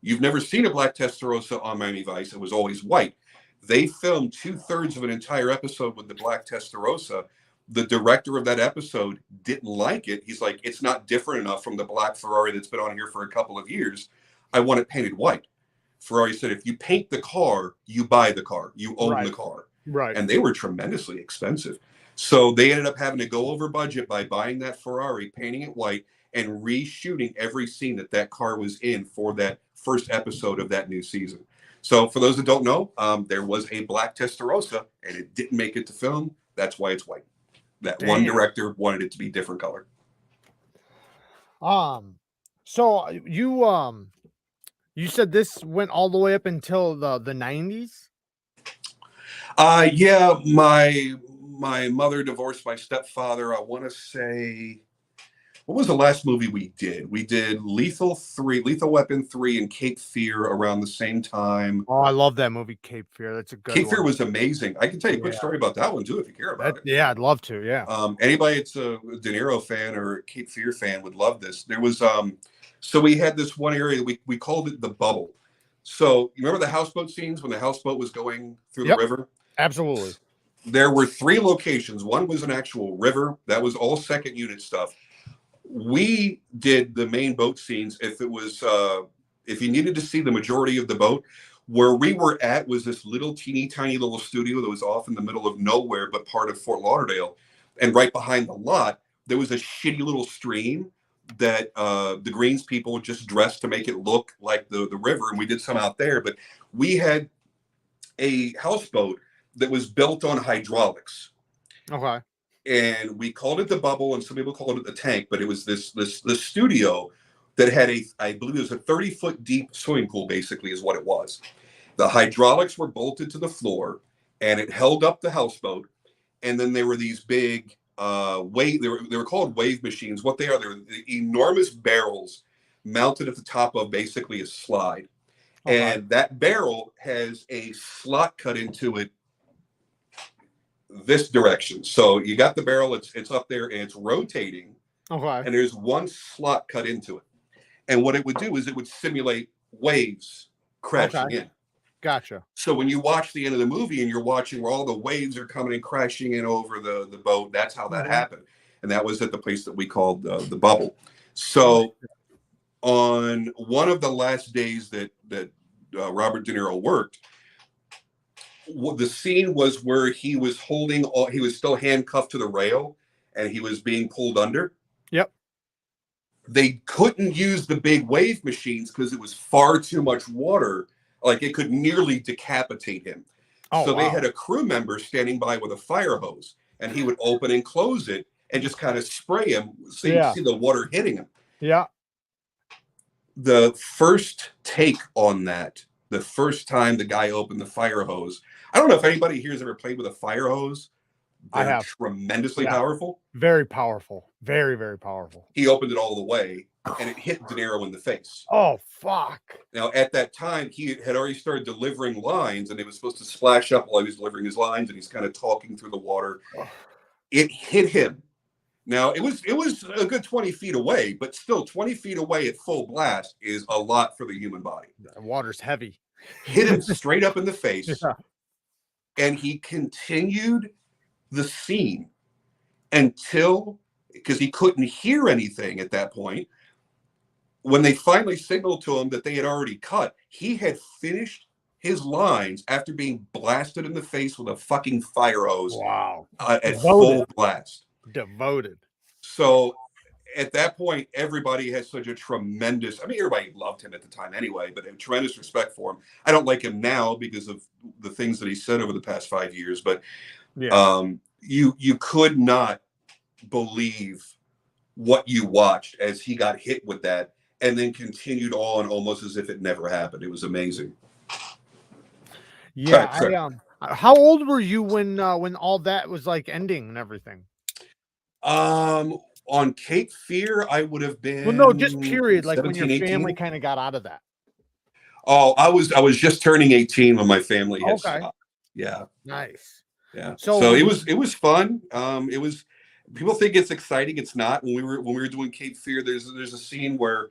You've never seen a black Testarossa on Miami Vice. It was always white. They filmed 2/3 of an entire episode with the black Testarossa. The director of that episode didn't like it. He's like, it's not different enough from the black Ferrari that's been on here for a couple of years. I want it painted white. Ferrari said, if you paint the car, you buy the car. You own the car.
Right.
And they were tremendously expensive. So they ended up having to go over budget by buying that Ferrari, painting it white, and reshooting every scene that car was in for that first episode of that new season. So for those that don't know, there was a black Testarossa and it didn't make it to film. That's why it's white. That one director wanted it to be different color.
So you said this went all the way up until the 90s?
Yeah, my mother divorced my stepfather. I want to say, what was the last movie we did? We did Lethal Weapon 3 and Cape Fear around the same time.
Oh, I love that movie, Cape Fear. That's a good
Cape Fear was amazing. I can tell you a quick story about that one too, if you care about it.
Yeah, I'd love to. Yeah.
Anybody that's a De Niro fan or a Cape Fear fan would love this. There was so we had this one area we called it the bubble. So you remember the houseboat scenes when the houseboat was going through the river?
Absolutely.
There were 3 locations. One was an actual river. That was all second unit stuff. We did the main boat scenes. If it was, if you needed to see the majority of the boat, where we were at was this little teeny tiny little studio that was off in the middle of nowhere, but part of Fort Lauderdale. And right behind the lot, there was a shitty little stream that the Greens people just dressed to make it look like the river. And we did some out there, but we had a houseboat that was built on hydraulics.
Okay.
And we called it the bubble, and some people called it the tank, but it was this studio that had I believe it was a 30-foot deep swimming pool, basically, is what it was. The hydraulics were bolted to the floor, and it held up the houseboat. And then there were these big wave. They were called wave machines. What they are, they're enormous barrels mounted at the top of basically a slide. Okay. And that barrel has a slot cut into it this direction. So you got the barrel, it's up there and it's rotating. Okay. And there's one slot cut into it. And what it would do is it would simulate waves crashing in.
Gotcha.
So when you watch the end of the movie and you're watching where all the waves are coming and crashing in over the boat, that's how that happened. and that was at the place that we called the Bubble. So on one of the last days that Robert De Niro worked, the scene was where he was he was still handcuffed to the rail and he was being pulled under.
Yep.
They couldn't use the big wave machines because it was far too much water. Like it could nearly decapitate him.
Oh,
so
wow.
they had a crew member standing by with a fire hose, and he would open and close it and just kind of spray him so you see the water hitting him.
Yeah.
The first take on that, the first time the guy opened the fire hose, I don't know if anybody here has ever played with a fire hose.
I have.
Tremendously powerful.
Very powerful. Very, very powerful.
He opened it all the way, and it hit De Niro in the face.
Oh, fuck.
Now, at that time, he had already started delivering lines, and it was supposed to splash up while he was delivering his lines, and he's kind of talking through the water. It hit him. Now, it was a good 20 feet away, but still 20 feet away at full blast is a lot for the human body.
The water's heavy.
Hit him straight up in the face, and he continued the scene until, because he couldn't hear anything at that point, when they finally signaled to him that they had already cut, he had finished his lines after being blasted in the face with a fucking fire hose.
Wow.
At full blast.
Devoted.
So at that point, everybody has such a tremendous, I mean, everybody loved him at the time anyway, but a tremendous respect for him. I don't like him now because of the things that he said over the past 5 years, but you could not believe what you watched as he got hit with that and then continued on almost as if it never happened. It was amazing.
Yeah. How old were you when all that was like ending and everything?
On Cape Fear, I would have been.
Well, no, just period. Like
17,
when your
18?
family kind of got out of that.
Oh, I was just turning 18 when my family had stopped. Yeah.
Nice.
Yeah. So it was fun. It was. People think it's exciting. It's not. When we were doing Cape Fear, there's a scene where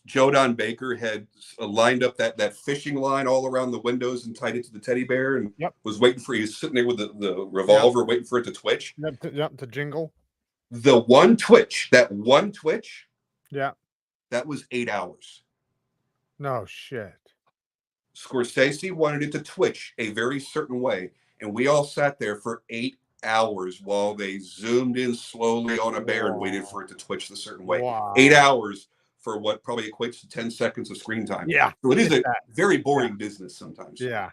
Joe Don Baker had lined up that fishing line all around the windows and tied it to the teddy bear and was waiting for. He was sitting there with the revolver, waiting for it to twitch.
To jingle.
The one twitch, that was 8 hours.
No shit.
Scorsese wanted it to twitch a very certain way, and we all sat there for 8 hours while they zoomed in slowly on a bear and waited for it to twitch the certain way. 8 hours for what probably equates to 10 seconds of screen time.
Yeah.
So it is a very boring business sometimes.
Yeah.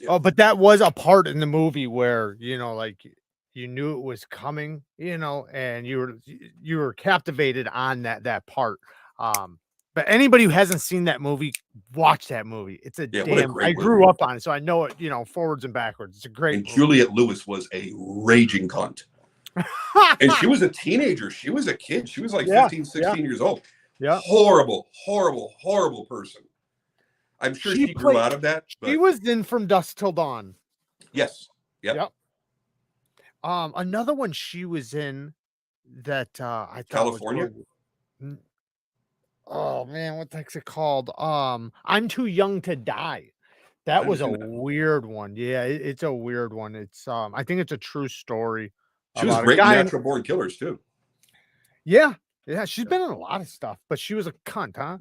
Oh, but that was a part in the movie where, like you knew it was coming, and you were captivated on that part. But anybody who hasn't seen that movie, watch that movie. It's I grew up on it, so I know it, forwards and backwards. It's a great movie.
Juliette Lewis was a raging cunt. And she was a teenager. She was a kid. She was like 15, 16 years old.
Yeah.
Horrible, horrible, horrible person. I'm sure she grew out of that.
She was in From Dusk Till Dawn.
Yes. Yep.
Another one she was in that I thought
California.
Oh man, what the heck's it called? I'm Too Young to Die. That was a weird one. Yeah, it's a weird one. It's I think it's a true story.
She was great in Natural Born Killers too.
Yeah, she's been in a lot of stuff, but she was a cunt, huh?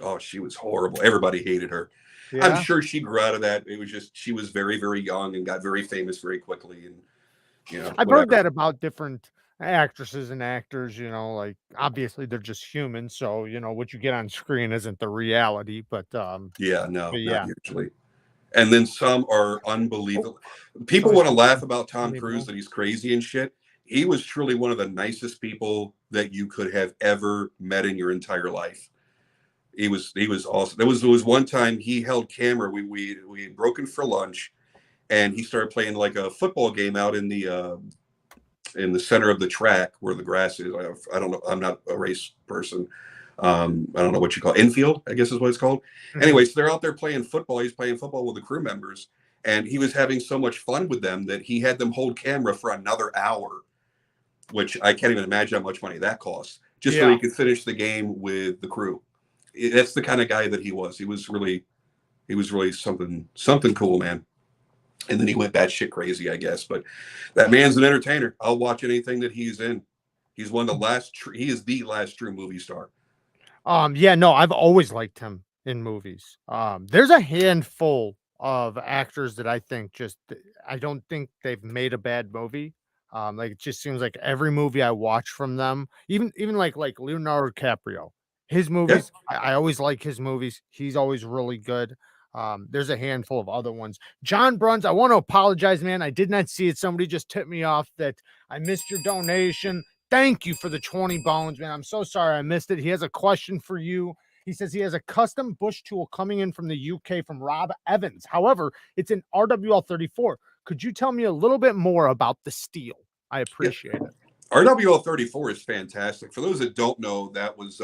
Oh, she was horrible. Everybody hated her. Yeah. I'm sure she grew out of that. It was just she was very, very young and got very famous very quickly. And
I've heard that about different actresses and actors. Like obviously they're just human, so what you get on screen isn't the reality. But not usually. And then some are unbelievable. People want to laugh about Tom Cruise that he's crazy and shit. He was truly one of the nicest people that you could have ever met in your entire life. He was awesome. There was one time he held camera. We had broken for lunch, and he started playing like a football game out in the center of the track where the grass is. I don't know. I'm not a race person. I don't know what you call it. Infield, I guess is what it's called. Anyway, so they're out there playing football. He's playing football with the crew members, and he was having so much fun with them that he had them hold camera for another hour, which I can't even imagine how much money that costs, just so he could finish the game with the crew. That's the kind of guy that he was. He was really something cool, man.
and then he went batshit crazy, I guess. But that man's an entertainer. I'll watch anything that he's in. He's one of the last. He is the last true movie star.
Yeah, no, I've always liked him in movies. There's a handful of actors that I think I don't think they've made a bad movie. Like it just seems like every movie I watch from them, even like Leonardo DiCaprio, his
Yeah,
movies, I always like his movies. He's always really good. There's a handful of other ones. John Bruns, I want to apologize, man. I did not see it. Somebody just tipped me off that I missed your donation. Thank you for the 20 bones, man. I'm so sorry I missed it. He has a question for you. He says he has a custom bush tool coming in from the UK from Rob Evans. However, it's an RWL 34. Could you tell me a little bit more about the steel? I appreciate it.
RWL 34 is fantastic. For those that don't know, that was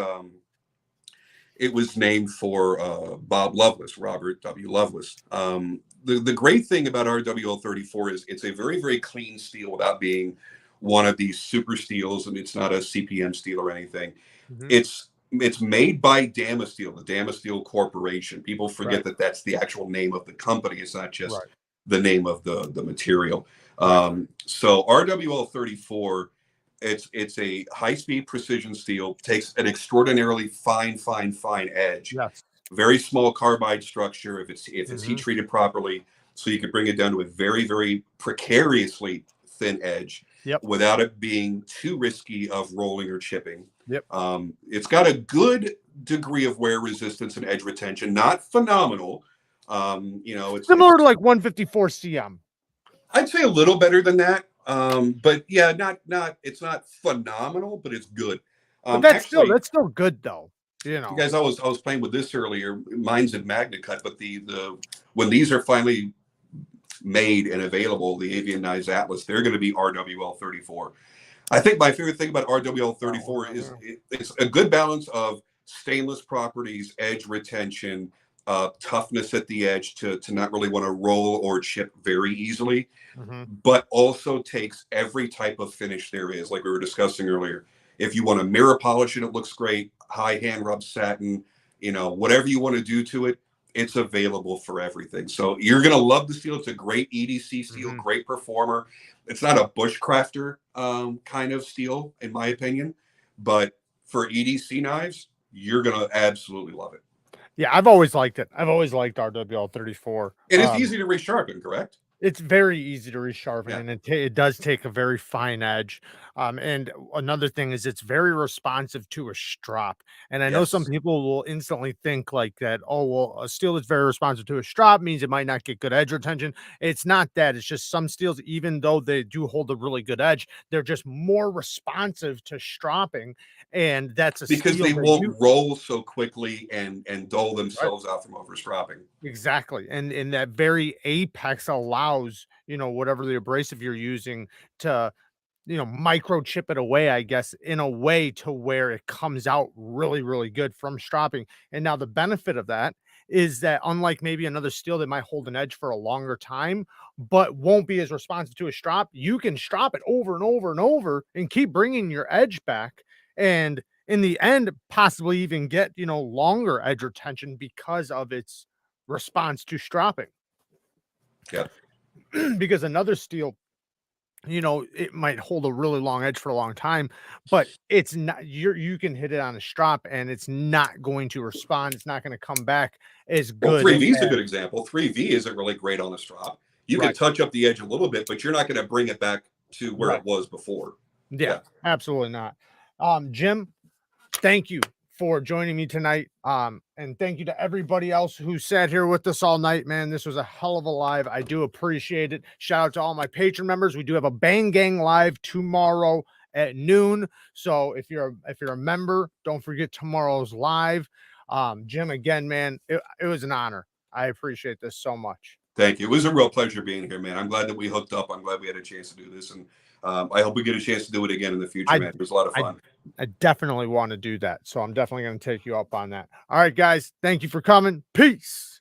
it was named for Bob Lovelace, Robert W. Lovelace. The great thing about RWL 34 is it's a very, very clean steel without being one of these super steels, and it's not a CPM steel or anything. It's made by Damasteel, the Damasteel Corporation. People forget that that's the actual name of the company. It's not just the name of the material. So RWL 34, it's a high-speed precision steel, takes an extraordinarily fine edge.
Yes.
Very small carbide structure if it's heat treated properly, so you can bring it down to a very, very precariously thin edge. Without it being too risky of rolling or chipping. It's got a good degree of wear resistance and edge retention, not phenomenal. You know, it's
similar to like 154 CM.
I'd say a little better than that. But yeah, it's not phenomenal, but it's good.
But that's still good though. You know,
you guys, I was playing with this earlier. Mine's in Magna Cut, but the when these are finally made and available, the Avian Knives Atlas, they're going to be RWL 34. I think my favorite thing about RWL 34 is it's a good balance of stainless properties, edge retention, toughness at the edge to not really want to roll or chip very easily, but also takes every type of finish there is, like we were discussing earlier. If you want to mirror polish it, it looks great. High hand rub satin, you know, whatever you want to do to it, it's available for everything. So you're going to love the steel. It's a great EDC steel, great performer. It's not a bushcrafter kind of steel, in my opinion. But for EDC knives, you're going to absolutely love it.
Yeah, I've always liked it. I've always liked RWL 34.
It is easy to resharpen, correct?
It's very easy to resharpen, and it does take a very fine edge. And another thing is it's very responsive to a strop. And I know some people will instantly think like that, oh, well, a steel that's very responsive to a strop means it might not get good edge retention. It's not that. It's just some steels, even though they do hold a really good edge, they're just more responsive to stropping. And that's
because they won't roll so quickly and dull themselves out from overstropping.
Exactly. And in that very apex allows, you know, whatever the abrasive you're using to, you know, microchip it away, I guess, in a way to where it comes out really, really good from stropping. And now the benefit of that is that unlike maybe another steel that might hold an edge for a longer time, but won't be as responsive to a strop, you can strop it over and over and over and keep bringing your edge back. And in the end, possibly even get, you know, longer edge retention because of its response to stropping. Because another steel, you know, it might hold a really long edge for a long time, but it's not, you can hit it on a strop and it's not going to respond. It's not going to come back as good.
3V is a good example. 3V isn't really great on a strop. You can touch up the edge a little bit, but you're not going to bring it back to where it was before.
Yeah, absolutely not. Jim, thank you for joining me tonight. And thank you to everybody else who sat here with us all night, man. This was a hell of a live. I do appreciate it. Shout out to all my patron members. We do have a Bang Gang live tomorrow at noon. So if you're a member, don't forget tomorrow's live. Jim, again, man, it was an honor. I appreciate this so much.
Thank you. It was a real pleasure being here, man. I'm glad that we hooked up. I'm glad we had a chance to do this. And I hope we get a chance to do it again in the future, man. It was a lot of fun.
I definitely want to do that. So I'm definitely going to take you up on that. All right, guys. Thank you for coming. Peace.